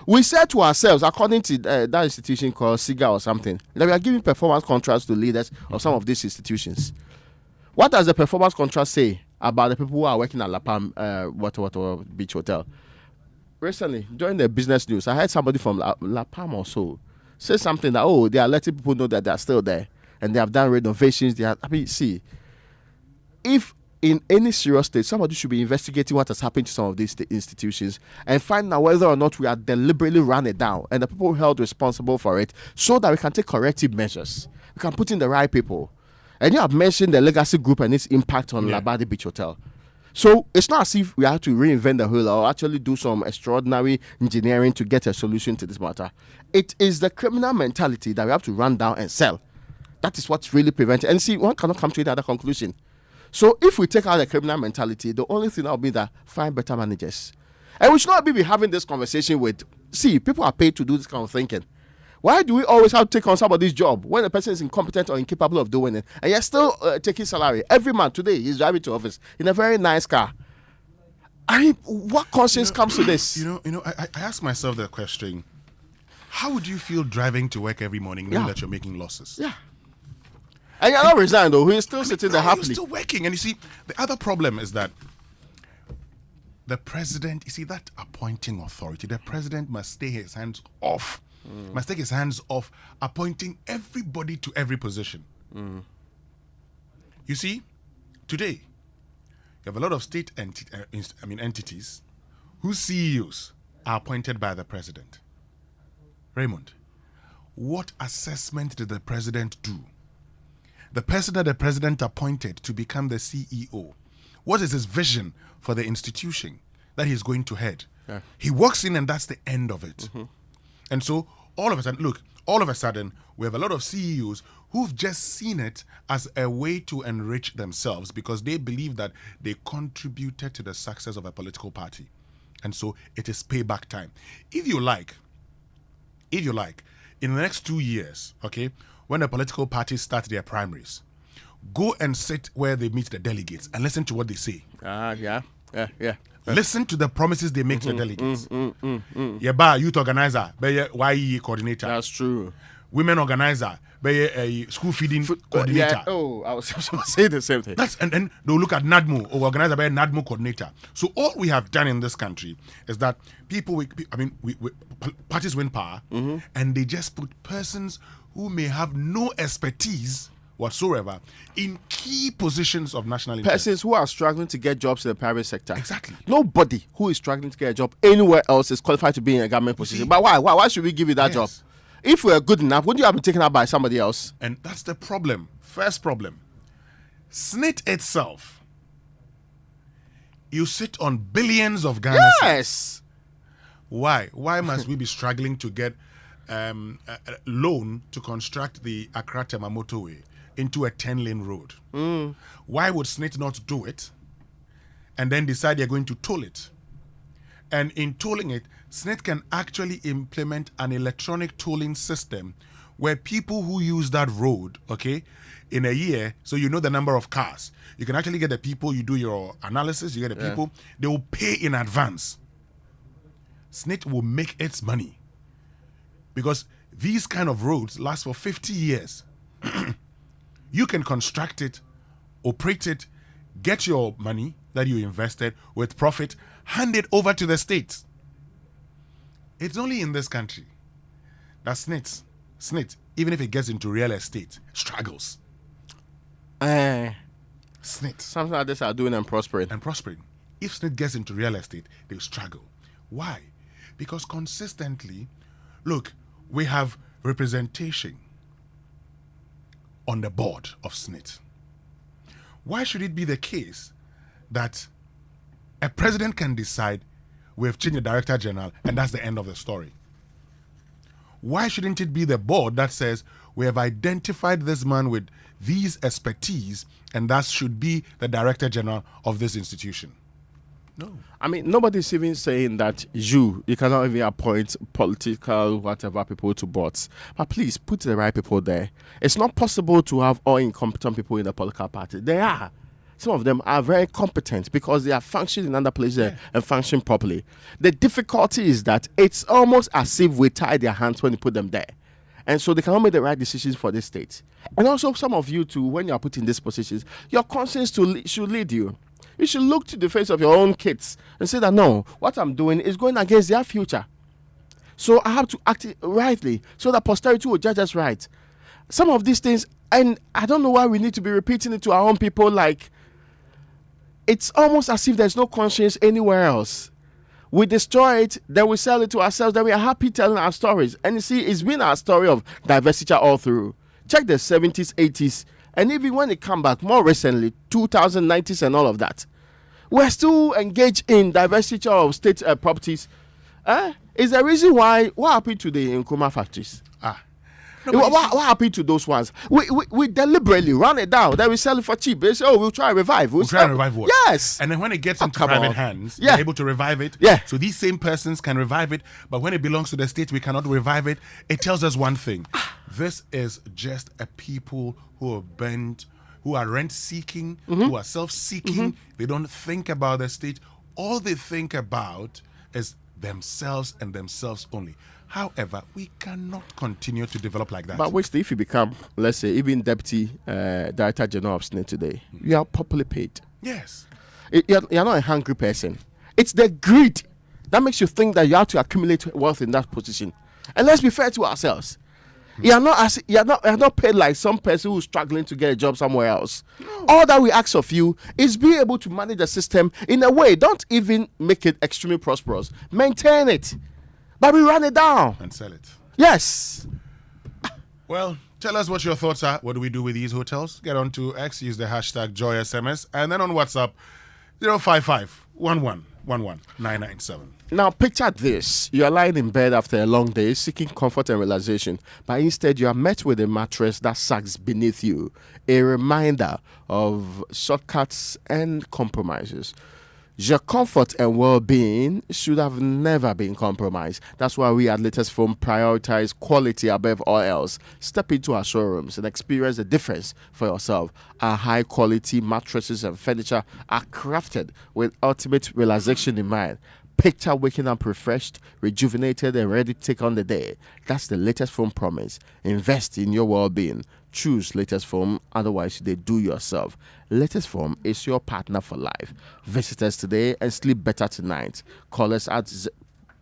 We said to ourselves, according to that institution called SIGA or something, that we are giving performance contracts to leaders of some of these institutions. What does the performance contract say about the people who are working at La Palm Beach Hotel? Recently, during the business news, I heard somebody from La Palm or so say something that, they are letting people know that they are still there and they have done renovations. See, if in any serious state, somebody should be investigating what has happened to some of these institutions and find out whether or not we are deliberately run it down and the people held responsible for it, so that we can take corrective measures. We can put in the right people. And you have mentioned the Legacy Group and its impact on Labadi Beach Hotel. So it's not as if we have to reinvent the wheel or actually do some extraordinary engineering to get a solution to this matter. It is the criminal mentality that we have to run down and sell. That is what's really preventing. And see, one cannot come to any other conclusion. So if we take out the criminal mentality, the only thing that will be that find better managers. And we should not be having this conversation with, see, people are paid to do this kind of thinking. Why do we always have to take on somebody's job when the person is incompetent or incapable of doing it, and you're still taking salary every month? Today he's driving to office in a very nice car. What conscience comes to this? I ask myself the question: how would you feel driving to work every morning knowing that you're making losses? Yeah. And you're not resigned though. He's still sitting there happily. You're still working. And you see, the other problem is that the president, you see, that appointing authority, the president must stay his hands off. Must take his hands off appointing everybody to every position. You see, today, you have a lot of state entities whose CEOs are appointed by the president. Raymond, what assessment did the president do? The person that the president appointed to become the CEO, what is his vision for the institution that he's going to head? Yeah. He walks in and that's the end of it. And so, all of a sudden, we have a lot of CEOs who've just seen it as a way to enrich themselves because they believe that they contributed to the success of a political party. And so, it is payback time. If you like, in the next 2 years, okay, when the political parties start their primaries, go and sit where they meet the delegates and listen to what they say. Yeah. Listen to the promises they make to the delegates. Yeba youth organizer, be YE coordinator. That's true. Women organizer, be a school feeding coordinator. I was saying the same thing. And then they'll look at NADMO or organizer by a NADMO coordinator. So all we have done in this country is that parties win power, and they just put persons who may have no expertise whatsoever in key positions of national interest. Persons who are struggling to get jobs in the private sector. Exactly. Nobody who is struggling to get a job anywhere else is qualified to be in a government position. But why? Why should we give you that job? If we're good enough, wouldn't you have been taken out by somebody else? And that's the problem. First problem. SSNIT itself. You sit on billions of Ghana cedis. Why? Why must we be struggling to get a loan to construct the Accra-Tema motorway into a 10-lane road? Why would SSNIT not do it and then decide they're going to toll it And in tolling it, SNIT can actually implement an electronic tolling system where people who use that road, okay, in a year, so you know the number of cars, you can actually get the people, you do your analysis, you get the people, they will pay in advance. SNIT will make its money because these kind of roads last for 50 years. You can construct it, operate it, get your money that you invested with profit, hand it over to the states. It's only in this country that SNIT, even if it gets into real estate, struggles. SNIT. Something like this are doing and prospering. If SNIT gets into real estate, they struggle. Why? Because consistently, look, we have representation on the board of SNIT. Why should it be the case that a president can decide we've changed the director general and that's the end of the story? Why shouldn't it be the board that says we have identified this man with these expertise and that should be the director general of this institution? No. I mean, nobody's even saying that you cannot even appoint political whatever people to boards. But please put the right people there. It's not possible to have all incompetent people in the political party. They are. Some of them are very competent because they are functioning in other places and function properly. The difficulty is that it's almost as if we tie their hands when we put them there. And so they cannot make the right decisions for this state. And also some of you too, when you are put in these positions, your conscience should lead you. You should look to the face of your own kids and say that, no, what I'm doing is going against their future. So I have to act rightly so that posterity will judge us right. Some of these things, and I don't know why we need to be repeating it to our own people, like it's almost as if there's no conscience anywhere else. We destroy it, then we sell it to ourselves, then we are happy telling our stories. And you see, it's been our story of divestiture all through. Check the 70s, 80s, and even when it come back more recently, 2090s and all of that, we're still engaged in divestiture of state properties. Is the reason why what happened to the Nkrumah factories? What happened to those ones? We deliberately run it down, then we sell it for cheap. They say, oh, we'll try and revive. We'll try and revive what? Yes. And then when it gets into private hands, they're able to revive it. So these same persons can revive it, but when it belongs to the state, we cannot revive it. It tells us one thing. This is just a people who are bent, who are rent-seeking, who are self-seeking. They don't think about the state. All they think about is themselves and themselves only. However, we cannot continue to develop like that. But wait, if you become, let's say, even deputy director general of SNIT today, you are properly paid. Yes. You're not a hungry person. It's the greed that makes you think that you have to accumulate wealth in that position. And let's be fair to ourselves. You're not paid like some person who's struggling to get a job somewhere else. No. All that we ask of you is be able to manage the system in a way. Don't even make it extremely prosperous. Maintain it. But we run it down. And sell it. Yes. Well, tell us what your thoughts are. What do we do with these hotels? Get on to X, use the hashtag JoySMS, and then on WhatsApp, 055 11 11 997. Now, picture this. You are lying in bed after a long day, seeking comfort and relaxation, but instead you are met with a mattress that sags beneath you, a reminder of shortcuts and compromises. Your comfort and well-being should have never been compromised. That's why we at Latest Foam prioritize quality above all else. Step into our showrooms and experience the difference for yourself. Our high-quality mattresses and furniture are crafted with ultimate relaxation in mind. Picture waking up refreshed, rejuvenated, and ready to take on the day. That's the Latest Foam promise. Invest in your well-being. Choose Latest Foam, otherwise they do yourself. Latest Foam is your partner for life. Visit us today and sleep better tonight. Call us at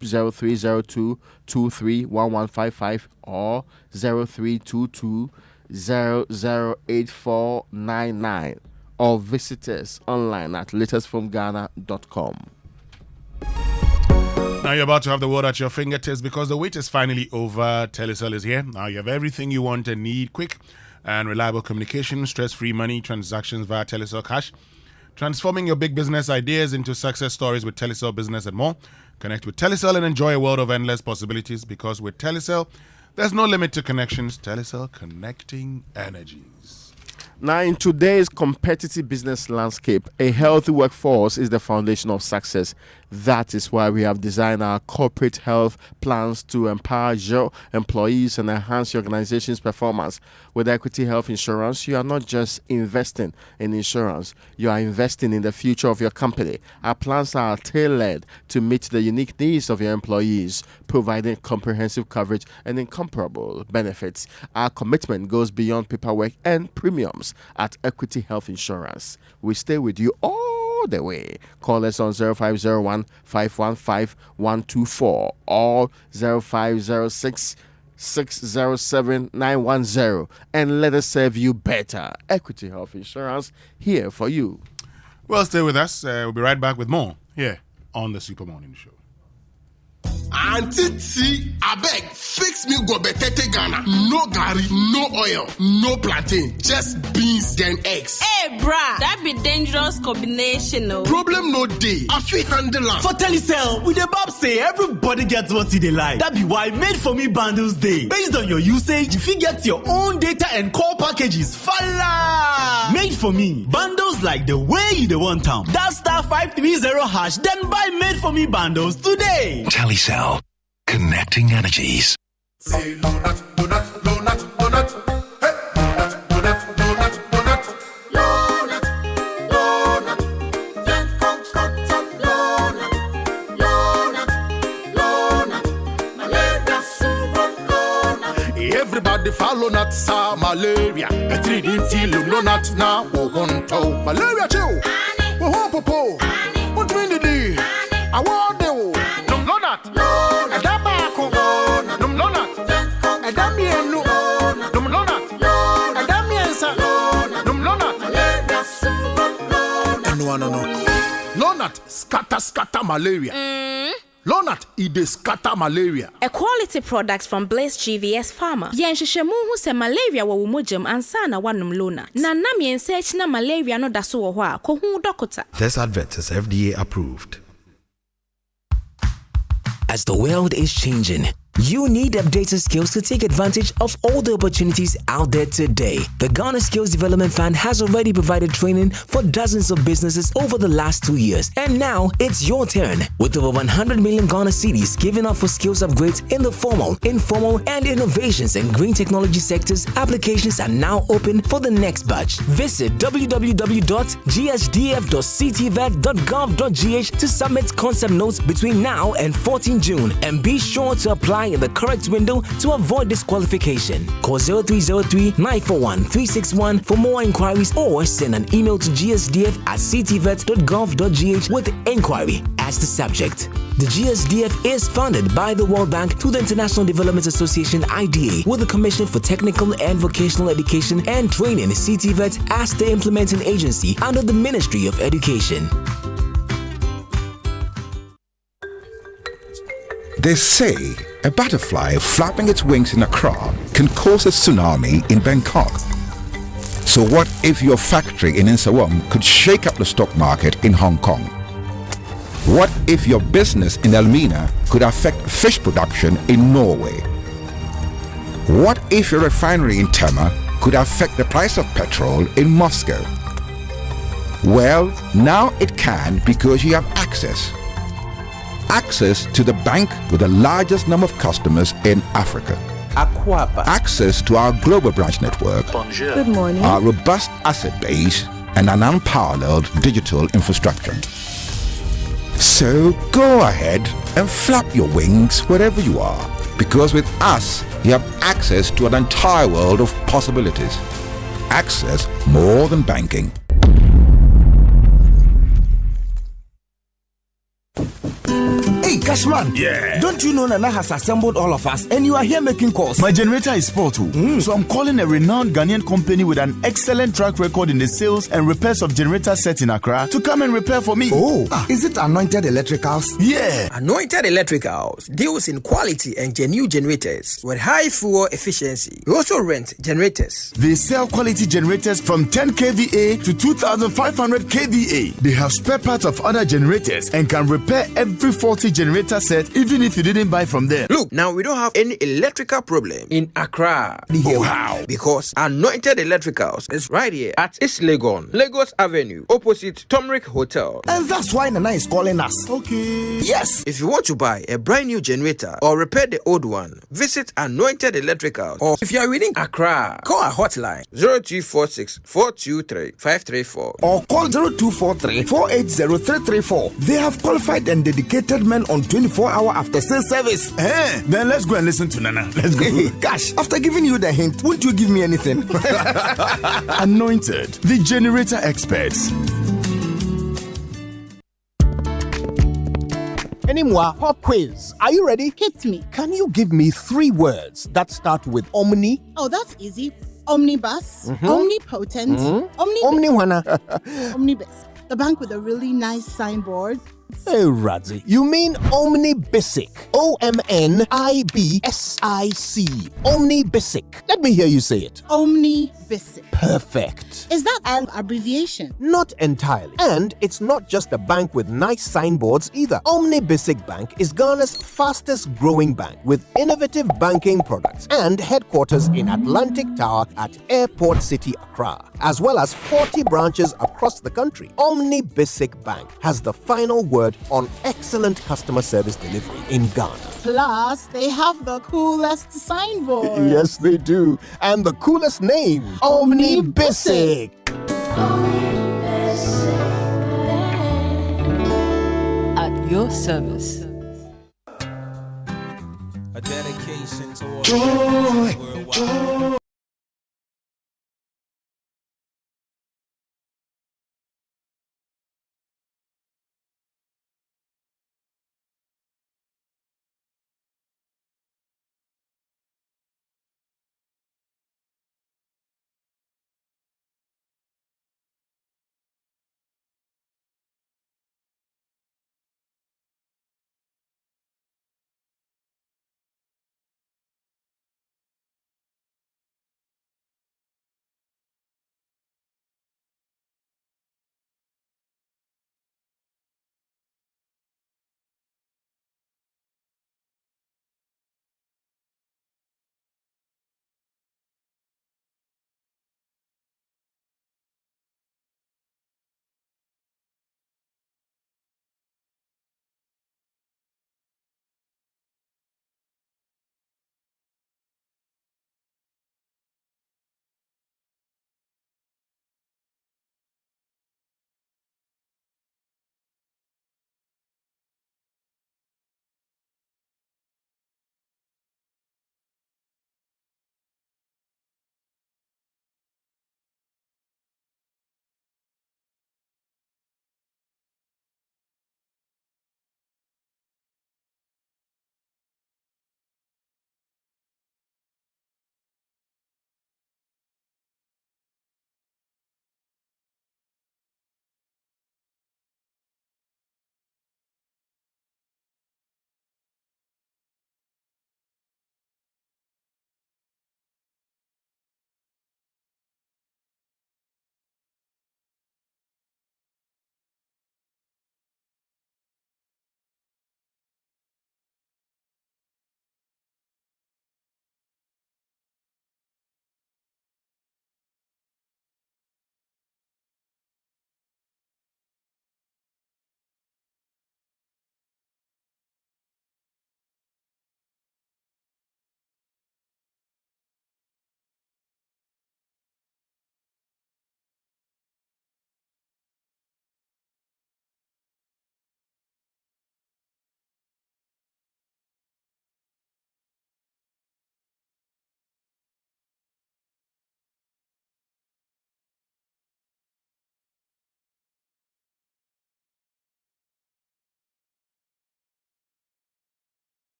0302 231155 or 0322 008499 or visit us online at latestfoamghana.com. Now you're about to have the world at your fingertips because the wait is finally over. Telecel is here. Now you have everything you want and need. Quick and reliable communication, stress-free money transactions via Telecel Cash. Transforming your big business ideas into success stories with Telecel Business and more. Connect with Telecel and enjoy a world of endless possibilities because with Telecel, there's no limit to connections. Telecel, connecting energies. Now, in today's competitive business landscape, a healthy workforce is the foundation of success. That is why we have designed our corporate health plans to empower your employees and enhance your organization's performance. With Equity Health Insurance, you are not just investing in insurance, you are investing in the future of your company. Our plans are tailored to meet the unique needs of your employees, providing comprehensive coverage and incomparable benefits. Our commitment goes beyond paperwork and premiums at Equity Health Insurance. We stay with you all the way. Call us on 0501 515 124 or 0506 607 910 and let us serve you better. Equity Health Insurance, here for you. Well, stay with us. We'll be right back with more here on the Super Morning Show. Auntie T, I beg, fix me go betete Ghana. No gari, no oil, no plantain, just beans then eggs. Hey, brah, that be dangerous combination, no? Problem no day. I feel handle am. For Telecel, with the Bob say everybody gets what they like. That be why Made For Me bundles day. Based on your usage, you fit get your own data and call packages. Fala! Made For Me bundles like the way you the want town. That *530#, then buy Made For Me bundles today. Telecel. Connecting energies. Say donut, donut, donut, donut. Hey, donut, donut, donut, donut. Donut, donut. Then come cut up donut. Donut, donut. Malaria super donut. Everybody follow nut sa malaria. A 3D till no nut now. Won't malaria chill. Won't popo. What mean the day? I want the no nut. No. Lonat scatter malaria. Lonat ide scatter malaria. A quality product from Blaze GVS Pharma. Yenshishemu hu se malaria wa wumujam ansana wanum Lonat. Na nam yensearch na malaria no daso wo hwa ko hu dokota. This advert is FDA approved. As the world is changing, you need updated skills to take advantage of all the opportunities out there today. The Ghana Skills Development Fund has already provided training for dozens of businesses over the last 2 years. And now it's your turn. With over 100 million Ghana cedis given up for skills upgrades in the formal, informal, and innovations and green technology sectors, applications are now open for the next batch. Visit www.gsdf.ctvet.gov.gh to submit concept notes between now and 14 June. And be sure to apply in the correct window to avoid disqualification. Call 0303-941-361 for more inquiries or send an email to gsdf@ctvet.gov.gh with inquiry as the subject. The GSDF is funded by the World Bank through the International Development Association IDA with the Commission for Technical and Vocational Education and Training CTVET as the implementing agency under the Ministry of Education. They say a butterfly flapping its wings in Accra can cause a tsunami in Bangkok. So what if your factory in Nsawam could shake up the stock market in Hong Kong? What if your business in Elmina could affect fish production in Norway? What if your refinery in Tema could affect the price of petrol in Moscow? Well, now it can because you have access to the bank with the largest number of customers in Africa. Access to our global branch network. Bonjour. Good morning. Our robust asset base and an unparalleled digital infrastructure. So go ahead and flap your wings wherever you are, because with us you have access to an entire world of possibilities. Access more than banking. Hey, Cashman. Yeah. Don't you know Nana has assembled all of us and you are here making calls? My generator is spoiled too. So I'm calling a renowned Ghanaian company with an excellent track record in the sales and repairs of generator sets in Accra to come and repair for me. Is it Anointed Electricals? Yeah. Anointed Electricals deals in quality and genuine generators with high fuel efficiency. We also rent generators. They sell quality generators from 10 kVA to 2500 kVA. They have spare parts of other generators and can repair every faulty generator generator set even if you didn't buy from them. Look, now we don't have any electrical problem in Accra. Oh, how? Because Anointed Electricals is right here at East Legon, Lagos Avenue, opposite Tomric Hotel. And that's why Nana is calling us. Okay. Yes. If you want to buy a brand new generator or repair the old one, visit Anointed Electricals. Or if you are within Accra, call our hotline 0246 423 534 or call 0243 480 334. They have qualified and dedicated men on 24-hour after sales service. Then let's go and listen to Nana. Let's go. Gosh, after giving you the hint, won't you give me anything? Anointed, the generator experts. Anymore, pop quiz. Are you ready? Hit me. Can you give me 3 words that start with omni? Oh, that's easy. Omnibus, omnipotent, omnibus. The bank with a really nice signboard. Hey, Radzi, you mean Omnibisic. OMNIBSIC. Omnibisic. Let me hear you say it. Omnibisic. Perfect. Is that an abbreviation? Not entirely. And it's not just a bank with nice signboards either. Omnibisic Bank is Ghana's fastest growing bank with innovative banking products and headquarters in Atlantic Tower at Airport City, Accra, as well as 40 branches across the country. Omnibisic Bank has the final word on excellent customer service delivery in Ghana. Plus, they have the coolest signboard. Yes, they do. And the coolest name, Omnibisic. At your service. A dedication to all worldwide.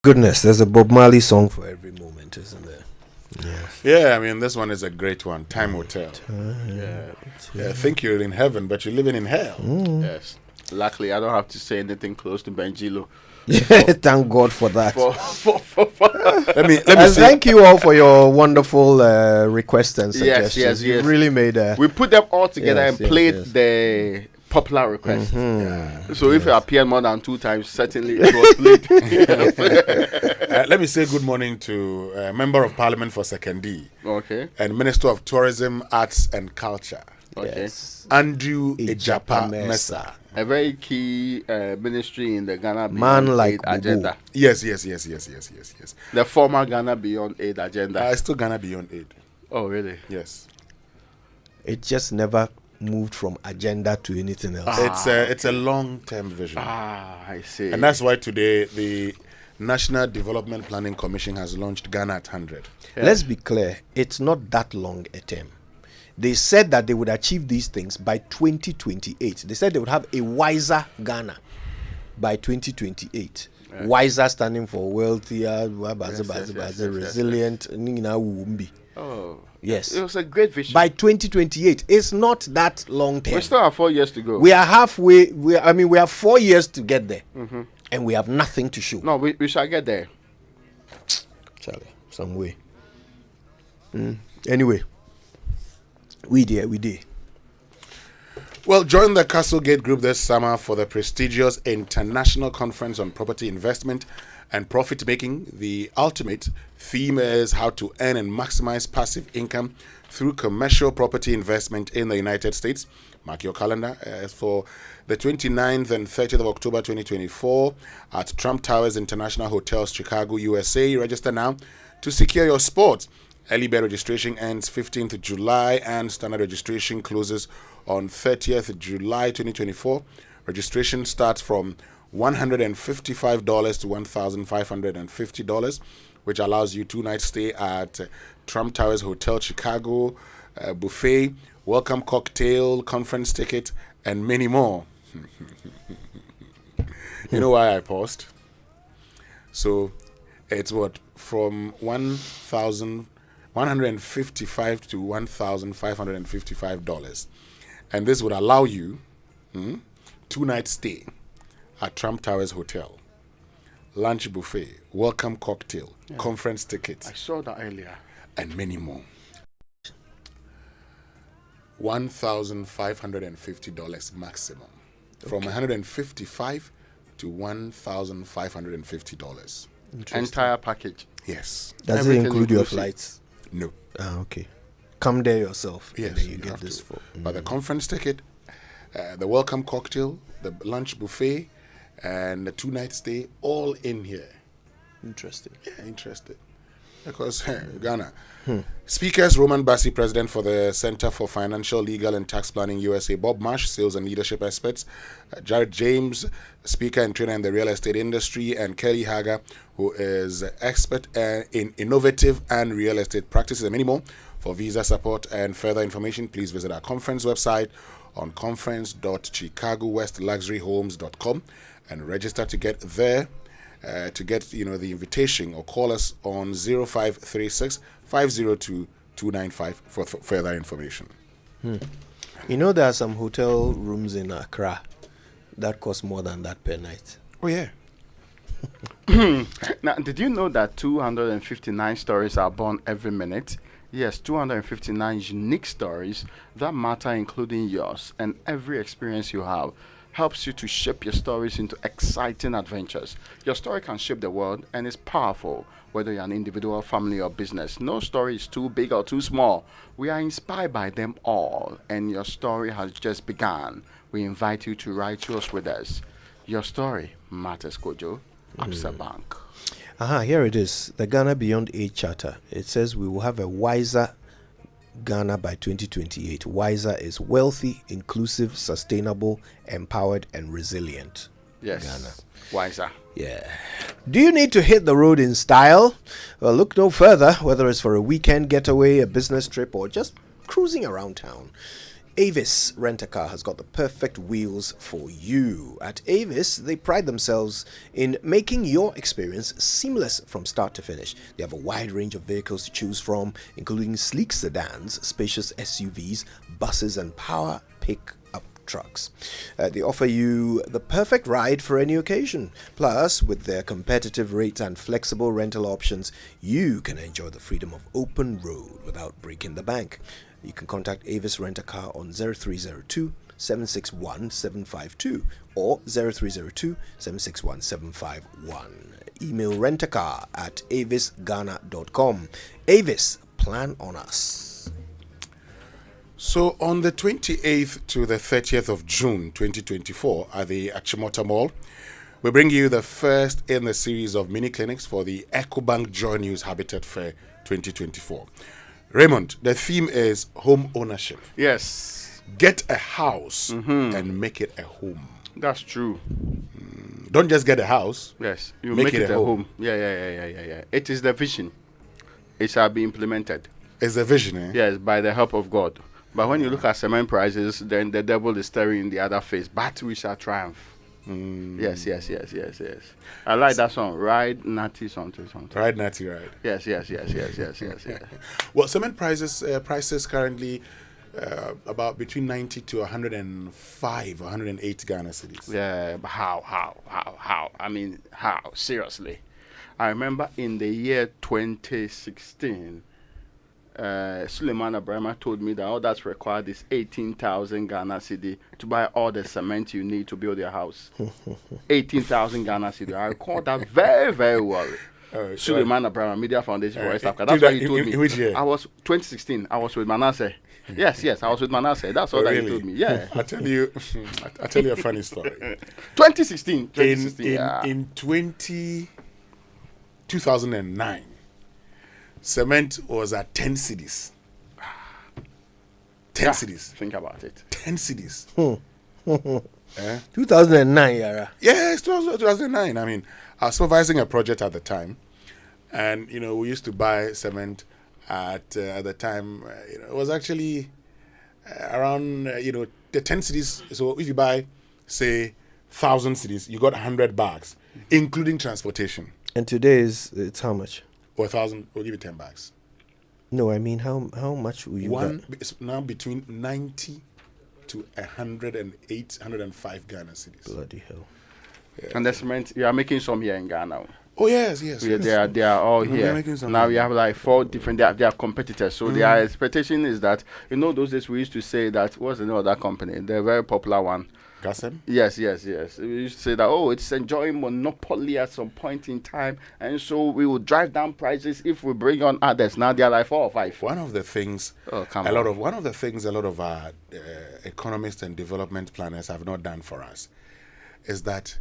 Goodness, there's a Bob Marley song for every moment, isn't there? Yeah, I mean, this one is a great one. Time will tell. Yeah, think you're in heaven, but you're living in hell. Yes. Luckily, I don't have to say anything close to Benjilo. Thank God for that. Let me see. Thank you all for your wonderful requests and suggestions. Yes. You really made we put them all together and played the popular request. So if it appeared more than 2 times, certainly it was played. Let me say good morning to Member of Parliament for Sekondi. Okay. And Minister of Tourism, Arts and Culture. Okay. Yes. Andrew Ejapa Mesa. A very key ministry in the Ghana Beyond Man like Aid agenda. Yes. The former Ghana Beyond Aid agenda. Still Ghana Beyond Aid. Oh, really? Yes. It just never moved from agenda to anything else. It's a long-term vision. I see. And that's why today the National Development Planning Commission has launched Ghana at 100. Yeah. Let's be clear, it's not that long a term. They said that they would achieve these things by 2028. They said they would have a wiser Ghana by 2028. Yeah. Wiser standing for wealthier, resilient. Oh. Yes. It was a great vision. By 2028. It's not that long term. We still have 4 years to go. We are halfway. We have 4 years to get there. And we have nothing to show. No, we shall get there. Charlie, some way. Anyway. We did. Well, join the Castlegate Group this summer for the prestigious International Conference on Property Investment and Profit Making. The ultimate theme is how to earn and maximize passive income through commercial property investment in the United States. Mark your calendar for the 29th and 30th of October 2024 at Trump Towers International Hotels, Chicago, USA. Register now to secure your spot. Early bird registration ends 15th July and standard registration closes on 30th July 2024. Registration starts from $155 to $1,550, which allows you 2 nights stay at Trump Towers Hotel Chicago, buffet, welcome cocktail, conference ticket, and many more. You know why I paused? So it's from $1,155 to $1,555, and this would allow you 2 nights stay at Trump Towers Hotel, lunch buffet, welcome cocktail, conference tickets. I saw that earlier. And many more. $1,550 maximum. From $155 to $1,550. Entire package. Yes. Does it include your flights? No. Okay. Come there yourself. Yes. And then you get this for. But the conference ticket, the welcome cocktail, the lunch buffet, and the 2 night stay, all in here. Interesting. Yeah, interested. Because Ghana. Speakers, Roman Bassi, President for the Center for Financial, Legal and Tax Planning USA, Bob Marsh, Sales and Leadership Experts, Jared James, Speaker and Trainer in the Real Estate Industry, and Kelly Hager, who is expert in innovative and real estate practices, and many more. For visa support and further information, please visit our conference website on conference.chicagowestluxuryhomes.com and register to get there. To get the invitation, or call us on 0536 502 295 for further information. There are some hotel rooms in Accra that cost more than that per night. Oh yeah. Now, did you know that 259 stories are born every minute? Yes, 259 unique stories that matter, including yours, and every experience you have helps you to shape your stories into exciting adventures. Your story can shape the world and is powerful, whether you're an individual, family, or business. No story is too big or too small. We are inspired by them all, and your story has just begun. We invite you to write yours with us. Your story matters, Kojo. Absa Bank. Here it is. The Ghana Beyond Aid Charter. It says we will have a wiser Ghana by 2028. Wiser is wealthy, inclusive, sustainable, empowered, and resilient. Yes. Ghana. Wiser. Yeah. Do you need to hit the road in style? Well, look no further, whether it's for a weekend getaway, a business trip, or just cruising around town. Avis Rent-A-Car has got the perfect wheels for you. At Avis, they pride themselves in making your experience seamless from start to finish. They have a wide range of vehicles to choose from, including sleek sedans, spacious SUVs, buses, and power pick-up trucks. They offer you the perfect ride for any occasion. Plus, with their competitive rates and flexible rental options, you can enjoy the freedom of open road without breaking the bank. You can contact Avis Rent-A-Car on 0302 761 752 or 0302 761 751. Email rentacar@avisghana.com. Avis, plan on us. So on the 28th to the 30th of June 2024 at the Achimota Mall, we bring you the first in the series of mini clinics for the EcoBank Joy News Habitat Fair 2024. Raymond, the theme is home ownership. Yes. Get a house and make it a home. That's true. Don't just get a house. Yes, you make it a home. Yeah. It is the vision. It shall be implemented. It's the vision, eh? Yes, by the help of God. But when you look at cement prices, then the devil is staring in the other face. But we shall triumph. Yes. I like that song. Ride Natty something. Ride Natty Ride. Yes. Well, cement prices currently about between 90 to 105, 108 Ghana cedis. Yeah, but how? I mean, how? Seriously. I remember in the year 2016, Suleiman Abraham told me that all that's required is 18,000 Ghana cedi to buy all the cement you need to build your house. 18,000 Ghana cedi. I recall that very, very well. Suleiman Abraham, Media Foundation for West Africa. That's what he told me. Which year? I was 2016. I was with Manasseh. Yes, I was with Manasseh. That's all that he told me. Yeah. I'll tell you a funny story. 2016. In 2009. Cement was at 10 cedis. 10 cedis. Think about it. 10 cedis. 2009, Yara. Yes, 2009. I mean, I was supervising a project at the time, and we used to buy cement at the time. It was actually around the 10 cedis. So if you buy, say, 1,000 cedis, you got 100 bags, including transportation. And today it's how much? Or 1,000, we'll give you 10 bags. No, I mean, how much will you get? It's now between 90 to 108, 105 Ghana cedis. Bloody hell. Yeah. And the cement, you are making some here in Ghana. Oh, yes. They are all here. Now we have like 4 different, they are competitors. So their expectation is that, those days we used to say that, what's the name of that company? The very popular one. Gassem? Yes. We used to say that, it's enjoying monopoly at some point in time, and so we will drive down prices if we bring on others. Now they are like 4 or 5. One of the things a lot of our economists and development planners have not done for us is that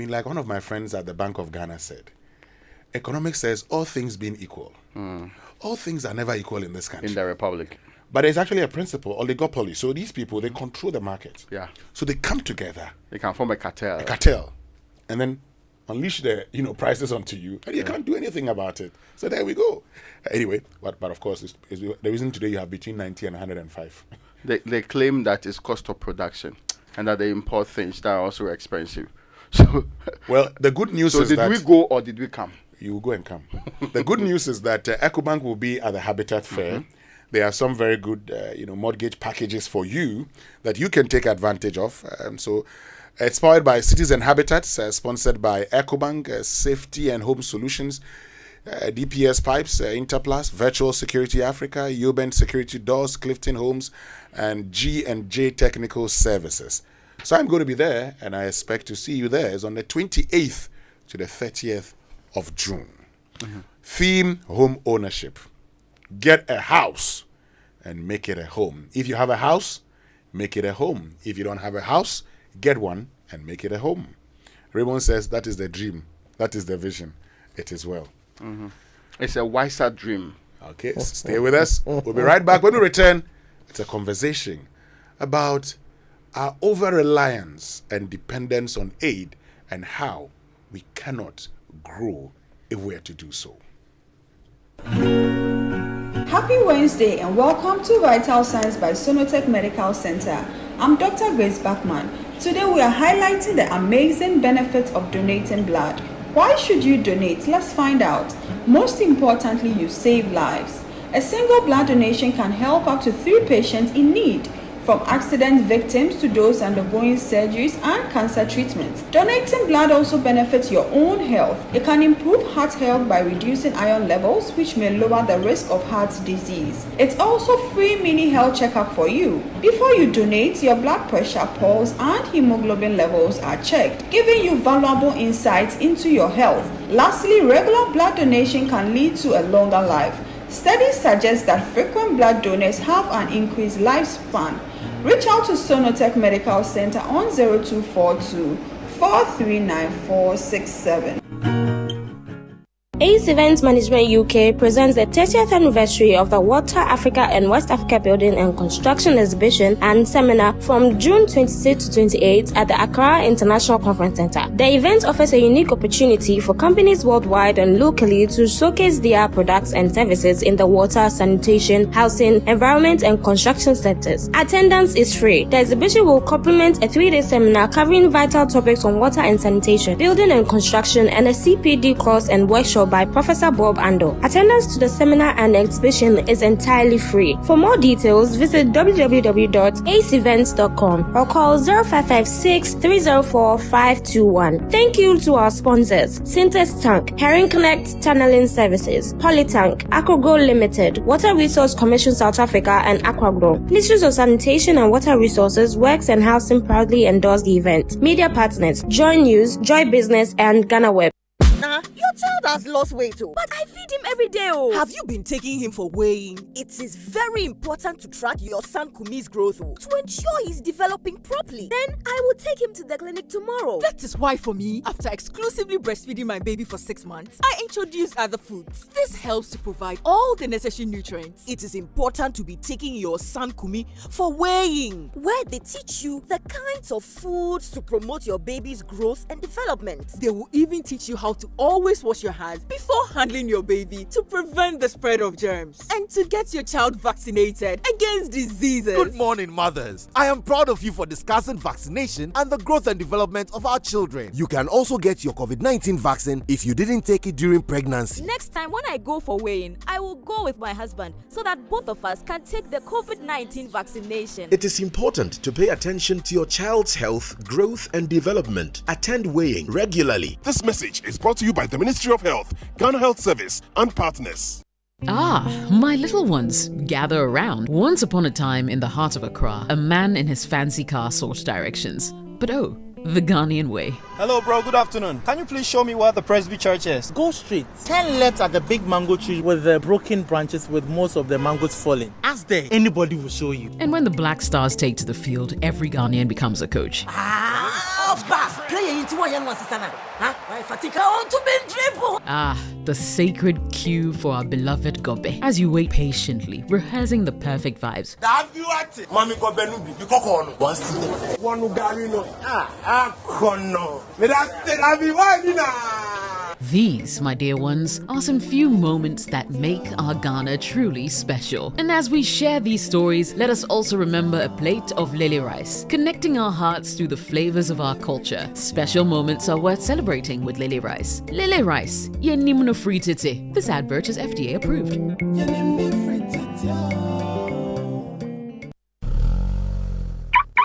like one of my friends at the Bank of Ghana said, economics says all things being equal, all things are never equal in this country. In the Republic. But there's actually a principle, oligopoly. So these people, they control the market. Yeah. So they come together. They can form a cartel. And then unleash the prices onto you, and you can't do anything about it. So there we go. Anyway, but of course, is the reason today you have between 90 and 105. They claim that it's cost of production, and that they import things that are also expensive. So, well, the good news is that... So did we go or did we come? You will go and come. The good news is that EcoBank will be at the Habitat Fair. There are some very good, mortgage packages for you that you can take advantage of. So it's powered by Cities and Habitats, sponsored by EcoBank, Safety and Home Solutions, DPS Pipes, Interplus, Virtual Security Africa, Ubent Security Doors, Clifton Homes, and G&J Technical Services. So I'm going to be there, and I expect to see you there. It's on the 28th to the 30th of June. Theme, home ownership. Get a house and make it a home. If you have a house, make it a home. If you don't have a house, get one and make it a home. Raymond says that is the dream. That is the vision. It is well. It's a wiser dream. Okay, stay with us. We'll be right back. When we return, it's a conversation about our over-reliance and dependence on aid and how we cannot grow if we are to do so. Happy Wednesday and welcome to Vital Signs by Sonotech Medical Center. I'm Dr. Grace Bachman. Today we are highlighting the amazing benefits of donating blood. Why should you donate? Let's find out. Most importantly, you save lives. A single blood donation can help up to 3 patients in need, from accident victims to those undergoing surgeries and cancer treatments. Donating blood also benefits your own health. It can improve heart health by reducing iron levels, which may lower the risk of heart disease. It's also free mini health checkup for you. Before you donate, your blood pressure, pulse, and hemoglobin levels are checked, giving you valuable insights into your health. Lastly, regular blood donation can lead to a longer life. Studies suggest that frequent blood donors have an increased lifespan. Reach out to Sonotech Medical Center on 0242 439467. ACE Events Management UK presents the 30th anniversary of the Water Africa and West Africa Building and Construction Exhibition and Seminar from June 26 to 28 at the Accra International Conference Center. The event offers a unique opportunity for companies worldwide and locally to showcase their products and services in the water, sanitation, housing, environment, and construction sectors. Attendance is free. The exhibition will complement a 3-day seminar covering vital topics on water and sanitation, building and construction, and a CPD course and workshop by Professor Bob Ando. Attendance to the seminar and exhibition is entirely free. For more details, visit www.aceevents.com or call 0556 304 521. Thank you to our sponsors: Synthes Tank, Herring Connect Tunneling Services, Polytank, Aquagrow Limited, Water Resource Commission South Africa, and Aquagrow. Ministries of Sanitation and Water Resources, Works and Housing proudly endorse the event. Media partners: Joy News, Joy Business, and Ghana Web. Nah, your child has lost weight too. But I feed him every day. Have you been taking him for weighing? It is very important to track your son Kumi's growth to ensure he's developing properly. Then I will take him to the clinic tomorrow. That is why for me, after exclusively breastfeeding my baby for 6 months, I introduced other foods. This helps to provide all the necessary nutrients. It is important to be taking your son Kumi for weighing, where they teach you the kinds of foods to promote your baby's growth and development. They will even teach you how to always wash your hands before handling your baby to prevent the spread of germs and to get your child vaccinated against diseases. Good morning, mothers. I am proud of you for discussing vaccination and the growth and development of our children. You can also get your COVID-19 vaccine if you didn't take it during pregnancy. Next time when I go for weighing, I will go with my husband so that both of us can take the COVID-19 vaccination. It is important to pay attention to your child's health, growth, and development. Attend weighing regularly. This message is brought to you by the Ministry of Health, Ghana Health Service, and partners. Ah, my little ones, gather around. Once upon a time in the heart of Accra, a man in his fancy car sought directions. But oh, the Ghanaian way. Hello, bro. Good afternoon. Can you please show me where the Presby Church is? Go straight. 10 left at the big mango tree with the broken branches with most of the mangoes falling. Ask there. Anybody will show you. And when the Black Stars take to the field, every Ghanaian becomes a coach. The sacred cue for our beloved Gobe. As you wait patiently, rehearsing the perfect vibes. These, my dear ones, are some few moments that make our Ghana truly special. And as we share these stories, let us also remember a plate of lily rice, connecting our hearts through the flavors of our culture. Special moments are worth celebrating with lily rice. Lily rice, yenimno fritite. This advert is FDA approved.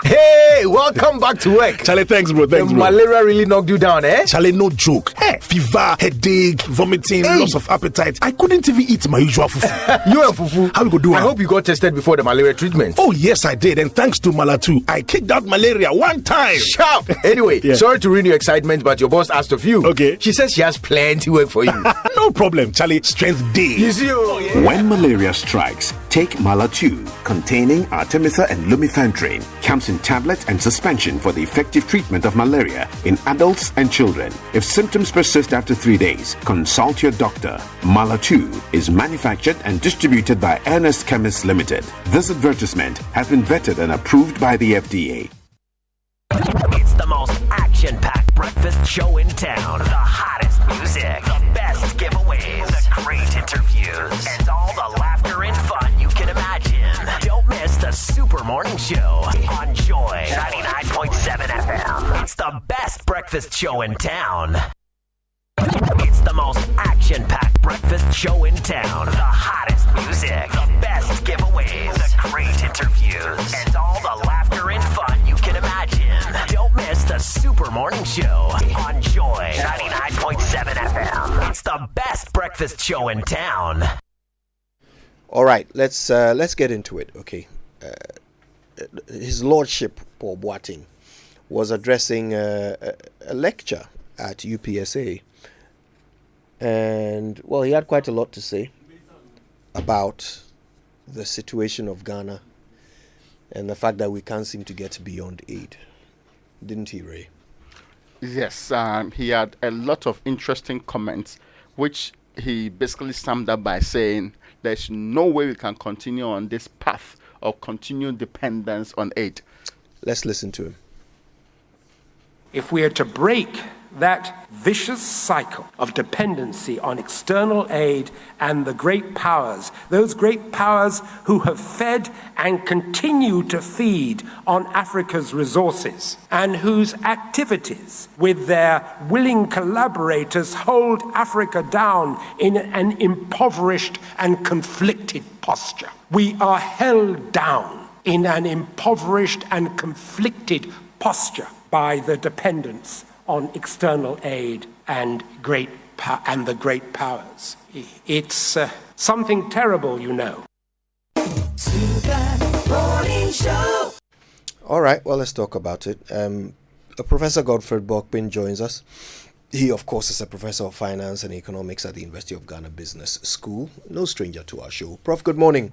Hey, welcome back to work. Charlie, thanks, bro. Thanks, the bro. malaria really knocked you down, eh? Charlie, no joke. Hey, fever, headache, vomiting, loss of appetite. I couldn't even eat my usual fufu. You and fufu? How we go do it? I hope you got tested before the malaria treatment. Oh, yes, I did. And thanks to Malatu, I kicked out malaria one time. Sharp. Anyway, sorry to ruin your excitement, but your boss asked of you. Okay. She says she has plenty work for you. No problem, Charlie. Strength day. You see, When malaria strikes, take Malatu, containing Artemether and Lumefantrine. Comes in tablet and suspension for the effective treatment of malaria in adults and children. If symptoms persist after 3 days, consult your doctor. Malatu is manufactured and distributed by Ernest Chemists Limited. This advertisement has been vetted and approved by the FDA. It's the most action-packed breakfast show in town. The hottest music, the best giveaways, the great interviews, and all the laughter and fun. Super Morning Show on Joy 99.7 FM. It's the best breakfast show in town. It's the most action-packed breakfast show in town. The hottest music, the best giveaways, the great interviews, and all the laughter and fun you can imagine. Don't miss the Super Morning Show on Joy 99.7 FM. It's the best breakfast show in town. All right, let's get into it. Okay, His Lordship Paul Boateng was addressing a lecture at UPSA, and well, he had quite a lot to say about the situation of Ghana and the fact that we can't seem to get beyond aid, didn't he, Ray? Yes, he had a lot of interesting comments, which he basically summed up by saying there's no way we can continue on this path of continued dependence on aid. Let's listen to him. If we are to break that vicious cycle of dependency on external aid and the great powers, those great powers who have fed and continue to feed on Africa's resources, and whose activities with their willing collaborators hold Africa down in an impoverished and conflicted posture. We are held down in an impoverished and conflicted posture by the dependence on external aid and the great powers. It's something terrible, you know. All right, well, let's talk about it. Professor Godfred Bokpin joins us. He, of course, is a professor of finance and economics at the University of Ghana Business School. No stranger to our show. Prof, good morning.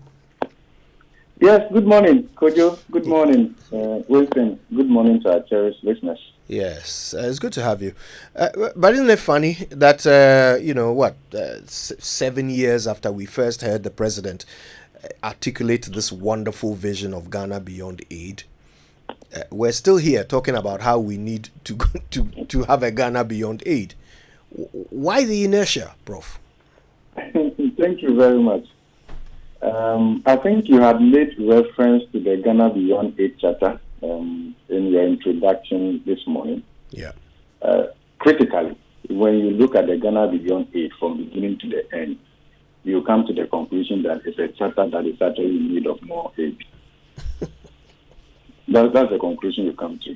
Yes, good morning, Kojo. Good morning, Wilson. Good morning to our cherished listeners. Yes, it's good to have you. But isn't it funny that, 7 years after we first heard the president articulate this wonderful vision of Ghana beyond aid, we're still here talking about how we need to have a Ghana beyond aid. Why the inertia, Prof? Thank you very much. I think you had made reference to the Ghana Beyond Aid Charter in your introduction this morning. Yeah. Critically, when you look at the Ghana Beyond Aid from beginning to the end, you come to the conclusion that it's a charter that is actually in need of more aid. That's the conclusion you come to.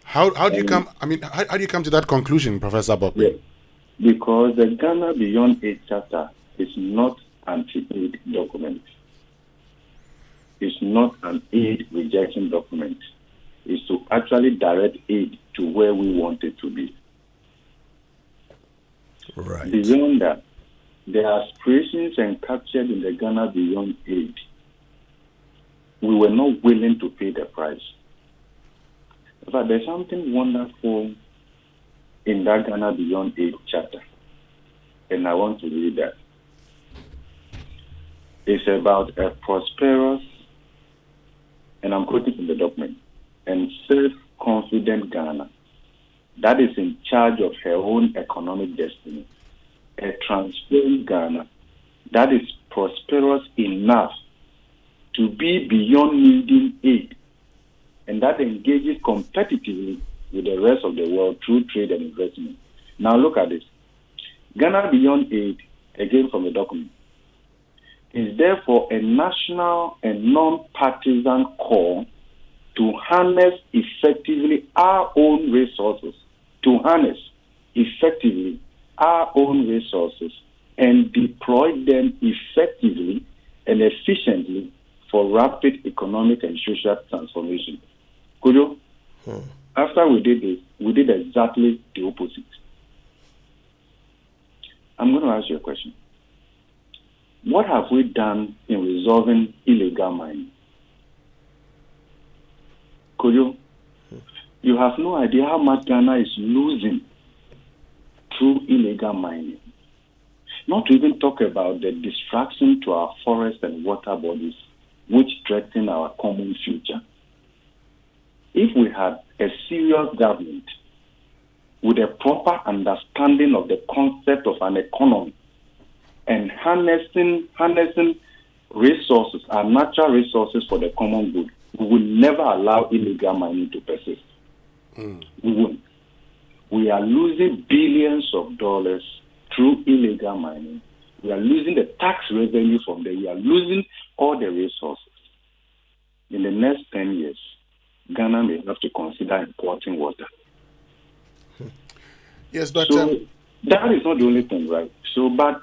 How do you come? I mean, how do you come to that conclusion, Professor Bob? Yeah, because the Ghana Beyond Aid Charter is not anti-aid document. It's not an aid rejection document. It's to actually direct aid to where we want it to be. Right. Beyond that, the aspirations encaptured in the Ghana Beyond Aid, we were not willing to pay the price. But there's something wonderful in that Ghana Beyond Aid charter, and I want to read that. It's about a prosperous, and I'm quoting from the document, and self-confident Ghana that is in charge of her own economic destiny. A transparent Ghana that is prosperous enough to be beyond needing aid, and that engages competitively with the rest of the world through trade and investment. Now look at this. Ghana Beyond Aid, again from the document, is therefore a national and non-partisan call to harness effectively our own resources, and deploy them effectively and efficiently for rapid economic and social transformation. Kujo, after we did this, we did exactly the opposite. I'm going to ask you a question. What have we done in resolving illegal mining? Kujo, you have no idea how much Ghana is losing through illegal mining. Not to even talk about the distraction to our forests and water bodies, which threaten our common future. If we had a serious government with a proper understanding of the concept of an economy and harnessing resources, our natural resources for the common good, we will never allow illegal mining to persist. We won't. We are losing billions of dollars through illegal mining. We are losing the tax revenue from there. We are losing all the resources. In the next 10 years, Ghana may have to consider importing water. Yes, but so that is not the only thing, right? So, but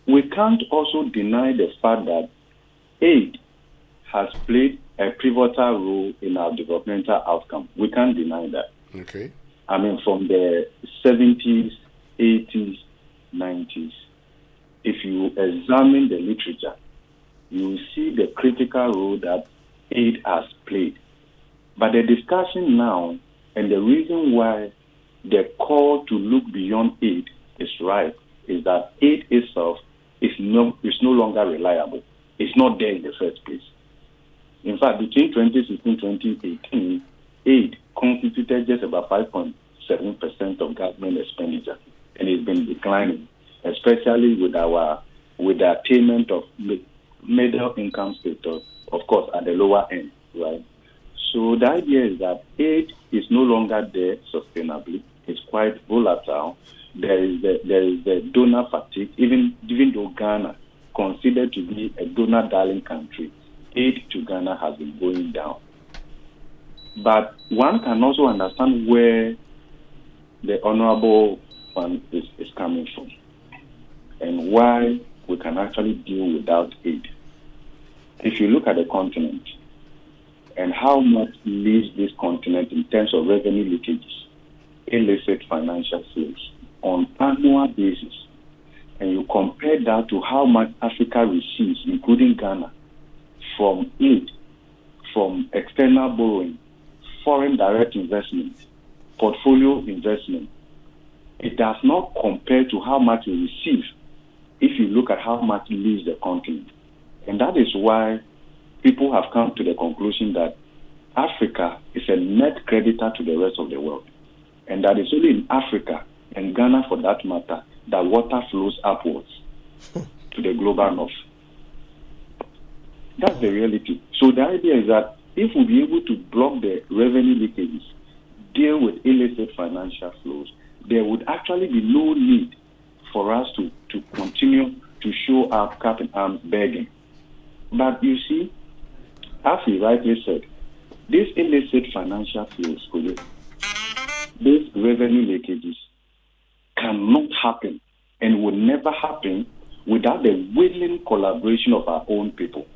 we can't also deny the fact that aid has played a pivotal role in our developmental outcome. We can't deny that. Okay. I mean, from the 70s, 80s, 90s, if you examine the literature, you will see the critical role that aid has played. But the discussion now and the reason why the call to look beyond aid is right is that aid itself is no longer reliable. It's not there in the first place. In fact, between 2016 and 2018, aid constituted just about 5.7% of government expenditure, and it's been declining, especially with the attainment of middle income status, of course, at the lower end, right? So the idea is that aid is no longer there sustainably. It's quite volatile. There is the donor fatigue, even though Ghana considered to be a donor darling country, aid to Ghana has been going down. But one can also understand where the honorable one is coming from and why we can actually deal without aid. If you look at the continent and how much leaves this continent in terms of revenue leakages, illicit financial flows on annual basis, and you compare that to how much Africa receives, including Ghana, from aid, from external borrowing, foreign direct investment, portfolio investment, it does not compare to how much we receive if you look at how much leaves the continent. And that is why people have come to the conclusion that Africa is a net creditor to the rest of the world. And that is only in Africa, and Ghana for that matter, that water flows upwards to the global north. That's the reality. So the idea is that if we'll be able to block the revenue leakages, deal with illicit financial flows, there would actually be no need for us to continue to show up cap and arms begging. But you see, as he rightly said, these illicit financial flows, these revenue leakages cannot happen and will never happen without the willing collaboration of our own people,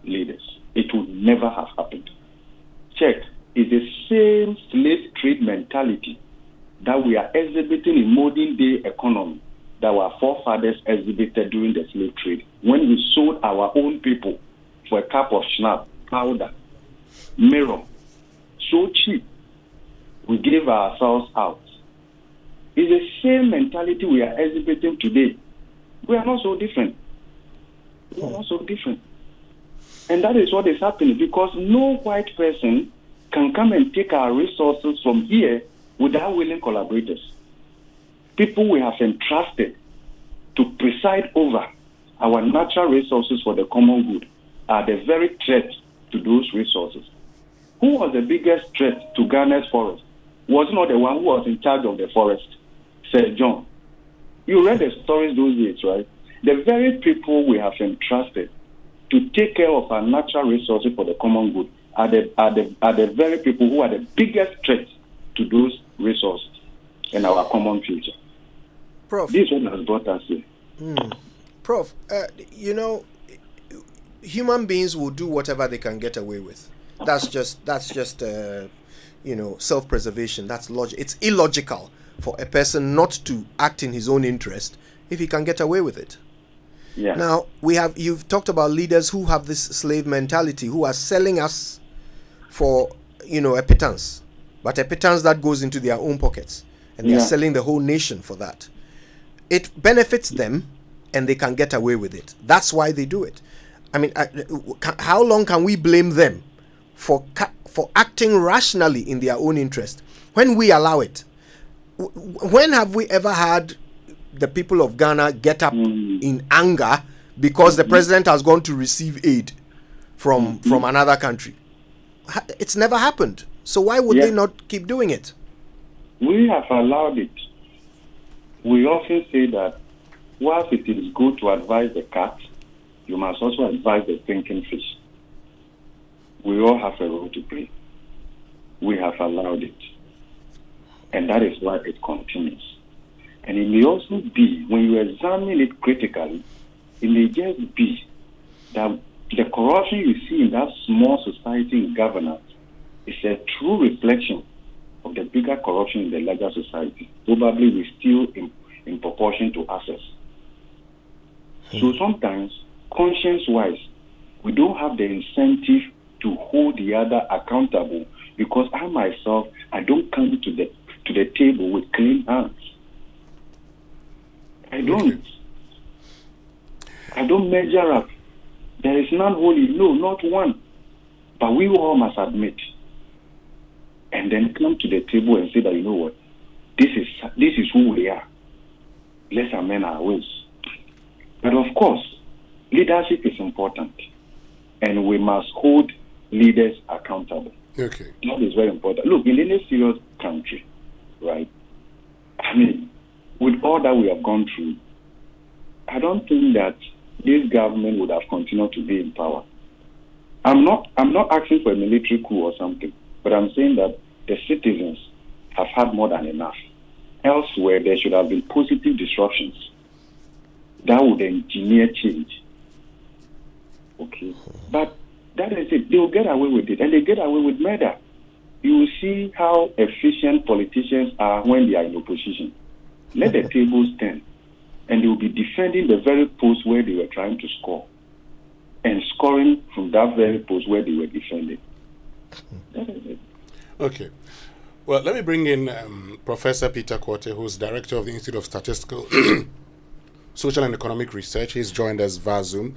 leaders. It would never have happened. Check, it's the same slave trade mentality that we are exhibiting in modern day economy that our forefathers exhibited during the slave trade when we sold our own people for a cup of schnapps, powder, mirror, so cheap, we gave ourselves out. It's the same mentality we are exhibiting today. We are not so different. We are not so different. And that is what is happening because no white person can come and take our resources from here without willing collaborators. People we have entrusted to preside over our natural resources for the common good are the very threat to those resources. Who was the biggest threat to Ghana's forest? Was not the one who was in charge of the forest, Sir John. You read the stories those days, right? The very people we have entrusted to take care of our natural resources for the common good are the very people who are the biggest threat to those resources in our common future. Prof. This one has brought us here. Prof, human beings will do whatever they can get away with. That's just self-preservation. That's logic. It's illogical for a person not to act in his own interest if he can get away with it. Yeah. Now you've talked about leaders who have this slave mentality, who are selling us for a pittance, but a pittance that goes into their own pockets, and they are selling the whole nation for that. It benefits them, and they can get away with it. That's why they do it. I mean, how long can we blame them for acting rationally in their own interest when we allow it? When have we ever had the people of Ghana get up in anger because the president has gone to receive aid from another country. It's never happened. So why would they not keep doing it? We have allowed it. We often say that whilst it is good to advise the cat, you must also advise the thinking fish. We all have a role to play. We have allowed it. And that is why it continues. And it may also be, when you examine it critically, it may just be that the corruption you see in that small society in governance is a true reflection of the bigger corruption in the larger society, probably we still in proportion to access. So sometimes, conscience-wise, we don't have the incentive to hold the other accountable because I myself, I don't come to the table with clean hands. I don't. I don't measure up. There is none holy, no, not one. But we all must admit, and then come to the table and say that, you know what, this is who we are. Let's amend our ways. But of course, leadership is important, and we must hold leaders accountable. Okay. That is very important. Look, in any serious country, right? I mean, with all that we have gone through, I don't think that this government would have continued to be in power. I'm not asking for a military coup or something, but I'm saying that the citizens have had more than enough. Elsewhere, there should have been positive disruptions that would engineer change. Okay. But that is it. They will get away with it, and they get away with murder. You will see how efficient politicians are when they are in opposition. Let the tables turn, and they will be defending the very post where they were trying to score, and scoring from that very post where they were defending. That is it. Okay. Well, let me bring in Professor Peter Quartey, who's Director of the Institute of Statistical, Social and Economic Research. He's joined us via Zoom.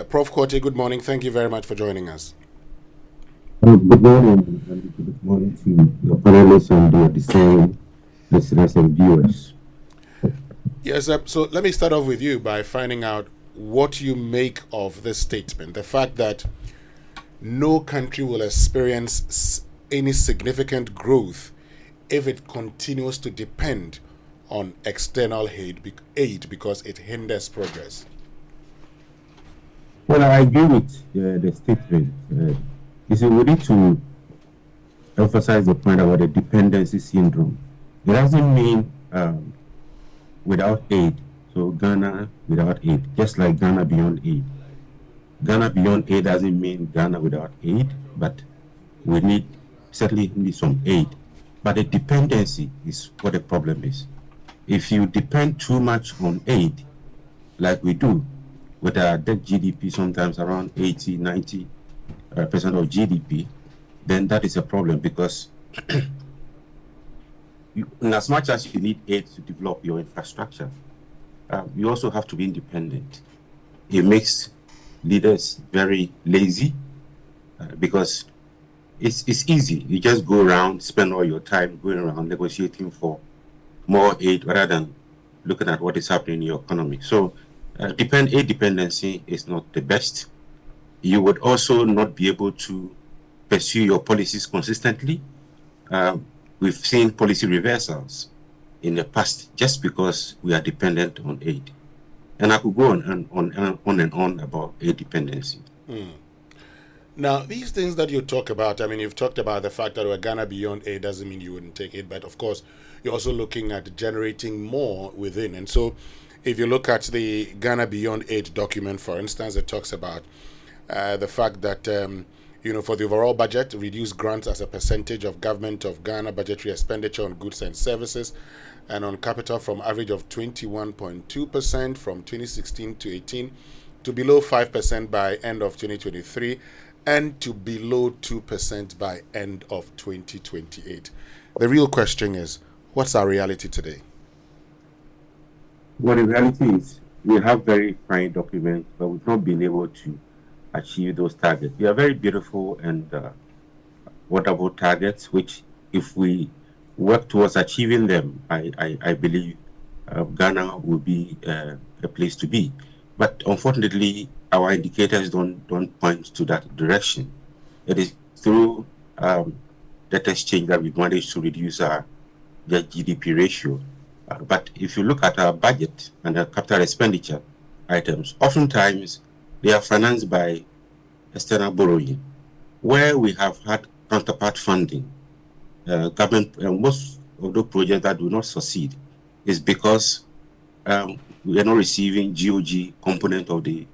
Prof. Quartey, good morning. Thank you very much for joining us. Good morning, and good morning to your panelists and your discerning listeners and viewers. Yes, so let me start off with you by finding out what you make of this statement. The fact that no country will experience any significant growth if it continues to depend on external aid because it hinders progress. Well, I agree with the statement. You see, we need to emphasize the point about the dependency syndrome. It doesn't mean without aid. So Ghana without aid, just like Ghana beyond aid. Ghana beyond aid doesn't mean Ghana without aid, but we certainly need some aid. But the dependency is what the problem is. If you depend too much on aid, like we do, with our debt GDP sometimes around 80, 90% of GDP, then that is a problem because in as much as you need aid to develop your infrastructure, you also have to be independent. It makes leaders very lazy because it's easy. You just go around, spend all your time going around negotiating for more aid rather than looking at what is happening in your economy. So aid dependency is not the best. You would also not be able to pursue your policies consistently. We've seen policy reversals in the past just because we are dependent on aid. And I could go on and on about aid dependency. Now, these things that you talk about, I mean, you've talked about the fact that we're Ghana beyond aid doesn't mean you wouldn't take it, but of course, you're also looking at generating more within. And so, if you look at the Ghana beyond aid document, for instance, it talks about the fact that, for the overall budget, reduce grants as a percentage of government of Ghana budgetary expenditure on goods and services and on capital from average of 21.2% from 2016 to 18 to below 5% by end of 2023 and to below 2% by end of 2028. The real question is, what's our reality today? Well, the reality is we have very fine documents, but we've not been able to achieve those targets. They are very beautiful and wonderful targets, which if we work towards achieving them, I believe Ghana will be a place to be. But unfortunately, our indicators don't point to that direction. It is through debt exchange that we've managed to reduce our GDP ratio. But if you look at our budget and our capital expenditure items, oftentimes they are financed by external borrowing, where we have had counterpart funding. Government, most of the projects that do not succeed is because we are not receiving GOG component of the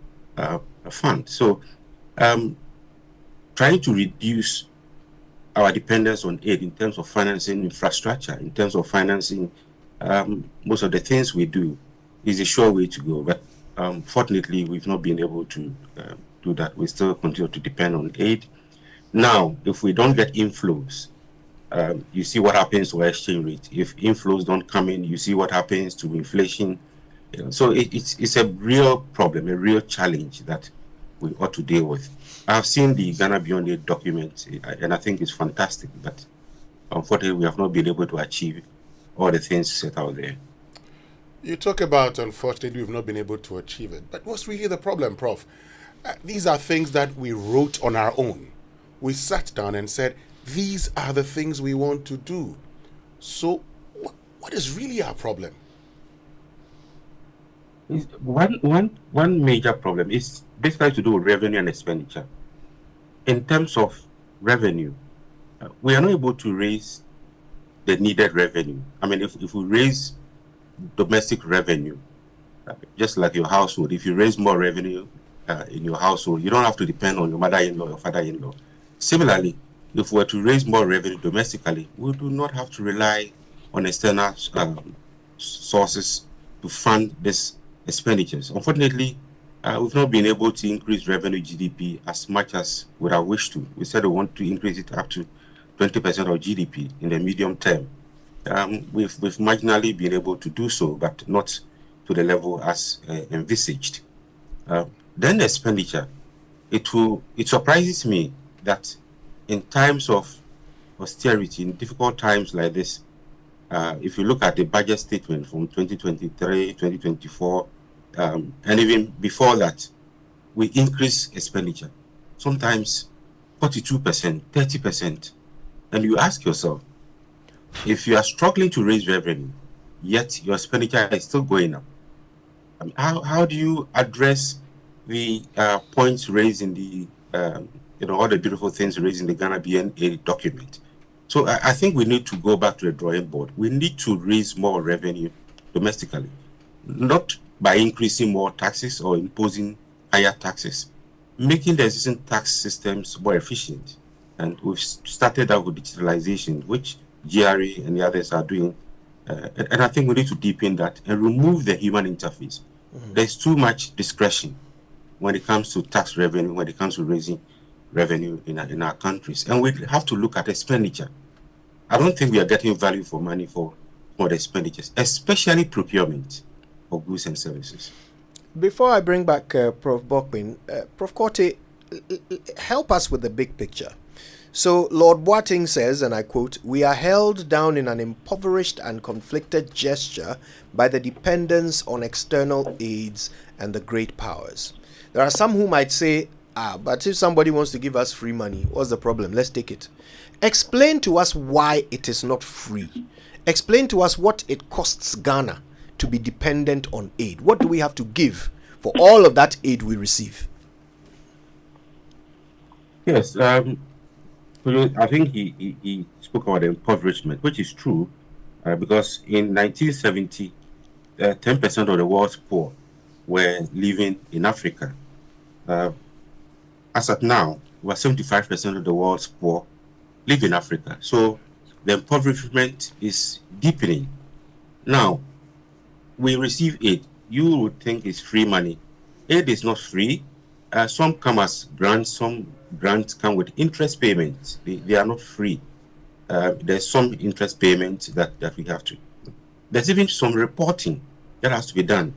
fund. So trying to reduce our dependence on aid in terms of financing infrastructure, in terms of financing most of the things we do is a sure way to go. But fortunately, we've not been able to do that. We still continue to depend on aid. Now, if we don't get inflows, you see what happens to our exchange rate. If inflows don't come in, you see what happens to inflation. So it's a real problem, a real challenge that we ought to deal with. I've seen the Ghana Beyond Aid document, and I think it's fantastic, but unfortunately, we have not been able to achieve all the things set out there. You talk about, unfortunately, we've not been able to achieve it. But what's really the problem, Prof? These are things that we wrote on our own. We sat down and said, these are the things we want to do. So what is really our problem? One major problem is basically to do with revenue and expenditure. In terms of revenue, we are not able to raise the needed revenue. I mean, if we raise domestic revenue, just like your household, if you raise more revenue in your household, you don't have to depend on your mother-in-law or father-in-law. Similarly, if we were to raise more revenue domestically, we do not have to rely on external sources to fund these expenditures. Unfortunately, we've not been able to increase revenue GDP as much as we have wished to. We said we want to increase it up to 20% of GDP in the medium term. We've marginally been able to do so, but not to the level as envisaged. Then the expenditure. It surprises me that in times of austerity, in difficult times like this, if you look at the budget statement from 2023, 2024, and even before that, we increase expenditure, sometimes 42%, 30%. And you ask yourself, if you are struggling to raise revenue, yet your expenditure is still going up, how do you address the points raised in the, all the beautiful things raised in the Ghana BNA document? So I think we need to go back to the drawing board. We need to raise more revenue domestically, not by increasing more taxes or imposing higher taxes, making the existing tax systems more efficient. And we've started out with digitalization, which GRA and the others are doing. And I think we need to deepen that and remove the human interface. There's too much discretion when it comes to tax revenue, when it comes to raising revenue in our countries. And we have to look at expenditure. I don't think we are getting value for money for the expenditures, especially procurement of goods and services. Before I bring back Prof. Bokpin, Prof. Korte, help us with the big picture. So Lord Boateng says, and I quote, "We are held down in an impoverished and conflicted gesture by the dependence on external aids and the great powers." There are some who might say, but if somebody wants to give us free money, what's the problem? Let's take it. Explain to us why it is not free. Explain to us what it costs Ghana to be dependent on aid. What do we have to give for all of that aid we receive? Yes, I think he spoke about impoverishment, which is true, because in 1970, 10% of the world's poor were living in Africa. As of now, about 75% of the world's poor live in Africa. So the impoverishment is deepening. Now, we receive aid. You would think it's free money. Aid is not free. Some come as grants, some grants come with interest payments. They are not free. There's some interest payments that we have to. There's even some reporting that has to be done.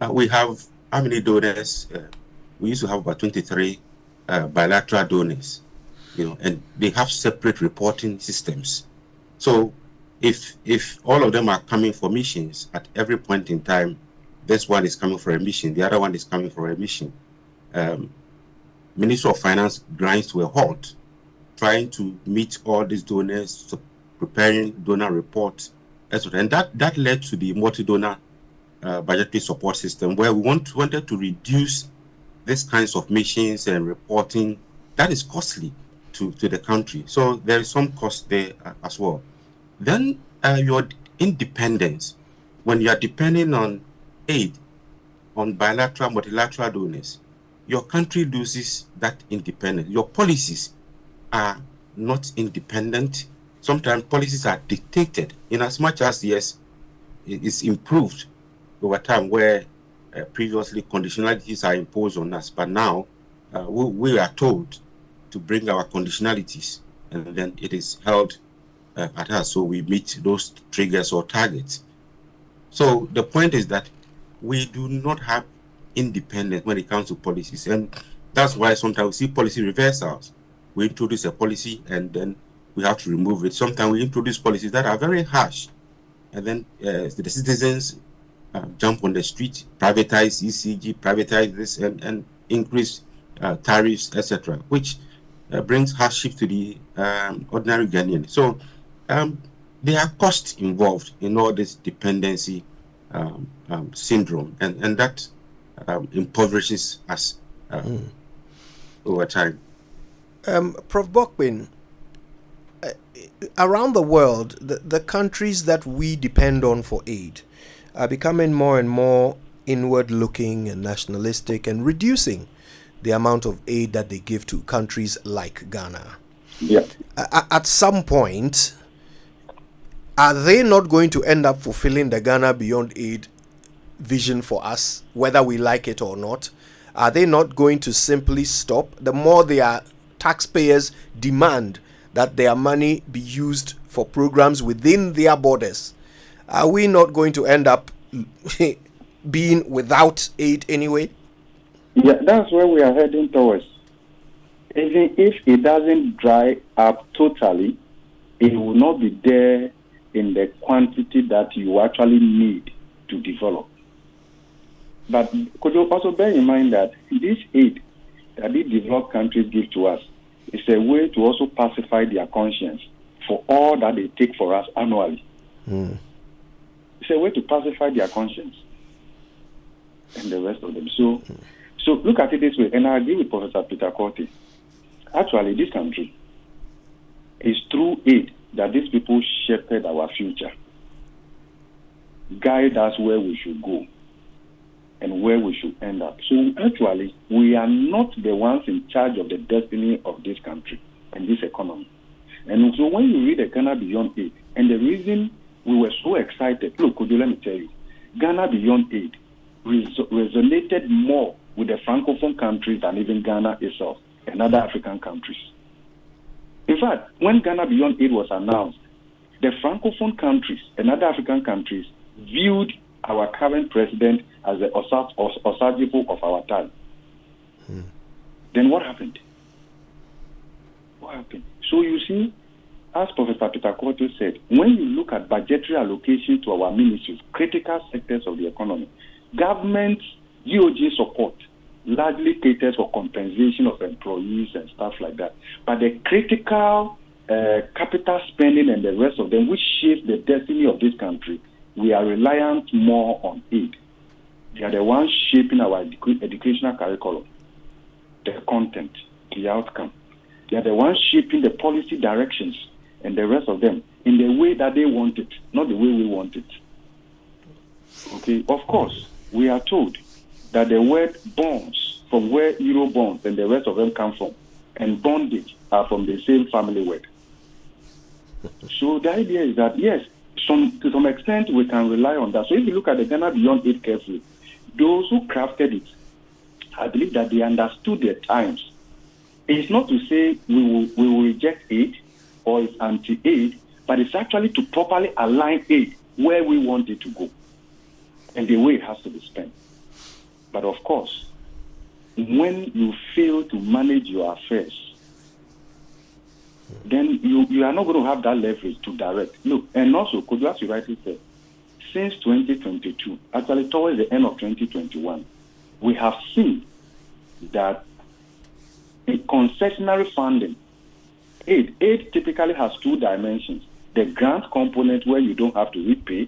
We have how many donors? We used to have about 23 bilateral donors, and they have separate reporting systems. So if all of them are coming for missions at every point in time, this one is coming for emission, the other one is coming for emission. Minister of Finance grinds to a halt, trying to meet all these donors, preparing donor reports, etc. And that led to the multi-donor budgetary support system, where we wanted to reduce these kinds of missions and reporting. That is costly to the country. So there is some cost there as well. Then your independence, when you are depending on aid, on bilateral, multilateral donors, your country loses that independence. Your policies are not independent. Sometimes policies are dictated, in as much as, yes, it is improved over time, where previously conditionalities are imposed on us, but now we are told to bring our conditionalities, and then it is held at us, so we meet those triggers or targets. So the point is that we do not have independence when it comes to policies, and that's why sometimes we see policy reversals. We introduce a policy and then we have to remove it. Sometimes we introduce policies that are very harsh, and then the citizens jump on the street, privatize ECG, privatize this, and increase tariffs, etc., which brings hardship to the ordinary Ghanaian. So there are costs involved in all this dependency syndrome, and that impoverishes us over time. Prof. Bokbin, around the world, the countries that we depend on for aid are becoming more and more inward-looking and nationalistic, and reducing the amount of aid that they give to countries like Ghana. Yeah. At some point, are they not going to end up fulfilling the Ghana Beyond Aid vision for us, whether we like it or not? Are they not going to simply stop? The more their taxpayers demand that their money be used for programs within their borders, are we not going to end up being without aid anyway? Yeah, that's where we are heading towards. Even if it doesn't dry up totally, it will not be there in the quantity that you actually need to develop. But could you also bear in mind that this aid that these developed countries give to us is a way to also pacify their conscience for all that they take for us annually. It's a way to pacify their conscience and the rest of them. So look at it this way, and I agree with Professor Peter Korte. Actually, this country is through aid that these people shepherd our future, guide us where we should go and where we should end up. So actually, we are not the ones in charge of the destiny of this country and this economy. And so when you read the Ghana Beyond Aid, and the reason we were so excited, look, could you let me tell you, Ghana Beyond Aid resonated more with the Francophone countries than even Ghana itself and other African countries. In fact, when Ghana Beyond Aid was announced, the Francophone countries and other African countries viewed our current president as the Osagyefo of our time. Then what happened? What happened? So you see, as Professor Peter Korte said, when you look at budgetary allocation to our ministries, critical sectors of the economy, government GOG support largely caters for compensation of employees and stuff like that. But the critical capital spending and the rest of them, which shapes the destiny of this country, we are reliant more on aid. They are the ones shaping our educational curriculum, the content, the outcome. They are the ones shaping the policy directions and the rest of them in the way that they want it, not the way we want it. Okay, of course, we are told that the word bonds, from where Euro bonds and the rest of them come from, and bondage are from the same family word. So the idea is that, yes, to some extent, we can rely on that. So if you look at the Ghana Beyond Aid carefully, those who crafted it, I believe that they understood their times. It's not to say we will reject aid or it's anti-aid, but it's actually to properly align aid where we want it to go and the way it has to be spent. But of course, when you fail to manage your affairs, then you are not going to have that leverage to direct. Look, and also, could you, as you rightly said, since 2022, actually towards the end of 2021, we have seen that in concessionary funding, aid typically has two dimensions: the grant component where you don't have to repay,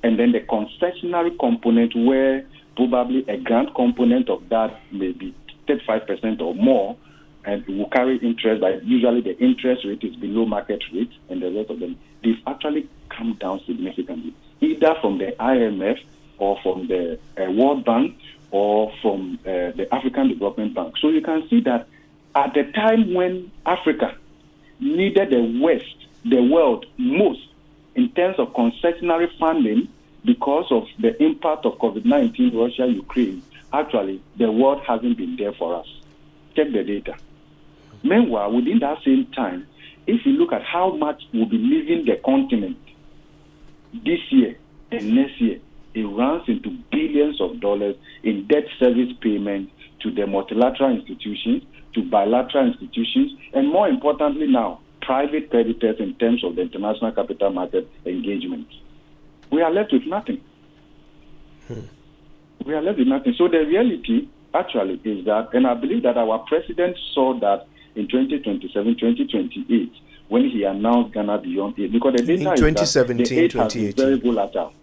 and then the concessionary component where probably a grant component of that may be 35% or more, and it will carry interest, but usually the interest rate is below market rate, and the rest of them, they've actually come down significantly, either from the IMF or from the World Bank or from the African Development Bank. So you can see that at the time when Africa needed the world most in terms of concessionary funding because of the impact of COVID-19, Russia, Ukraine, actually the world hasn't been there for us. Check the data. Meanwhile, within that same time, if you look at how much will be leaving the continent this year and next year, it runs into billions of dollars in debt service payments to the multilateral institutions, to bilateral institutions, and more importantly now, private creditors in terms of the international capital market engagement. We are left with nothing. We are left with nothing. So the reality actually is that, and I believe that our president saw that in 2027, 2028, when he announced Ghana Beyond Aid, because the data in 2017, is that the aid has been very volatile.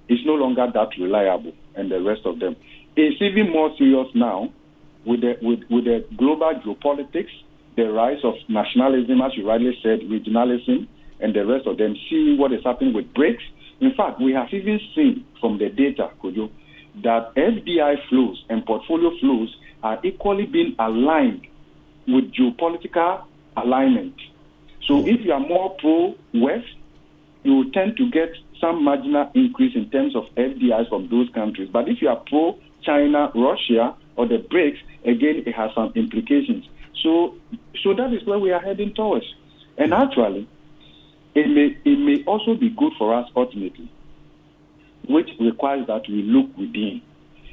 It's no longer that reliable, and the rest of them. It's even more serious now with the global geopolitics, the rise of nationalism, as you rightly said, regionalism, and the rest of them. See what is happening with BRICS. In fact, we have even seen from the data, Kojo, that FDI flows and portfolio flows are equally being aligned with geopolitical alignment. So if you are more pro-West, you will tend to get some marginal increase in terms of FDIs from those countries. But if you are pro-China, Russia, or the BRICS, again, it has some implications. So that is where we are heading towards. And actually, it may also be good for us ultimately, which requires that we look within.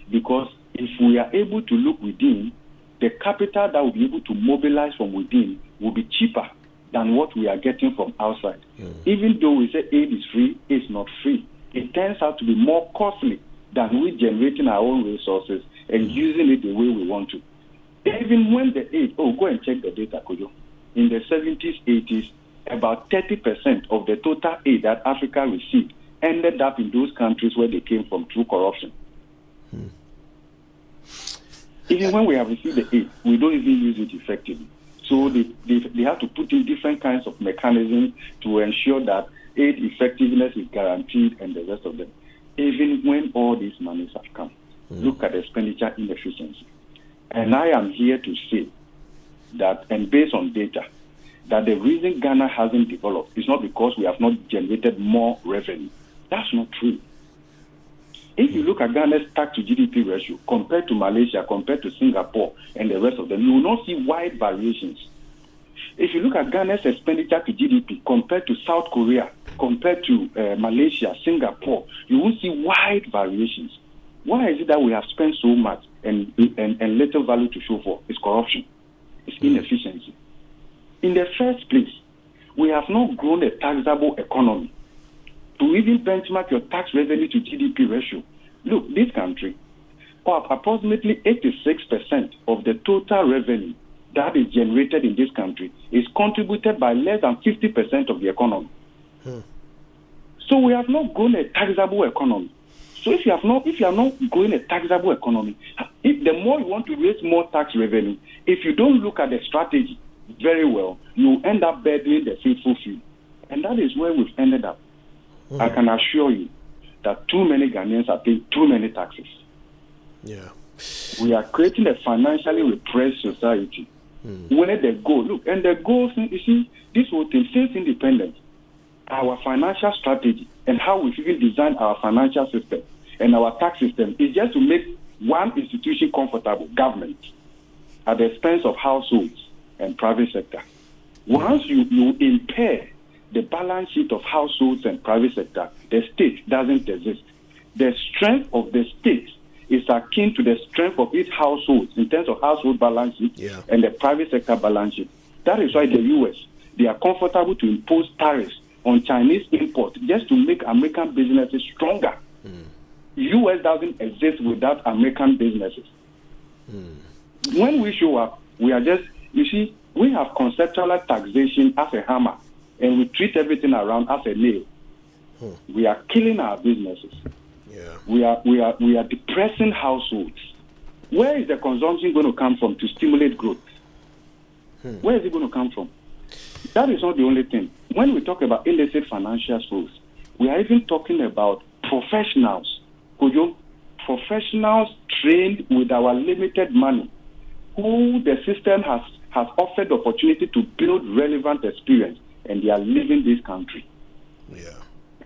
Because if we are able to look within, the capital that will be able to mobilize from within will be cheaper than what we are getting from outside. Even though we say aid is free, it's not free. It turns out to be more costly than we generating our own resources and using it the way we want to. Even when the aid, go and check the data, Kojo. In the 70s, 80s, about 30% of the total aid that Africa received ended up in those countries where they came from through corruption. Even when we have received the aid, we don't even use it effectively. So they have to put in different kinds of mechanisms to ensure that aid effectiveness is guaranteed and the rest of them. Even when all these monies have come, look at the expenditure inefficiency. And I am here to say that, and based on data, that the reason Ghana hasn't developed is not because we have not generated more revenue. That's not true. If you look at Ghana's tax to GDP ratio compared to Malaysia, compared to Singapore, and the rest of them, you will not see wide variations. If you look at Ghana's expenditure to GDP compared to South Korea, compared to Malaysia, Singapore, you will see wide variations. Why is it that we have spent so much and little value to show for? It's corruption. It's inefficiency. In the first place, we have not grown a taxable economy. To even benchmark your tax revenue to GDP ratio, look, this country, approximately 86% of the total revenue that is generated in this country is contributed by less than 50% of the economy. So we have not grown a taxable economy. So if you are not growing a taxable economy, if the more you want to raise more tax revenue, if you don't look at the strategy very well, you end up burdening the faithful few. And that is where we've ended up. I can assure you that too many Ghanaians are paying too many taxes. We are creating a financially repressed society where the goal, look, and the goal, you see, this whole thing, since independence, our financial strategy and how we even design our financial system and our tax system is just to make one institution comfortable, government, at the expense of households and private sector. Once you impair the balance sheet of households and private sector, the state doesn't exist. The strength of the state is akin to the strength of its households in terms of household balance sheet and the private sector balance sheet. That is why the U.S., they are comfortable to impose tariffs on Chinese import just to make American businesses stronger. U.S. doesn't exist without American businesses. When we show up, we are just, you see, we have conceptual taxation as a hammer, and we treat everything around as a nail. We are killing our businesses. We are depressing households. Where is the consumption going to come from to stimulate growth? Where is it going to come from? That is not the only thing. When we talk about illicit financial flows, we are even talking about professionals. Professionals trained with our limited money, who the system has offered the opportunity to build relevant experience, and they are leaving this country.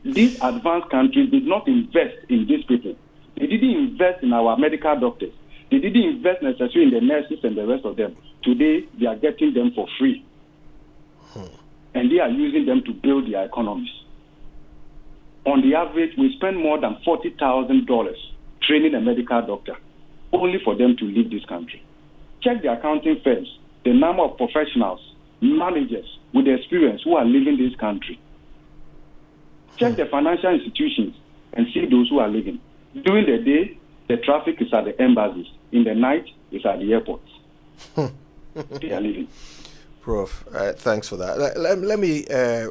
These advanced countries did not invest in these people. They didn't invest in our medical doctors. They didn't invest necessarily in the nurses and the rest of them. Today, they are getting them for free. And they are using them to build their economies. On the average, we spend more than $40,000 training a medical doctor, only for them to leave this country. Check the accounting firms, the number of professionals, managers with experience who are leaving this country. Check the financial institutions and see those who are leaving. During the day, the traffic is at the embassies. In the night, it's at the airports. They are leaving. Prof, thanks for that. Let me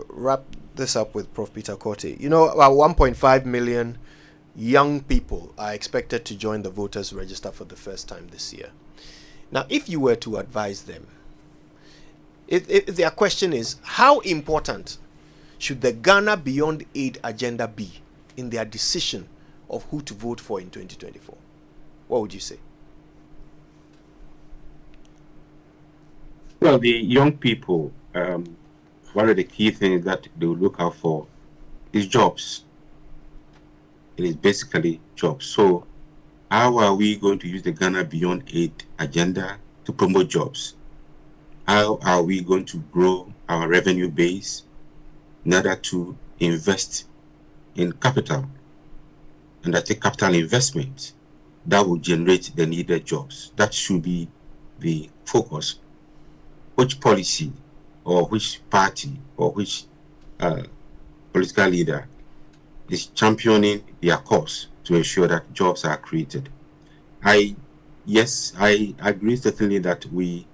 wrap this up with Prof. Peter Korte. You know, about 1.5 million young people are expected to join the voters register for the first time this year. Now, if you were to advise them, if their question is, how important should the Ghana Beyond Aid agenda be in their decision of who to vote for in 2024? What would you say? Well, the young people, one of the key things that they will look out for is jobs. It is basically jobs. So how are we going to use the Ghana Beyond Aid agenda to promote jobs? How are we going to grow our revenue base in order to invest in capital and take capital investment that will generate the needed jobs? That should be the focus. Which policy or which party or which political leader is championing their cause to ensure that jobs are created? I agree certainly that we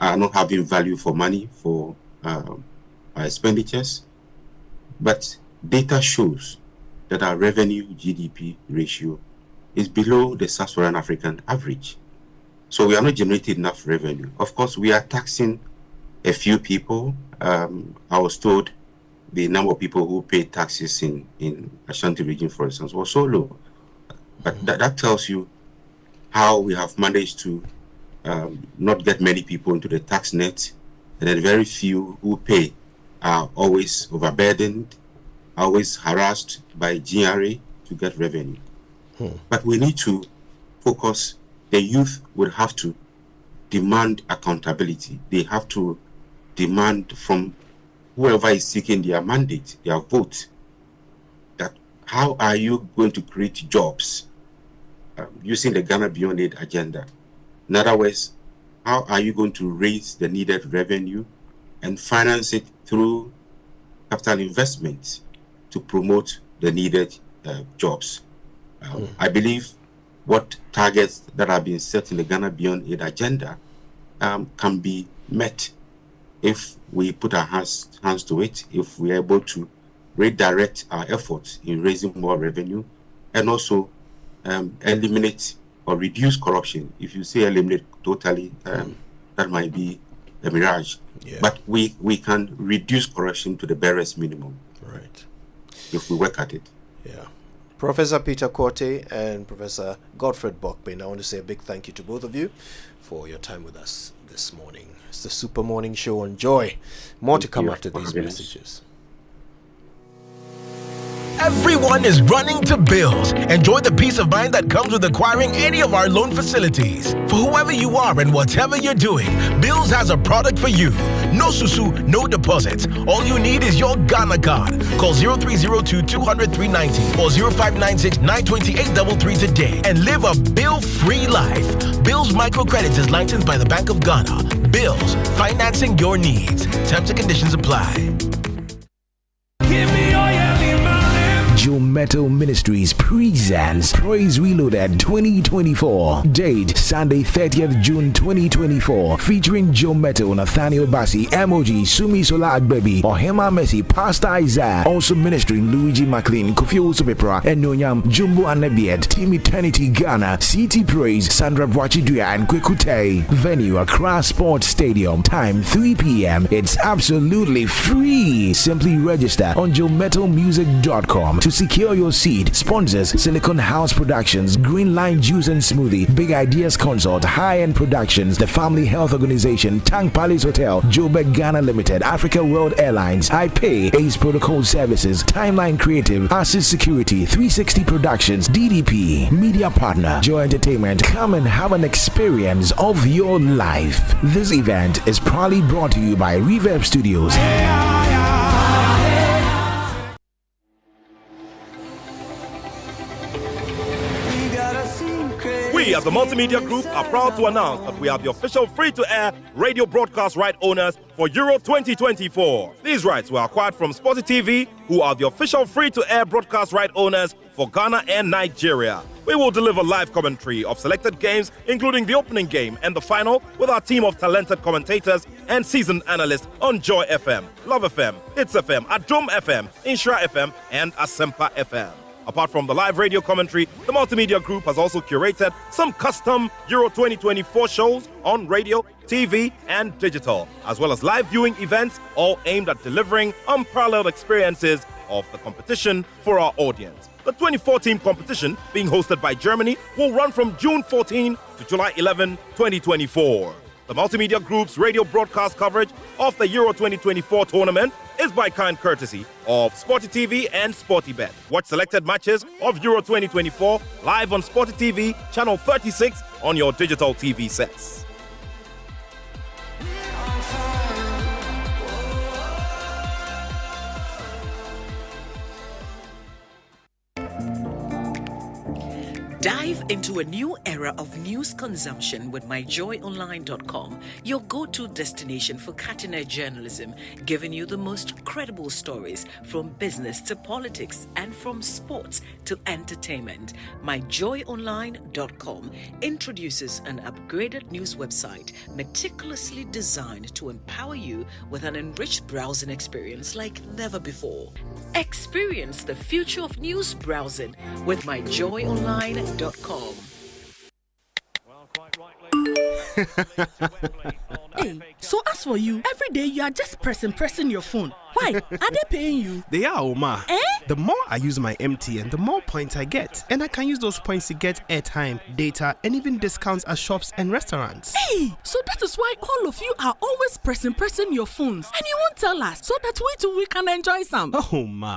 are not having value for money for our expenditures, but data shows that our revenue GDP ratio is below the sub-Saharan African average. So we are not generating enough revenue. Of course, we are taxing a few people. I was told the number of people who pay taxes in Ashanti region, for instance, was so low. But that tells you how we have managed to not get many people into the tax net, and then very few who pay are always overburdened, always harassed by GRA to get revenue. But we need to focus. The youth would have to demand accountability. They have to demand from whoever is seeking their mandate, their vote, that how are you going to create jobs using the Ghana Beyond Aid agenda? In other words, how are you going to raise the needed revenue and finance it through capital investments to promote the needed jobs? I believe what targets that have been set in the Ghana Beyond Aid agenda can be met if we put our hands to it, if we are able to redirect our efforts in raising more revenue and also eliminate or reduce corruption. If you say eliminate totally, that might be a mirage. But we can reduce corruption to the barest minimum. Right. If we work at it. Yeah. Professor Peter Korte and Professor Godfred Bokpin, I want to say a big thank you to both of you for your time with us this morning. It's the Super Morning Show on Joy. More to come after these messages. Everyone is running to Bills. Enjoy the peace of mind that comes with acquiring any of our loan facilities. For whoever you are and whatever you're doing, Bills has a product for you. No susu, no deposits. All you need is your Ghana card. Call 0302-200-390 or 0596-928-33 today and live a bill-free life. Bills Microcredit is licensed by the Bank of Ghana. Bills, financing your needs. Terms and conditions apply. Give me all your Joe Metal Ministries presents Praise Reloaded 2024. Date Sunday 30th June 2024. Featuring Joe Metal, Nathaniel Bassi, MOG, Sumi Sola Agbebi, Ohema Messi, Pastor Isaiah. Also ministering Luigi McLean, Kofi Osopepra, Enonyam, Jumbo Anebiet, Team Eternity Ghana, CT Praise, Sandra Bwachidua, and Kwekute. Venue Accra Sports Stadium. Time 3 p.m. It's absolutely free. Simply register on joemetalmusic.com to secure your seat. Sponsors Silicon House Productions, Green Line Juice and Smoothie, Big Ideas Consult, High End Productions, The Family Health Organization, Tank Palace Hotel, Joburg Ghana Limited, Africa World Airlines, iPay, Ace Protocol Services, Timeline Creative, Access Security, 360 Productions, DDP, Media Partner, Joy Entertainment. Come and have an experience of your life. This event is proudly brought to you by Reverb Studios. We at the Multimedia Group are proud to announce that we are the official free-to-air radio broadcast right owners for Euro 2024. These rights were acquired from Sporty TV, who are the official free-to-air broadcast right owners for Ghana and Nigeria. We will deliver live commentary of selected games, including the opening game and the final, with our team of talented commentators and seasoned analysts on Joy FM, Love FM, Hits FM, Adom FM, Insura FM, and Asempa FM. Apart from the live radio commentary, the Multimedia Group has also curated some custom Euro 2024 shows on radio, TV, and digital, as well as live viewing events, all aimed at delivering unparalleled experiences of the competition for our audience. The 2014 competition, being hosted by Germany, will run from June 14 to July 11, 2024. The Multimedia Group's radio broadcast coverage of the Euro 2024 tournament is by kind courtesy of Sporty TV and SportyBet. Watch selected matches of Euro 2024 live on Sporty TV, channel 36 on your digital TV sets. Dive into a new era of news consumption with myjoyonline.com, your go-to destination for cutting-edge journalism, giving you the most credible stories from business to politics and from sports to entertainment. Myjoyonline.com introduces an upgraded news website meticulously designed to empower you with an enriched browsing experience like never before. Experience the future of news browsing with myjoyonline.com. Hey, so as for you, every day you are just pressing your phone. Why? Are they paying you? They are, Oma. The more I use my MTN, the more points I get. And I can use those points to get airtime, data, and even discounts at shops and restaurants. Hey, so that is why all of you are always pressing your phones. And you won't tell us, so that we too we can enjoy some. Oh, ma.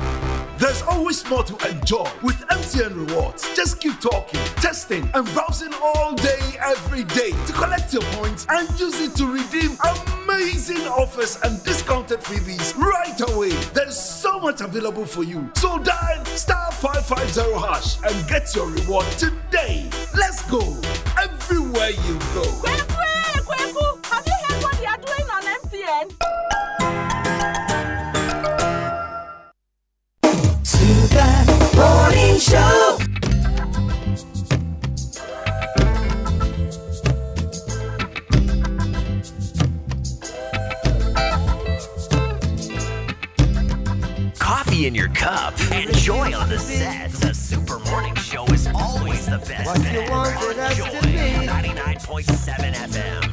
There's always more to enjoy with MTN Rewards. Just keep talking, testing, and browsing all day, every day to collect your points and use it to redeem amazing offers and discounted freebies right away. There's so much available for you. So dial *550# and get your reward today. Let's go everywhere you go. Kweku, have you heard what they are doing on MTN? Super Morning Show. Coffee in your cup and joy on the set. The Super Morning Show is always the best. What you wanted us to be. 99.7 FM.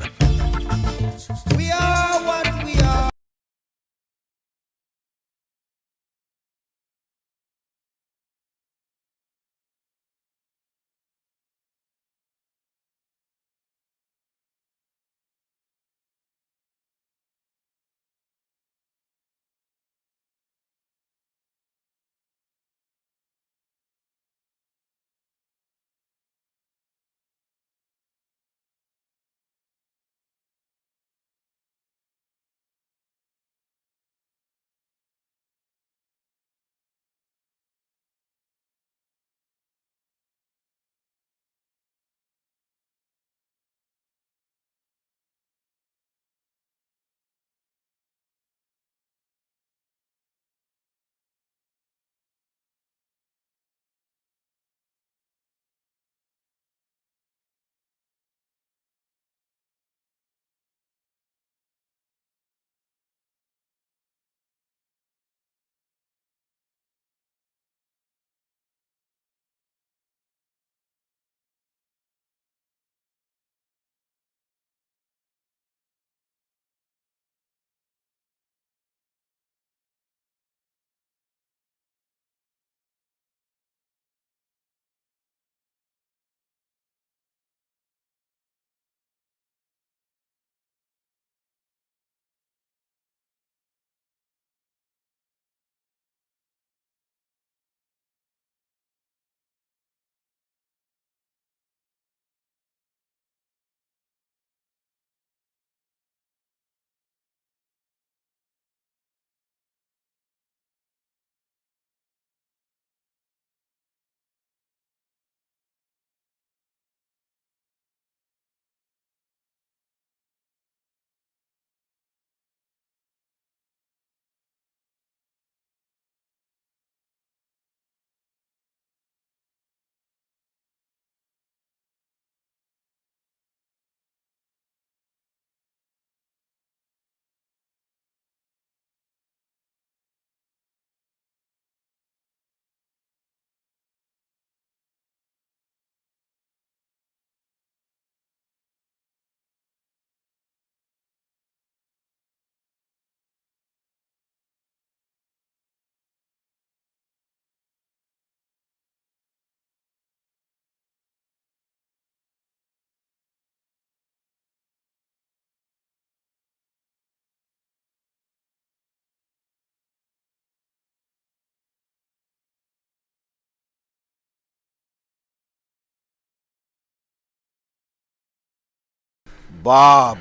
Bob.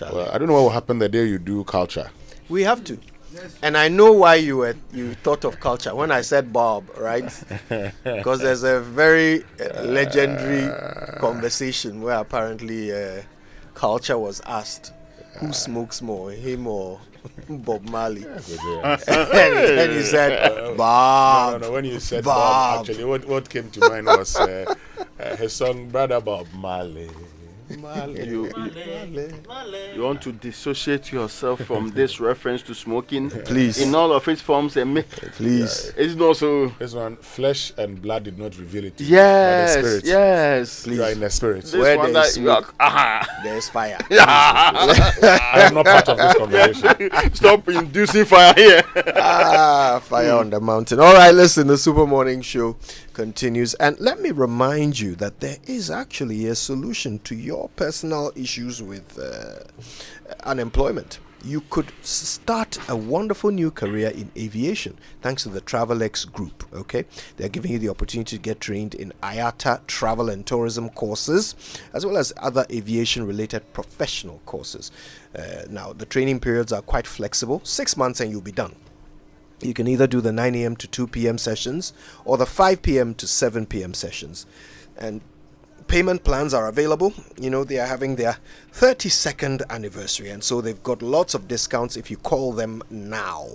Well, I don't know what will happen the day you do culture. We have to. And I know why you thought of culture when I said Bob, right? Because there's a very legendary conversation where apparently culture was asked, who smokes more, him or Bob Marley? And he said, Bob. No. When you said Bob, actually, what came to mind was his song, Brother Bob Marley. You want to dissociate yourself from this reference to smoking? Please. In all of its forms, please. It's not so. This one, flesh and blood did not reveal it to you. Yes, But the spirit. yes. You are in the spirit. This Where one that you are, there's fire. I am not part of this conversation. Stop inducing fire here. Fire on the mountain. All right, listen, the Super Morning Show continues. And let me remind you that there is actually a solution to your personal issues with unemployment. You could start a wonderful new career in aviation thanks to the TravelX Group. Okay, they're giving you the opportunity to get trained in IATA travel and tourism courses, as well as other aviation-related professional courses. Now, the training periods are quite flexible, 6 months, and you'll be done. You can either do the 9 a.m. to 2 p.m. sessions or the 5 p.m. to 7 p.m. sessions. And payment plans are available. You know, they are having their 32nd anniversary, and so they've got lots of discounts if you call them now.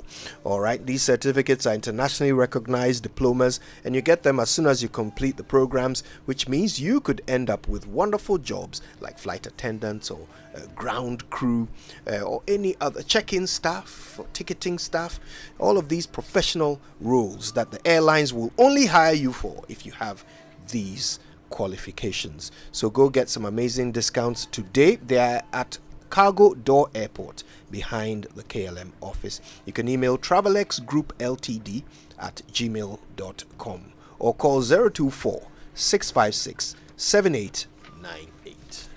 All right, these certificates are internationally recognized diplomas, and you get them as soon as you complete the programs, which means you could end up with wonderful jobs like flight attendants or ground crew or any other check-in staff or ticketing staff. All of these professional roles that the airlines will only hire you for if you have these qualifications. So go get some amazing discounts today. They are at Cargo Door Airport behind the KLM office. You can email travellxgroupltd@gmail.com or call 024-656-7898.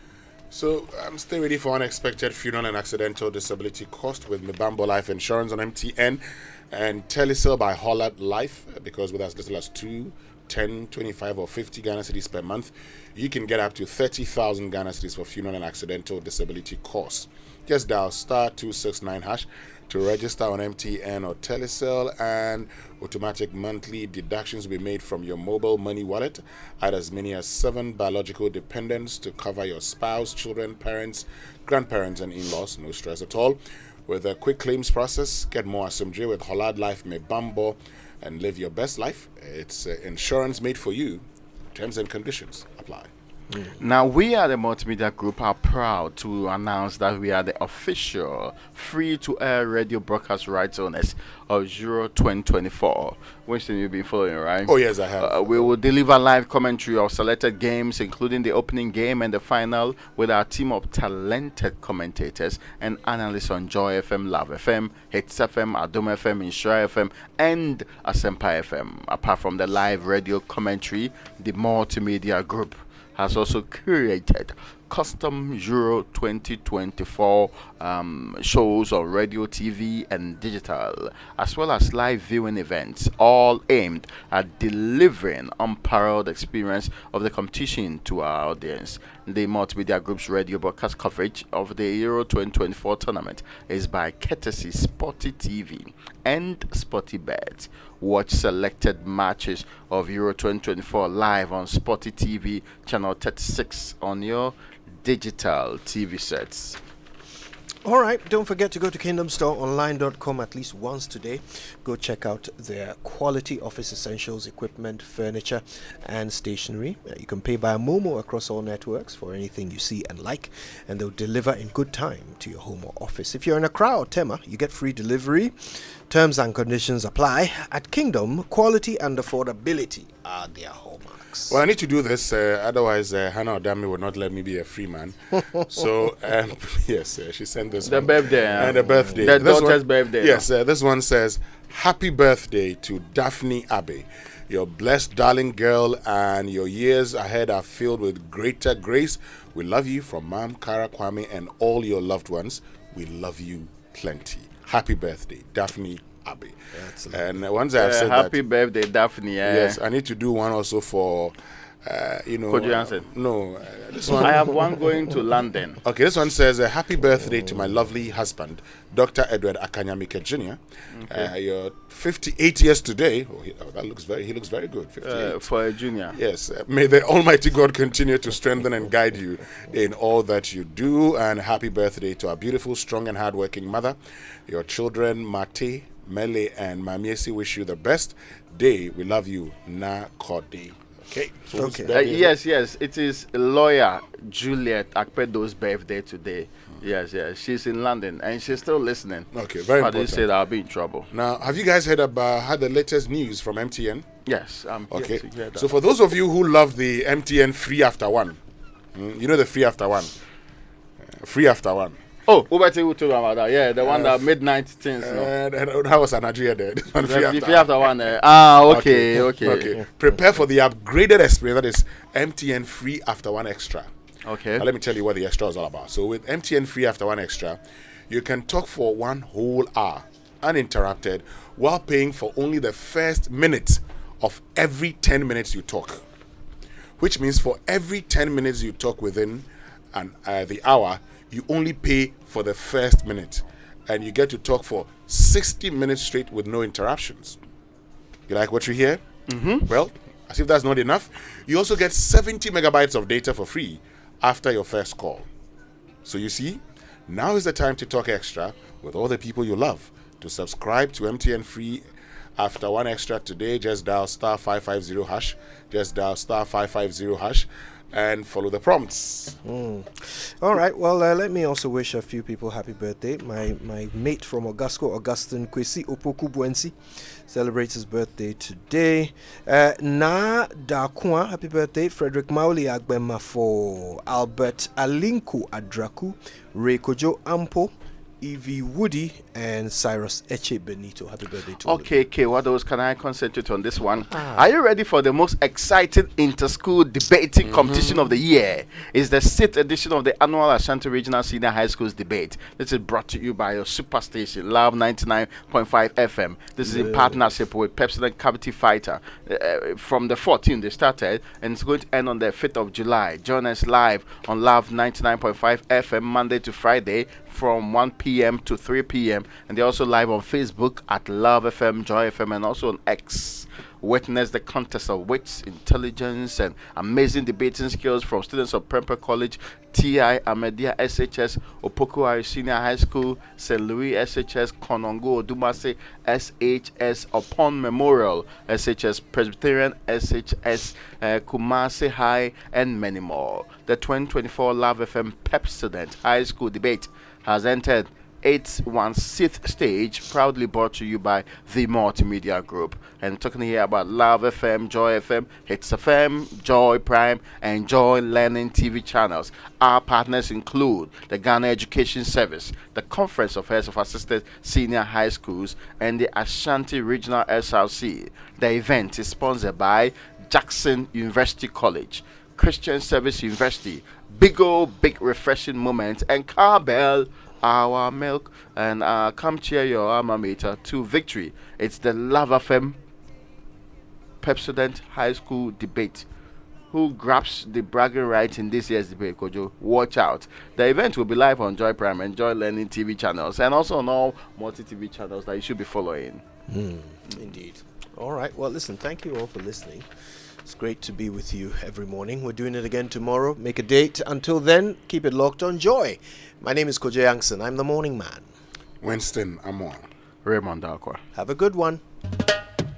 So stay ready for unexpected funeral and accidental disability cost with Mibambo Life Insurance on MTN and Telecel by Hollard Life, because with as little as 2, 10, 25 or 50 Ghana cedis per month, you can get up to 30,000 Ghana cedis for funeral and accidental disability costs. Just dial *269# to register on MTN or Telecel, and automatic monthly deductions will be made from your mobile money wallet. Add as many as 7 biological dependents to cover your spouse, children, parents, grandparents and in-laws. No stress at all. With a quick claims process, get more Asomdwe with Hollard Life Mibambo and live your best life. It's insurance made for you. Terms and conditions apply. Now, we at the Multimedia Group are proud to announce that we are the official free-to-air radio broadcast rights owners of Euro 2024. Winston, you've been following, right? Oh, yes, I have. We will deliver live commentary of selected games, including the opening game and the final, with our team of talented commentators and analysts on Joy FM, Love FM, Hits FM, Adom FM, Insure FM, and Asempa FM. Apart from the live radio commentary, the Multimedia Group has also created custom Euro 2024 shows on radio, TV, and digital, as well as live viewing events, all aimed at delivering unparalleled experience of the competition to our audience. The Multimedia Group's radio broadcast coverage of the Euro 2024 tournament is by courtesy Sporty TV and Sporty Bet. Watch selected matches of Euro 2024 live on Sporty TV channel 36 on your digital TV sets. All right, don't forget to go to kingdomstoreonline.com at least once today. Go check out their quality office essentials, equipment, furniture, and stationery. You can pay via Momo across all networks for anything you see and like, and they'll deliver in good time to your home or office. If you're in Accra or Tema, you get free delivery. Terms and conditions apply. At Kingdom, quality and affordability are their hallmarks. Well, I need to do this, otherwise Hannah Odami would not let me be a free man. So, yes, she sent this the one. Birthday. And the birthday. The This daughter's one, birthday. Yes, this one says, Happy birthday to Daphne Abbey. Your blessed darling girl, and your years ahead are filled with greater grace. We love you from Mom, Kara, Kwame, and all your loved ones. We love you plenty. Happy birthday, Daphne Abbey. And once I've said happy that, birthday, Daphne. yes, I need to do one also for Could you answer? No. This one. I have one going to London. Okay, this one says, happy birthday to my lovely husband, Dr. Edward Akanyamike Jr. Okay. You're 58 years today. He looks very good. 58. For a junior. Yes. May the Almighty God continue to strengthen and guide you in all that you do. And happy birthday to our beautiful, strong, and hardworking mother. Your children, Mate, Mele, and Mamiesi, wish you the best day. We love you. Na Kodi. Okay. So yes. It is lawyer Juliet Akpedo's birthday today. Yes. She's in London and she's still listening. Okay, very important. They said I'll be in trouble. Now, have you guys had the latest news from MTN? Yes, I'm here okay. to hear that. So for those of you who love the MTN free after one, you know the free after one. Free after one. Oh, Ubati will talk about that. Yeah, the one that midnight things. That was an Nigeria there. This one free after one. Okay. Prepare for the upgraded experience. That is MTN free after one extra. Okay. Now let me tell you what the extra is all about. So with MTN free after one extra, you can talk for 1 whole hour uninterrupted while paying for only the first minute of every 10 minutes you talk. Which means for every 10 minutes you talk within the hour, you only pay for the first minute, and you get to talk for 60 minutes straight with no interruptions. You like what you hear? Mm-hmm. Well, as if that's not enough, you also get 70 megabytes of data for free after your first call. So you see, now is the time to talk extra with all the people you love. To subscribe to MTN free after one extra today, just dial *550#. Just dial *550#. And follow the prompts. All right. Well, let me also wish a few people happy birthday. My mate from Augusco, Augustin Kwesi Opoku Buensi, celebrates his birthday today. Na Dakwa, happy birthday. Frederick Mauli Agbema for Albert Alinko Adraku, Ray Kojo Ampo, Evie Woody, and Cyrus Eche Benito. Happy birthday to all. Okay, what else can I concentrate on this one? Are you ready for the most exciting inter-school debating competition of the year? It's the 6th edition of the annual Ashanti Regional Senior High Schools debate. This is brought to you by your superstation, Love 99.5 FM. This is in partnership with Pepsi and Cavity Fighter. From the 14th they started, and it's going to end on the 5th of July. Join us live on Love 99.5 FM Monday to Friday from 1 p.m. to 3 p.m. And they're also live on Facebook at Love FM, Joy FM, and also on X. Witness the contest of wits, intelligence, and amazing debating skills from students of Prempeh College, TI, Ahmadiyya SHS, Opoku Senior High School, St. Louis SHS, Konongo Odumase SHS, Upon Memorial SHS, Presbyterian SHS, Kumasi High, and many more. The 2024 Love FM Pep Student High School debate has entered its 1/6th stage, proudly brought to you by the Multimedia Group. And talking here about Love FM, Joy FM, Hits FM, Joy Prime, and Joy Learning TV channels. Our partners include the Ghana Education Service, the Conference of Heads of Assisted Senior High Schools, and the Ashanti Regional SRC. The event is sponsored by Jackson University College, Christian Service University, Big Refreshing Moment, and Carbell Our Milk, and come cheer your alma mater to victory. It's the Love FM Pep Student High School debate. Who grabs the bragging rights in this year's debate, Kojo? Watch out. The event will be live on Joy Prime and Joy Learning TV channels, and also on all multi-TV channels that you should be following. Indeed. All right. Well, listen, thank you all for listening. It's great to be with you every morning. We're doing it again tomorrow. Make a date. Until then, keep it locked on Joy. My name is Kojo Yankson. I'm the morning man. Winston Amon. Raymond Dakwa. Have a good one.